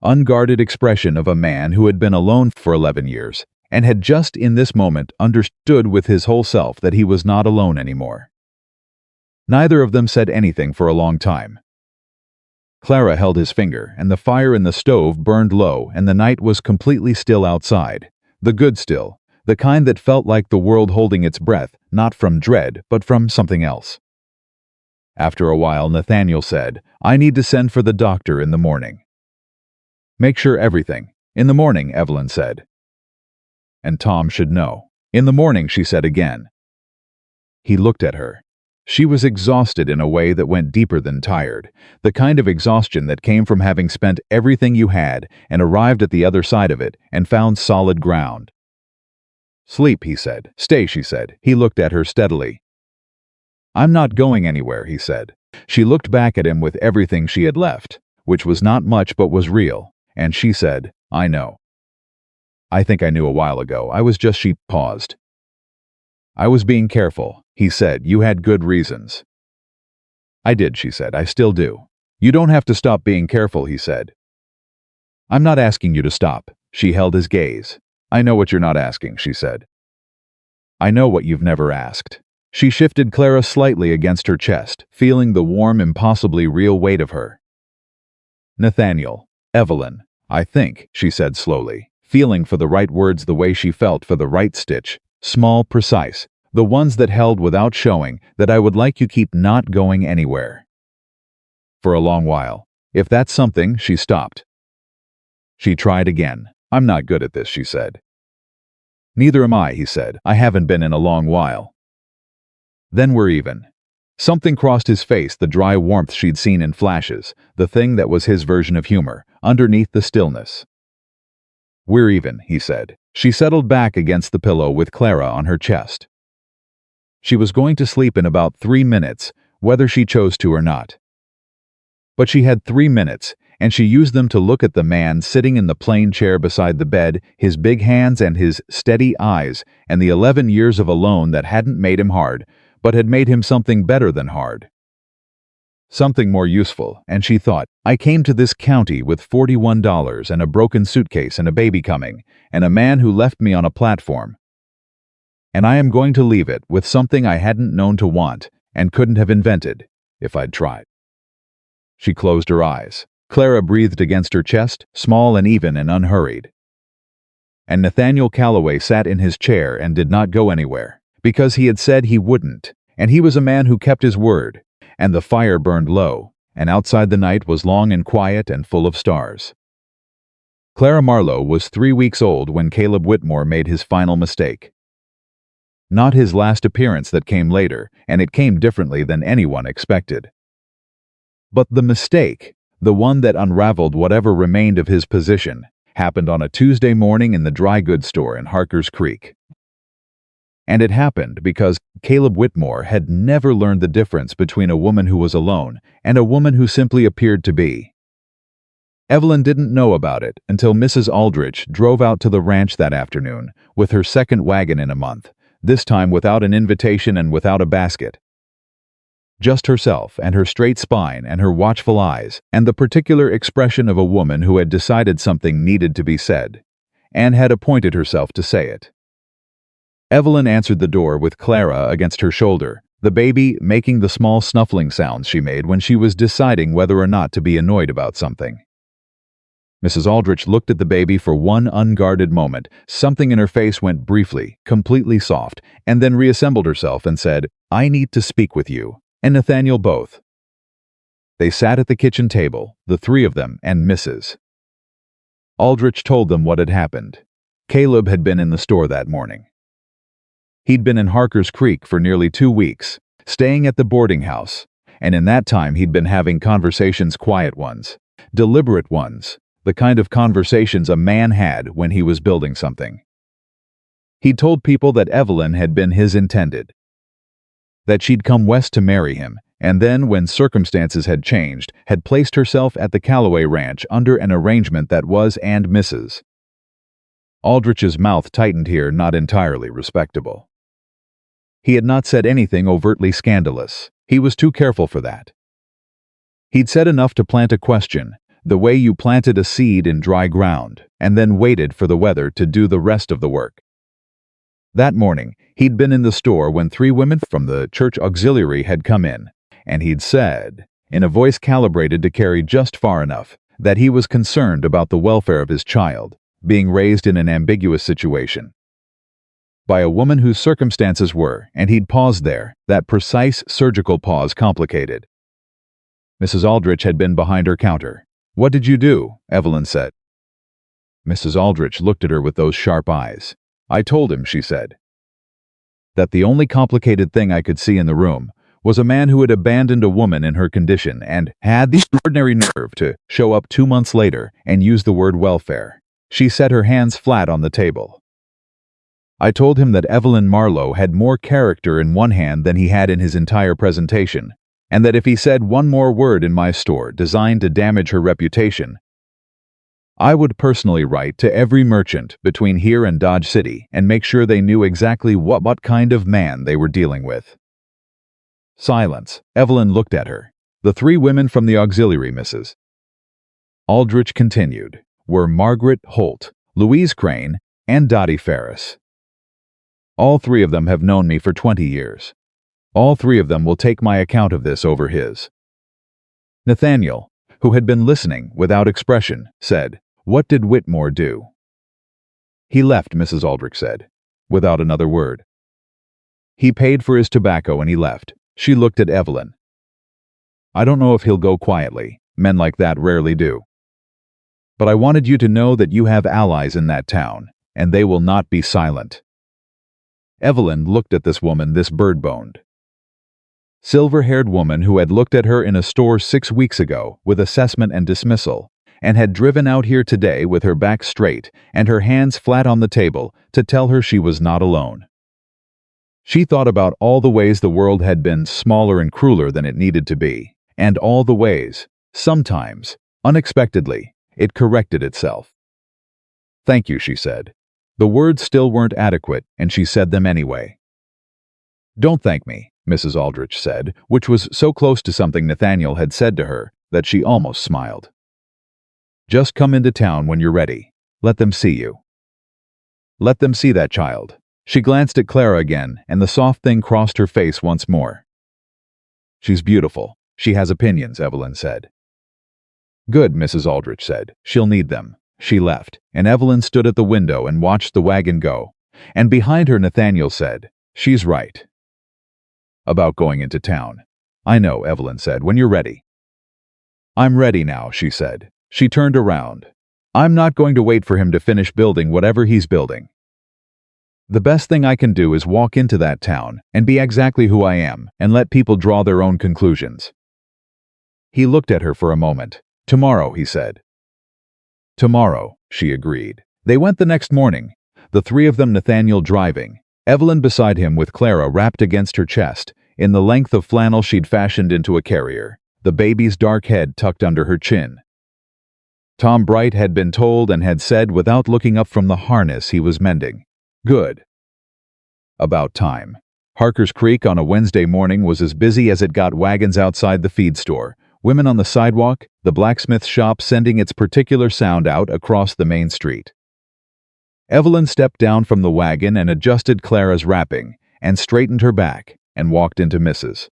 unguarded expression of a man who had been alone for 11 years and had just in this moment understood with his whole self that he was not alone anymore. Neither of them said anything for a long time. Clara held his finger, and the fire in the stove burned low, and the night was completely still outside. The good still, the kind that felt like the world holding its breath, not from dread, but from something else. After a while, Nathaniel said, "I need to send for the doctor in the morning." "Make sure everything." "In the morning," Evelyn said. "And Tom should know." "In the morning," she said again. He looked at her. She was exhausted in a way that went deeper than tired, the kind of exhaustion that came from having spent everything you had and arrived at the other side of it and found solid ground. "Sleep," he said. "Stay," she said. He looked at her steadily. "I'm not going anywhere," he said. She looked back at him with everything she had left, which was not much but was real, and she said, "I know. I think I knew a while ago. I was just..." She paused. "I was being careful," he said. "You had good reasons." "I did," she said. "I still do." "You don't have to stop being careful," he said. "I'm not asking you to stop." She held his gaze. "I know what you're not asking," she said. "I know what you've never asked." She shifted Clara slightly against her chest, feeling the warm, impossibly real weight of her. "Nathaniel, Evelyn, I think," she said slowly, feeling for the right words the way she felt for the right stitch, small, precise, the ones that held without showing, that I would like you keep not going anywhere. For a long while. If that's something, she stopped. She tried again. "I'm not good at this," she said. "Neither am I," he said. "I haven't been in a long while." "Then we're even." Something crossed his face, the dry warmth she'd seen in flashes, the thing that was his version of humor, underneath the stillness. "We're even," he said. She settled back against the pillow with Clara on her chest. She was going to sleep in about 3 minutes, whether she chose to or not. But she had 3 minutes, and she used them to look at the man sitting in the plain chair beside the bed, his big hands and his steady eyes, and the 11 years of alone that hadn't made him hard, but had made him something better than hard. Something more useful, and she thought, "I came to this county with $41 and a broken suitcase and a baby coming, and a man who left me on a platform. And I am going to leave it with something I hadn't known to want and couldn't have invented if I'd tried." She closed her eyes. Clara breathed against her chest, small and even and unhurried. And Nathaniel Calloway sat in his chair and did not go anywhere, because he had said he wouldn't, and he was a man who kept his word, and the fire burned low, and outside the night was long and quiet and full of stars. Clara Marlowe was 3 weeks old when Caleb Whitmore made his final mistake. Not his last appearance that came later, and it came differently than anyone expected. But the mistake, the one that unraveled whatever remained of his position, happened on a Tuesday morning in the dry goods store in Harker's Creek. And it happened because Caleb Whitmore had never learned the difference between a woman who was alone and a woman who simply appeared to be. Evelyn didn't know about it until Mrs. Aldrich drove out to the ranch that afternoon with her second wagon in a month, this time without an invitation and without a basket. Just herself and her straight spine and her watchful eyes and the particular expression of a woman who had decided something needed to be said, and had appointed herself to say it. Evelyn answered the door with Clara against her shoulder, the baby making the small snuffling sounds she made when she was deciding whether or not to be annoyed about something. Mrs. Aldrich looked at the baby for one unguarded moment. Something in her face went briefly, completely soft, and then reassembled herself and said, "I need to speak with you, and Nathaniel both." They sat at the kitchen table, the three of them and Mrs. Aldrich told them what had happened. Caleb had been in the store that morning. He'd been in Harker's Creek for nearly 2 weeks, staying at the boarding house, and in that time he'd been having conversations, quiet ones, deliberate ones, the kind of conversations a man had when he was building something. He'd told people that Evelyn had been his intended, that she'd come west to marry him, and then, when circumstances had changed, had placed herself at the Calloway ranch under an arrangement that was and Mrs. Aldrich's mouth tightened here, not entirely respectable. He had not said anything overtly scandalous. He was too careful for that. He'd said enough to plant a question, the way you planted a seed in dry ground, and then waited for the weather to do the rest of the work. That morning, he'd been in the store when 3 women from the church auxiliary had come in, and he'd said, in a voice calibrated to carry just far enough, that he was concerned about the welfare of his child, being raised in an ambiguous situation by a woman whose circumstances were, and he'd paused there, that precise surgical pause complicated. Mrs. Aldrich had been behind her counter. "What did you do?" Evelyn said. Mrs. Aldrich looked at her with those sharp eyes. "I told him," she said, "that the only complicated thing I could see in the room was a man who had abandoned a woman in her condition and had the extraordinary nerve to show up 2 months later and use the word welfare." She set her hands flat on the table. "I told him that Evelyn Marlowe had more character in one hand than he had in his entire presentation, and that if he said one more word in my store designed to damage her reputation, I would personally write to every merchant between here and Dodge City and make sure they knew exactly what kind of man they were dealing with." Silence. Evelyn looked at her. The 3 women from the auxiliary, Mrs. Aldrich continued, were Margaret Holt, Louise Crane, and Dottie Ferris. All 3 of them have known me for 20 years. All 3 of them will take my account of this over his. Nathaniel, who had been listening without expression, said, "What did Whitmore do?" "He left," Mrs. Aldrich said, without another word. "He paid for his tobacco and he left." She looked at Evelyn. "I don't know if he'll go quietly. Men like that rarely do. But I wanted you to know that you have allies in that town, and they will not be silent." Evelyn looked at this woman, this bird-boned, silver-haired woman who had looked at her in a store 6 weeks ago with assessment and dismissal, and had driven out here today with her back straight and her hands flat on the table to tell her she was not alone. She thought about all the ways the world had been smaller and crueler than it needed to be, and all the ways, sometimes, unexpectedly, it corrected itself. "Thank you," she said. The words still weren't adequate, and she said them anyway. "Don't thank me," Mrs. Aldrich said, which was so close to something Nathaniel had said to her that she almost smiled. "Just come into town when you're ready. Let them see you. Let them see that child." She glanced at Clara again, and the soft thing crossed her face once more. "She's beautiful. She has opinions," Evelyn said. Good, Mrs. Aldrich said. She'll need them. She left, and Evelyn stood at the window and watched the wagon go. And behind her Nathaniel said, She's right about going into town. I know, Evelyn said, when you're ready. I'm ready now, she said. She turned around. I'm not going to wait for him to finish building whatever he's building. The best thing I can do is walk into that town and be exactly who I am and let people draw their own conclusions. He looked at her for a moment. Tomorrow, he said. Tomorrow, she agreed. They went the next morning, the three of them, Nathaniel driving, Evelyn beside him with Clara wrapped against her chest in the length of flannel she'd fashioned into a carrier, the baby's dark head tucked under her chin. Tom Bright had been told and had said without looking up from the harness he was mending, Good. About time. Harker's Creek on a Wednesday morning was as busy as it got wagons outside the feed store, women on the sidewalk, the blacksmith shop sending its particular sound out across the main street. Evelyn stepped down from the wagon and adjusted Clara's wrapping, and straightened her back, and walked into Mrs.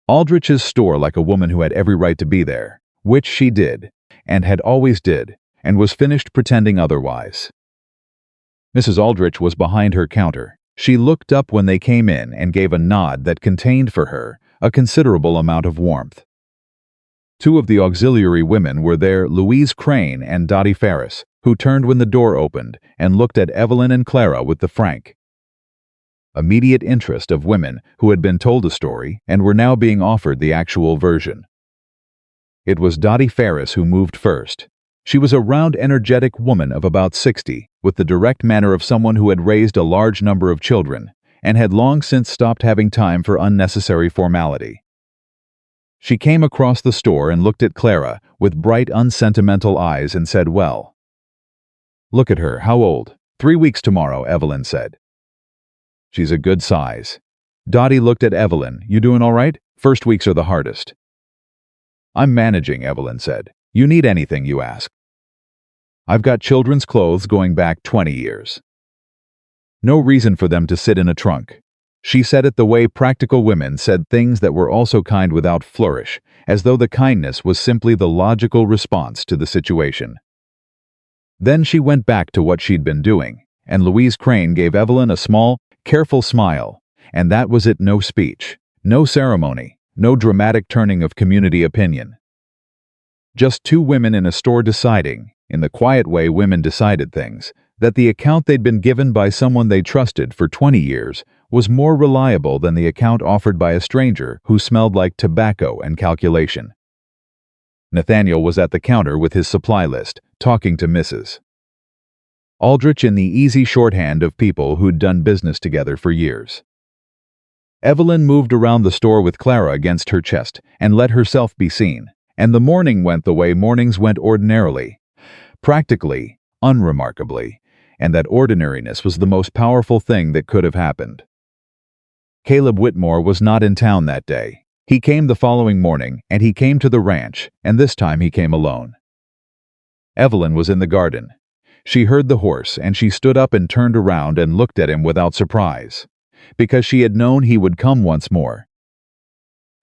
Aldrich's store like a woman who had every right to be there, which she did, and had always did, and was finished pretending otherwise. Mrs. Aldrich was behind her counter. She looked up when they came in and gave a nod that contained for her a considerable amount of warmth. Two of the auxiliary women were there, Louise Crane and Dottie Ferris, who turned when the door opened and looked at Evelyn and Clara with the frank, immediate interest of women who had been told a story and were now being offered the actual version. It was Dottie Ferris who moved first. She was a round, energetic woman of about 60, with the direct manner of someone who had raised a large number of children and had long since stopped having time for unnecessary formality. She came across the store and looked at Clara with bright, unsentimental eyes and said, Well, look at her, how old? 3 weeks tomorrow, Evelyn said. She's a good size. Dottie looked at Evelyn. You doing all right? First weeks are the hardest. I'm managing, Evelyn said. You need anything, you ask. I've got children's clothes going back 20 years. No reason for them to sit in a trunk. She said it the way practical women said things that were also kind without flourish, as though the kindness was simply the logical response to the situation. Then she went back to what she'd been doing, and Louise Crane gave Evelyn a small, careful smile, and that was it. No speech, no ceremony, no dramatic turning of community opinion. Just two women in a store deciding, in the quiet way women decided things, that the account they'd been given by someone they trusted for 20 years was more reliable than the account offered by a stranger who smelled like tobacco and calculation. Nathaniel was at the counter with his supply list, talking to Mrs. Aldrich in the easy shorthand of people who'd done business together for years. Evelyn moved around the store with Clara against her chest and let herself be seen, and the morning went the way mornings went ordinarily, practically, unremarkably, and that ordinariness was the most powerful thing that could have happened. Caleb Whitmore was not in town that day. He came the following morning, and he came to the ranch, and this time he came alone. Evelyn was in the garden. She heard the horse, and she stood up and turned around and looked at him without surprise, because she had known he would come once more.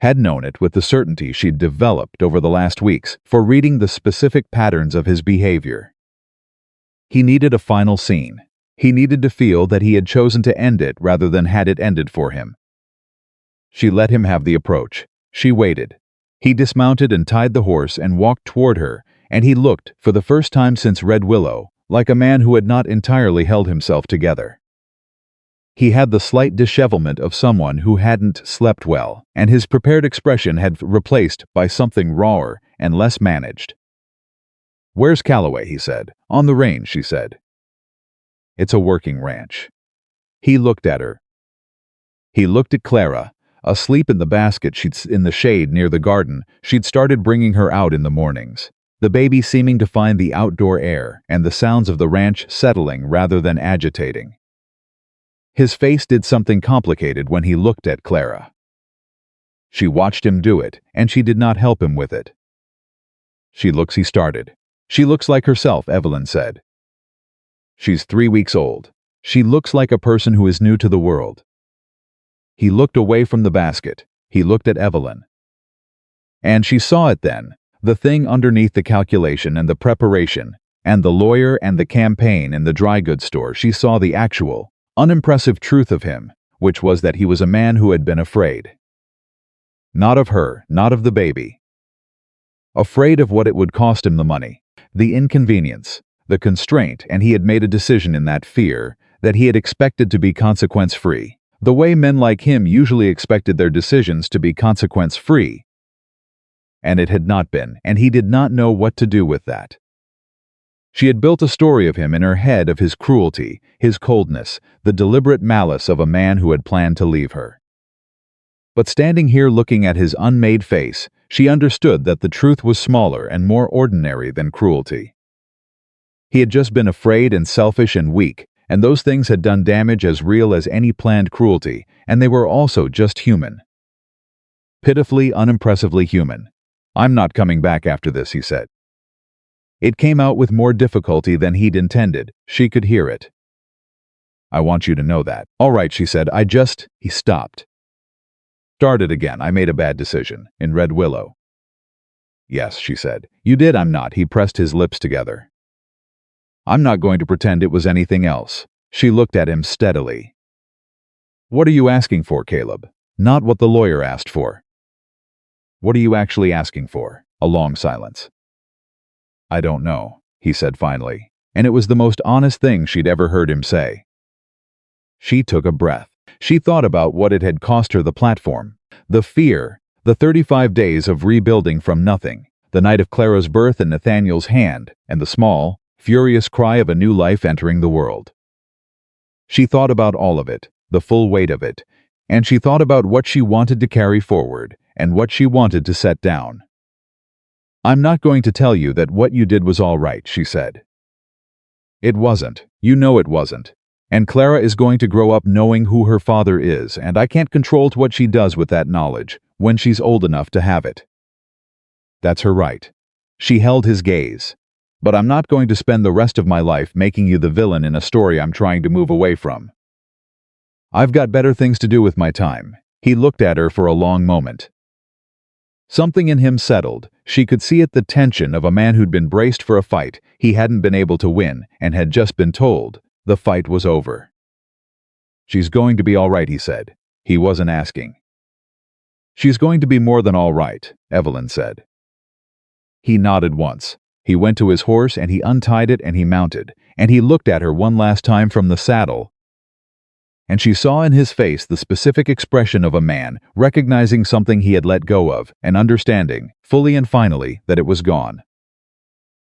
Had known it with the certainty she'd developed over the last weeks for reading the specific patterns of his behavior. He needed a final scene. He needed to feel that he had chosen to end it rather than had it ended for him. She let him have the approach. She waited. He dismounted and tied the horse and walked toward her, and he looked, for the first time since Red Willow, like a man who had not entirely held himself together. He had the slight dishevelment of someone who hadn't slept well, and his prepared expression had replaced by something rawer and less managed. Where's Calloway? He said. On the range, she said. It's a working ranch. He looked at her. He looked at Clara, asleep in the basket in the shade near the garden. She'd started bringing her out in the mornings, the baby seeming to find the outdoor air and the sounds of the ranch settling rather than agitating. His face did something complicated when he looked at Clara. She watched him do it, and she did not help him with it. He started. She looks like herself, Evelyn said. She's 3 weeks old. She looks like a person who is new to the world. He looked away from the basket. He looked at Evelyn. And she saw it then, The thing underneath the calculation and the preparation, and the lawyer and the campaign in the dry goods store, she saw the actual, unimpressive truth of him, which was that he was a man who had been afraid. Not of her, not of the baby. Afraid of what it would cost him: the money, the inconvenience, the constraint, and he had made a decision in that fear that he had expected to be consequence-free, the way men like him usually expected their decisions to be consequence-free. And it had not been, and he did not know what to do with that. She had built a story of him in her head, of his cruelty, his coldness, the deliberate malice of a man who had planned to leave her. But standing here looking at his unmade face, she understood that the truth was smaller and more ordinary than cruelty. He had just been afraid and selfish and weak, and those things had done damage as real as any planned cruelty, and they were also just human. Pitifully, unimpressively human. "I'm not coming back after this," he said. It came out with more difficulty than he'd intended. She could hear it. "I want you to know that." "All right," she said. He stopped. "Started again. I made a bad decision. In Red Willow." "Yes," she said. "You did." "I'm not." He pressed his lips together. "I'm not going to pretend it was anything else." She looked at him steadily. "What are you asking for, Caleb?" "Not what the lawyer asked for." "What are you actually asking for?" A long silence. "I don't know," he said finally, and it was the most honest thing she'd ever heard him say. She took a breath. She thought about what it had cost her: the platform, the fear, the 35 days of rebuilding from nothing, the night of Clara's birth in Nathaniel's hand, and the small, furious cry of a new life entering the world. She thought about all of it, the full weight of it, and she thought about what she wanted to carry forward and what she wanted to set down. "I'm not going to tell you that what you did was all right," she said. "It wasn't. You know it wasn't. And Clara is going to grow up knowing who her father is, and I can't control what she does with that knowledge when she's old enough to have it. That's her right." She held his gaze. "But I'm not going to spend the rest of my life making you the villain in a story I'm trying to move away from. I've got better things to do with my time." He looked at her for a long moment. Something in him settled. She could see it, the tension of a man who'd been braced for a fight he hadn't been able to win and had just been told the fight was over. "She's going to be all right," he said. He wasn't asking. "She's going to be more than all right," Evelyn said. He nodded once. He went to his horse and he untied it and he mounted, and he looked at her one last time from the saddle. And she saw in his face the specific expression of a man recognizing something he had let go of and understanding, fully and finally, that it was gone.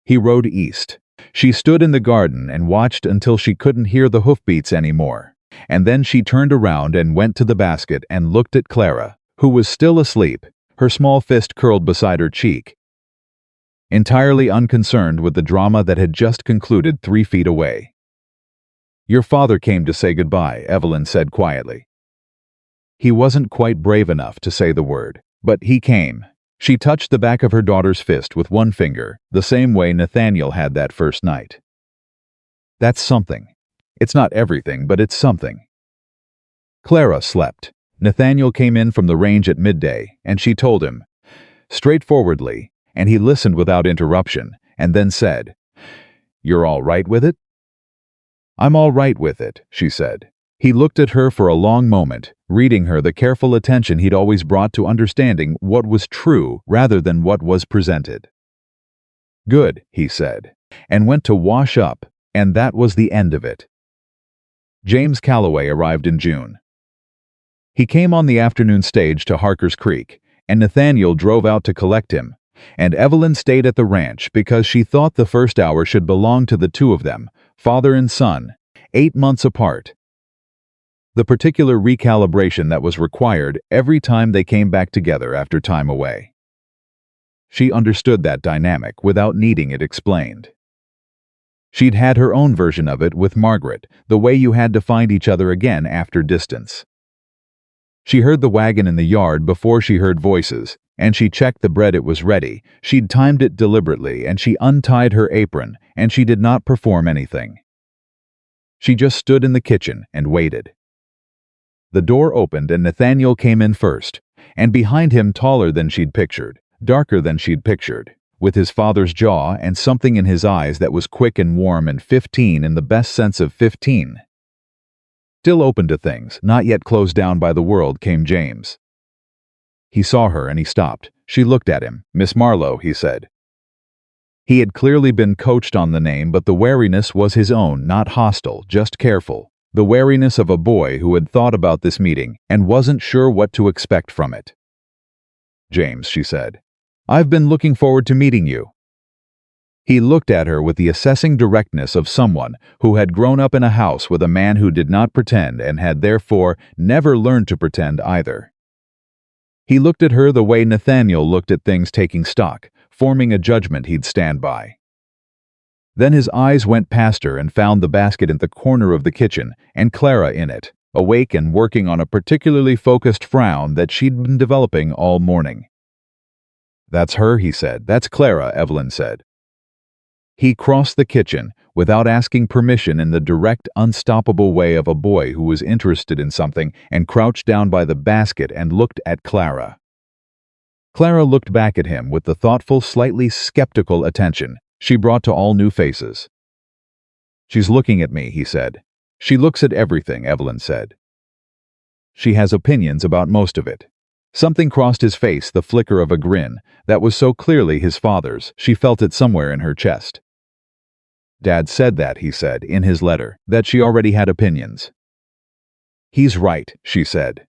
He rode east. She stood in the garden and watched until she couldn't hear the hoofbeats anymore, and then she turned around and went to the basket and looked at Clara, who was still asleep, her small fist curled beside her cheek, entirely unconcerned with the drama that had just concluded 3 feet away. "Your father came to say goodbye," Evelyn said quietly. He wasn't quite brave enough to say the word, but he came. She touched the back of her daughter's fist with one finger, the same way Nathaniel had that first night. "That's something. It's not everything, but it's something." Clara slept. Nathaniel came in from the range at midday, and she told him, straightforwardly, and he listened without interruption, and then said, "You're all right with it?" "I'm all right with it," she said. He looked at her for a long moment, reading her the careful attention he'd always brought to understanding what was true rather than what was presented. "Good," he said, and went to wash up, and that was the end of it. James Calloway arrived in June. He came on the afternoon stage to Harker's Creek, and Nathaniel drove out to collect him, and Evelyn stayed at the ranch because she thought the first hour should belong to the two of them, father and son, 8 months apart. The particular recalibration that was required every time they came back together after time away. She understood that dynamic without needing it explained. She'd had her own version of it with Margaret, the way you had to find each other again after distance. She heard the wagon in the yard before she heard voices, and she checked the bread it was ready. She'd timed it deliberately, and she untied her apron, and she did not perform anything. She just stood in the kitchen and waited. The door opened and Nathaniel came in first, and behind him, taller than she'd pictured, darker than she'd pictured, with his father's jaw and something in his eyes that was quick and warm and 15 in the best sense of 15. Still open to things, not yet closed down by the world, came James. He saw her and he stopped. She looked at him. "Miss Marlowe," he said. He had clearly been coached on the name, but the wariness was his own, not hostile, just careful. The wariness of a boy who had thought about this meeting and wasn't sure what to expect from it. "James," she said, "I've been looking forward to meeting you." He looked at her with the assessing directness of someone who had grown up in a house with a man who did not pretend and had therefore never learned to pretend either. He looked at her the way Nathaniel looked at things, taking stock, forming a judgment he'd stand by. Then his eyes went past her and found the basket in the corner of the kitchen and Clara in it, awake and working on a particularly focused frown that she'd been developing all morning. "That's her," he said. "That's Clara," Evelyn said. He crossed the kitchen without asking permission in the direct, unstoppable way of a boy who was interested in something and crouched down by the basket and looked at Clara. Clara looked back at him with the thoughtful, slightly skeptical attention she brought to all new faces. "She's looking at me," he said. "She looks at everything," Evelyn said. "She has opinions about most of it." Something crossed his face, the flicker of a grin that was so clearly his father's. She felt it somewhere in her chest. "Dad said that," he said, in his letter, that she already had opinions. "He's right," she said.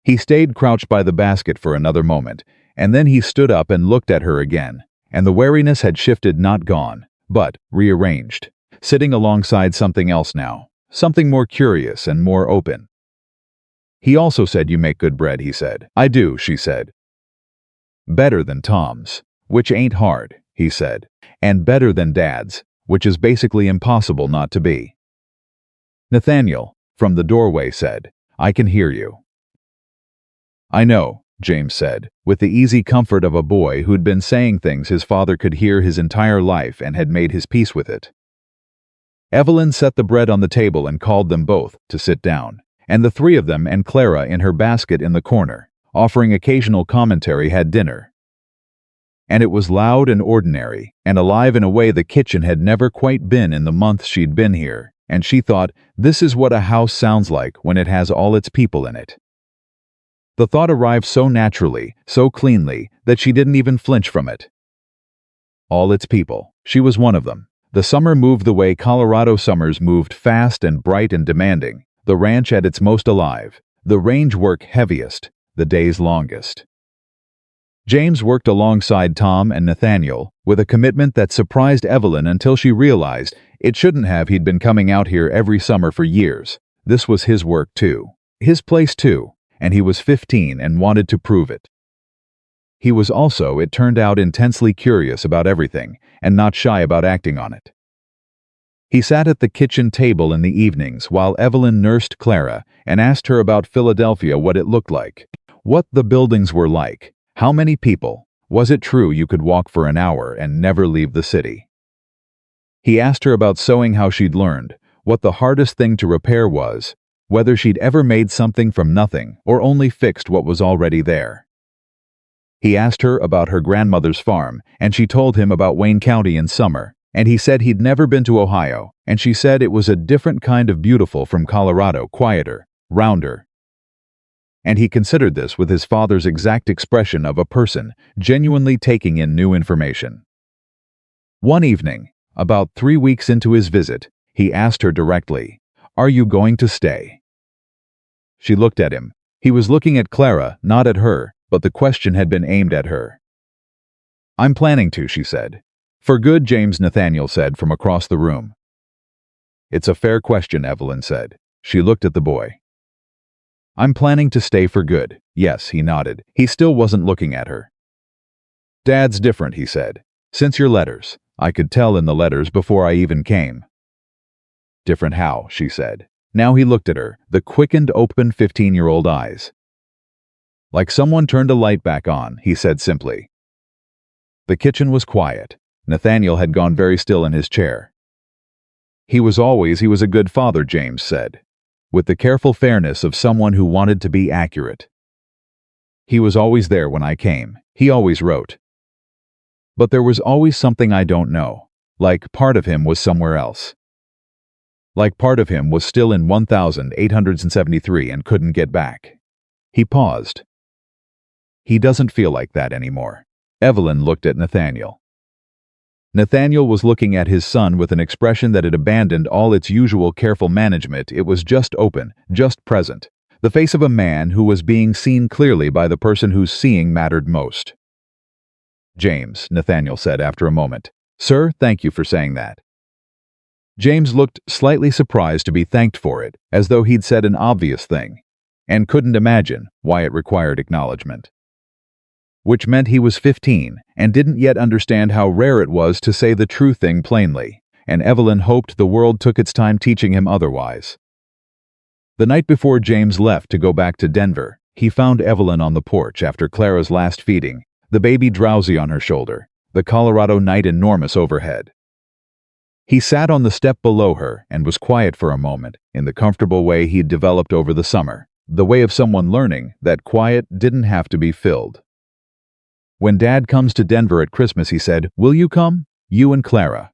He stayed crouched by the basket for another moment, and then he stood up and looked at her again, and the wariness had shifted, not gone, but rearranged, sitting alongside something else now, something more curious and more open. "He also said you make good bread," he said. "I do," she said. "Better than Tom's, which ain't hard," he said, "and better than Dad's, which is basically impossible not to be." Nathaniel, from the doorway, said, "I can hear you." "I know," James said, with the easy comfort of a boy who'd been saying things his father could hear his entire life and had made his peace with it. Evelyn set the bread on the table and called them both to sit down, and the three of them and Clara in her basket in the corner, offering occasional commentary, had dinner. And it was loud and ordinary, and alive in a way the kitchen had never quite been in the months she'd been here, and she thought, this is what a house sounds like when it has all its people in it. The thought arrived so naturally, so cleanly, that she didn't even flinch from it. All its people. She was one of them. The summer moved the way Colorado summers moved, fast and bright and demanding, the ranch at its most alive, the range work heaviest, the days longest. James worked alongside Tom and Nathaniel with a commitment that surprised Evelyn until she realized it shouldn't have. He'd been coming out here every summer for years. This was his work too. His place too, and he was 15 and wanted to prove it. He was also, it turned out, intensely curious about everything and not shy about acting on it. He sat at the kitchen table in the evenings while Evelyn nursed Clara and asked her about Philadelphia, what it looked like, what the buildings were like, how many people, was it true you could walk for an hour and never leave the city? He asked her about sewing, how she'd learned, what the hardest thing to repair was, whether she'd ever made something from nothing or only fixed what was already there. He asked her about her grandmother's farm, and she told him about Wayne County in summer, and he said he'd never been to Ohio, and she said it was a different kind of beautiful from Colorado, quieter, rounder. And he considered this with his father's exact expression of a person genuinely taking in new information. One evening, about 3 weeks into his visit, he asked her directly, "Are you going to stay?" She looked at him. He was looking at Clara, not at her, but the question had been aimed at her. "I'm planning to," she said. "For good," James Nathaniel said from across the room. "It's a fair question," Evelyn said. She looked at the boy. "I'm planning to stay for good." "Yes," he nodded. He still wasn't looking at her. "Dad's different," he said. "Since your letters. I could tell in the letters before I even came." "Different how?" she said. Now he looked at her, the quickened, open 15-year-old eyes. "Like someone turned a light back on," he said simply. The kitchen was quiet. Nathaniel had gone very still in his chair. He was a good father," James said, with the careful fairness of someone who wanted to be accurate. "He was always there when I came. He always wrote." But there was always something I don't know. Like part of him was somewhere else. Like part of him was still in 1873 and couldn't get back. He paused. He doesn't feel like that anymore. Evelyn looked at Nathaniel. Nathaniel was looking at his son with an expression that had abandoned all its usual careful management. It was just open, just present. The face of a man who was being seen clearly by the person whose seeing mattered most. James, Nathaniel said after a moment. Sir, thank you for saying that. James looked slightly surprised to be thanked for it, as though he'd said an obvious thing, and couldn't imagine why it required acknowledgement. Which meant he was 15 and didn't yet understand how rare it was to say the true thing plainly, and Evelyn hoped the world took its time teaching him otherwise. The night before James left to go back to Denver, he found Evelyn on the porch after Clara's last feeding, the baby drowsy on her shoulder, the Colorado night enormous overhead. He sat on the step below her and was quiet for a moment, in the comfortable way he'd developed over the summer, the way of someone learning that quiet didn't have to be filled. When Dad comes to Denver at Christmas, he said, "Will you come? You and Clara."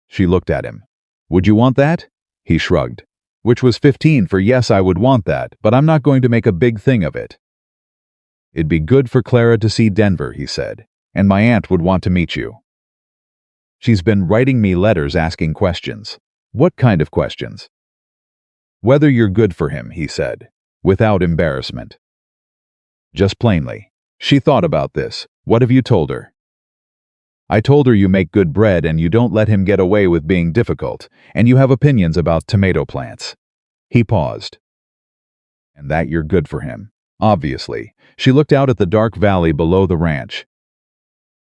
She looked at him. "Would you want that?" He shrugged. Which was 15 for yes, I would want that, but I'm not going to make a big thing of it. "It'd be good for Clara to see Denver," he said, "and my aunt would want to meet you. She's been writing me letters asking questions." "What kind of questions?" "Whether you're good for him," he said, without embarrassment. Just plainly. She thought about this. "What have you told her?" "I told her you make good bread and you don't let him get away with being difficult, and you have opinions about tomato plants." He paused. "And that you're good for him." Obviously. She looked out at the dark valley below the ranch.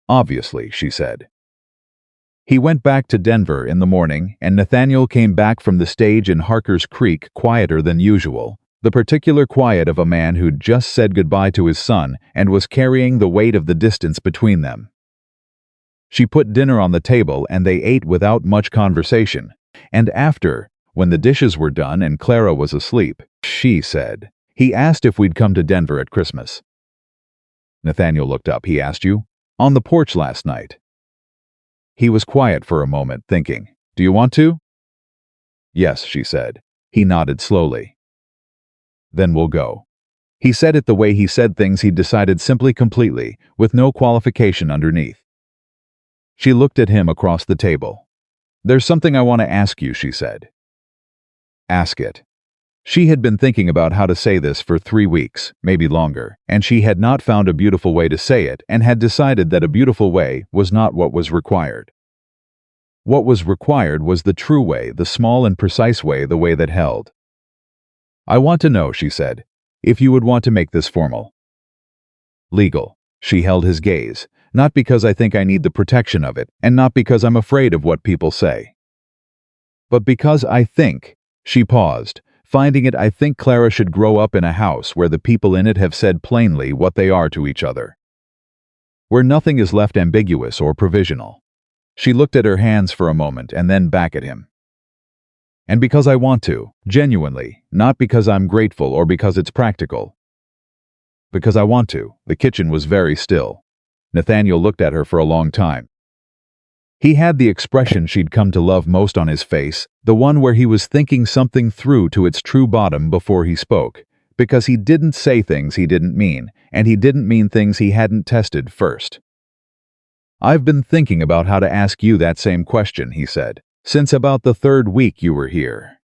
"Obviously," she said. He went back to Denver in the morning, and Nathaniel came back from the stage in Harker's Creek quieter than usual. The particular quiet of a man who'd just said goodbye to his son and was carrying the weight of the distance between them. She put dinner on the table and they ate without much conversation. And after, when the dishes were done and Clara was asleep, she said, "He asked if we'd come to Denver at Christmas." Nathaniel looked up. "He asked you?" "On the porch last night." He was quiet for a moment, thinking, "Do you want to?" "Yes," she said. He nodded slowly. "Then we'll go." He said it the way he said things he'd decided simply, completely, with no qualification underneath. She looked at him across the table. "There's something I want to ask you," she said. "Ask it." She had been thinking about how to say this for 3 weeks, maybe longer, and she had not found a beautiful way to say it and had decided that a beautiful way was not what was required. What was required was the true way, the small and precise way, the way that held. "I want to know," she said, "if you would want to make this formal." "Legal." She held his gaze, "Not because I think I need the protection of it, and not because I'm afraid of what people say. But because I think," she paused, finding it, "I think Clara should grow up in a house where the people in it have said plainly what they are to each other. Where nothing is left ambiguous or provisional." She looked at her hands for a moment and then back at him. "And because I want to, genuinely, not because I'm grateful or because it's practical. Because I want to." The kitchen was very still. Nathaniel looked at her for a long time. He had the expression she'd come to love most on his face, the one where he was thinking something through to its true bottom before he spoke, because he didn't say things he didn't mean, and he didn't mean things he hadn't tested first. "I've been thinking about how to ask you that same question," he said, "since about the 3rd week you were here."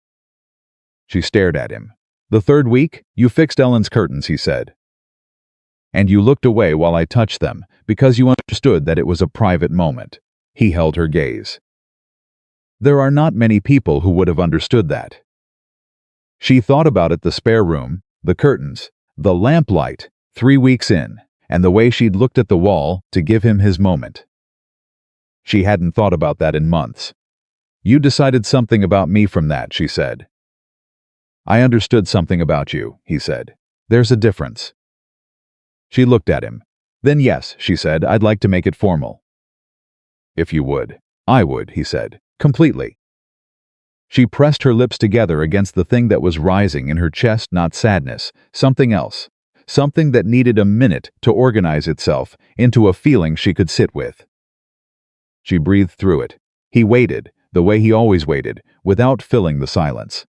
She stared at him. "The 3rd week? You fixed Ellen's curtains," he said. "And you looked away while I touched them, because you understood that it was a private moment." He held her gaze. "There are not many people who would have understood that." She thought about it, the spare room, the curtains, the lamplight, 3 weeks in, and the way she'd looked at the wall to give him his moment. She hadn't thought about that in months. "You decided something about me from that," she said. "I understood something about you," he said. "There's a difference." She looked at him. "Then yes," she said, "I'd like to make it formal." "If you would." "I would," he said. "Completely." She pressed her lips together against the thing that was rising in her chest, not sadness, something else. something that needed a minute to organize itself into a feeling she could sit with. She breathed through it. He waited, the way he always waited, without filling the silence.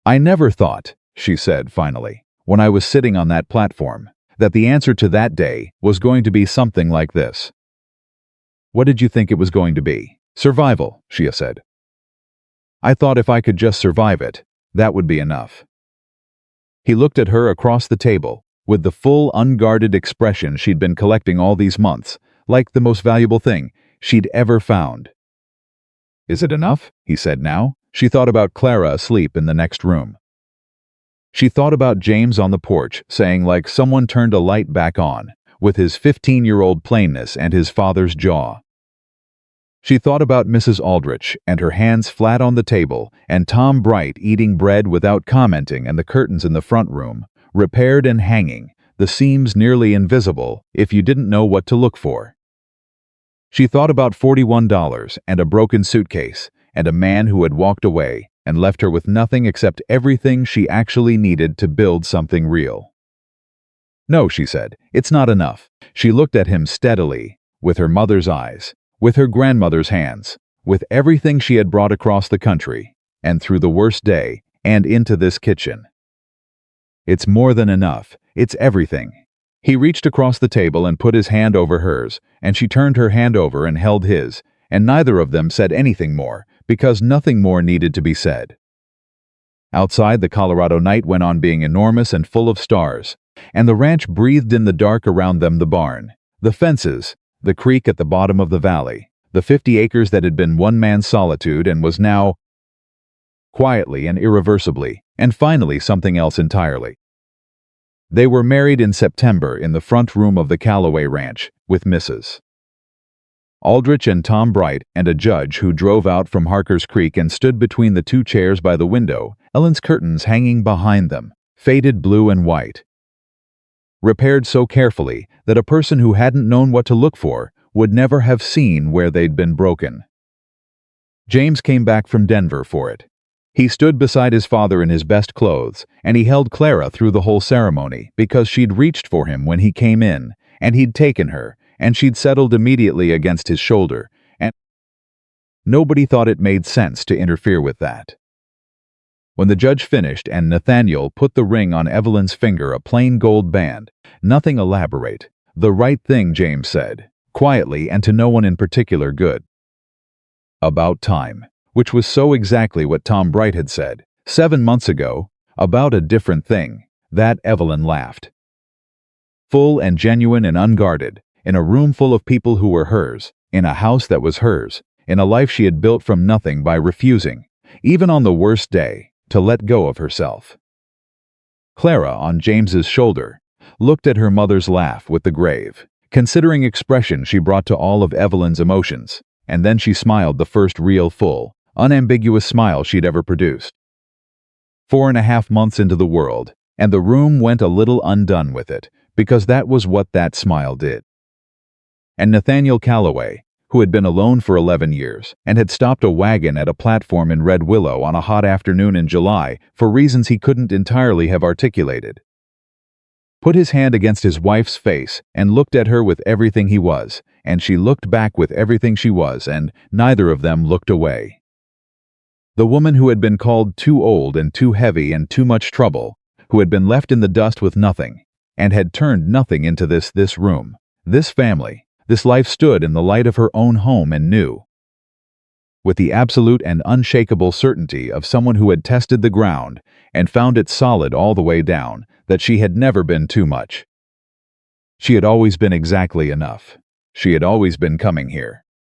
"I never thought," she said finally, "when I was sitting on that platform, that the answer to that day was going to be something like this." "What did you think it was going to be?" "Survival," she said. "I thought if I could just survive it, that would be enough." He looked at her across the table, with the full, unguarded expression she'd been collecting all these months, like the most valuable thing she'd ever found. "Is it enough?" he said now. She thought about Clara asleep in the next room. She thought about James on the porch, saying like someone turned a light back on, with his 15-year-old plainness and his father's jaw. She thought about Mrs. Aldrich and her hands flat on the table, and Tom Bright eating bread without commenting, and the curtains in the front room, repaired and hanging, the seams nearly invisible if you didn't know what to look for. She thought about $41 and a broken suitcase, and a man who had walked away and left her with nothing except everything she actually needed to build something real. "No," she said, "it's not enough." She looked at him steadily, with her mother's eyes, with her grandmother's hands, with everything she had brought across the country, and through the worst day, and into this kitchen. "It's more than enough. It's everything." He reached across the table and put his hand over hers, and she turned her hand over and held his, and neither of them said anything more, because nothing more needed to be said. Outside, the Colorado night went on being enormous and full of stars, and the ranch breathed in the dark around them, the barn, the fences, the creek at the bottom of the valley, the 50 acres that had been one man's solitude and was now, quietly and irreversibly, and finally something else entirely. They were married in September in the front room of the Calloway Ranch, with Mrs. Aldrich and Tom Bright and a judge who drove out from Harker's Creek and stood between the two chairs by the window, Ellen's curtains hanging behind them, faded blue and white, repaired so carefully that a person who hadn't known what to look for would never have seen where they'd been broken. James came back from Denver for it. He stood beside his father in his best clothes, and he held Clara through the whole ceremony because she'd reached for him when he came in, and he'd taken her, and she'd settled immediately against his shoulder, and nobody thought it made sense to interfere with that. When the judge finished and Nathaniel put the ring on Evelyn's finger, a plain gold band, nothing elaborate, "The right thing," James said, quietly and to no one in particular good. "About time," which was so exactly what Tom Bright had said 7 months ago, about a different thing, that Evelyn laughed. Full and genuine and unguarded, in a room full of people who were hers, in a house that was hers, in a life she had built from nothing by refusing, even on the worst day, to let go of herself. Clara, on James's shoulder, looked at her mother's laugh with the grave, considering expression she brought to all of Evelyn's emotions, and then she smiled the first real, full, unambiguous smile she'd ever produced. 4.5 months into the world, and the room went a little undone with it, because that was what that smile did. And Nathaniel Calloway, who had been alone for 11 years and had stopped a wagon at a platform in Red Willow on a hot afternoon in July for reasons he couldn't entirely have articulated, put his hand against his wife's face and looked at her with everything he was, and she looked back with everything she was, and neither of them looked away. The woman who had been called too old and too heavy and too much trouble, who had been left in the dust with nothing, and had turned nothing into this room, this family, this life, stood in the light of her own home and knew, with the absolute and unshakable certainty of someone who had tested the ground and found it solid all the way down, that she had never been too much. She had always been exactly enough. She had always been coming here.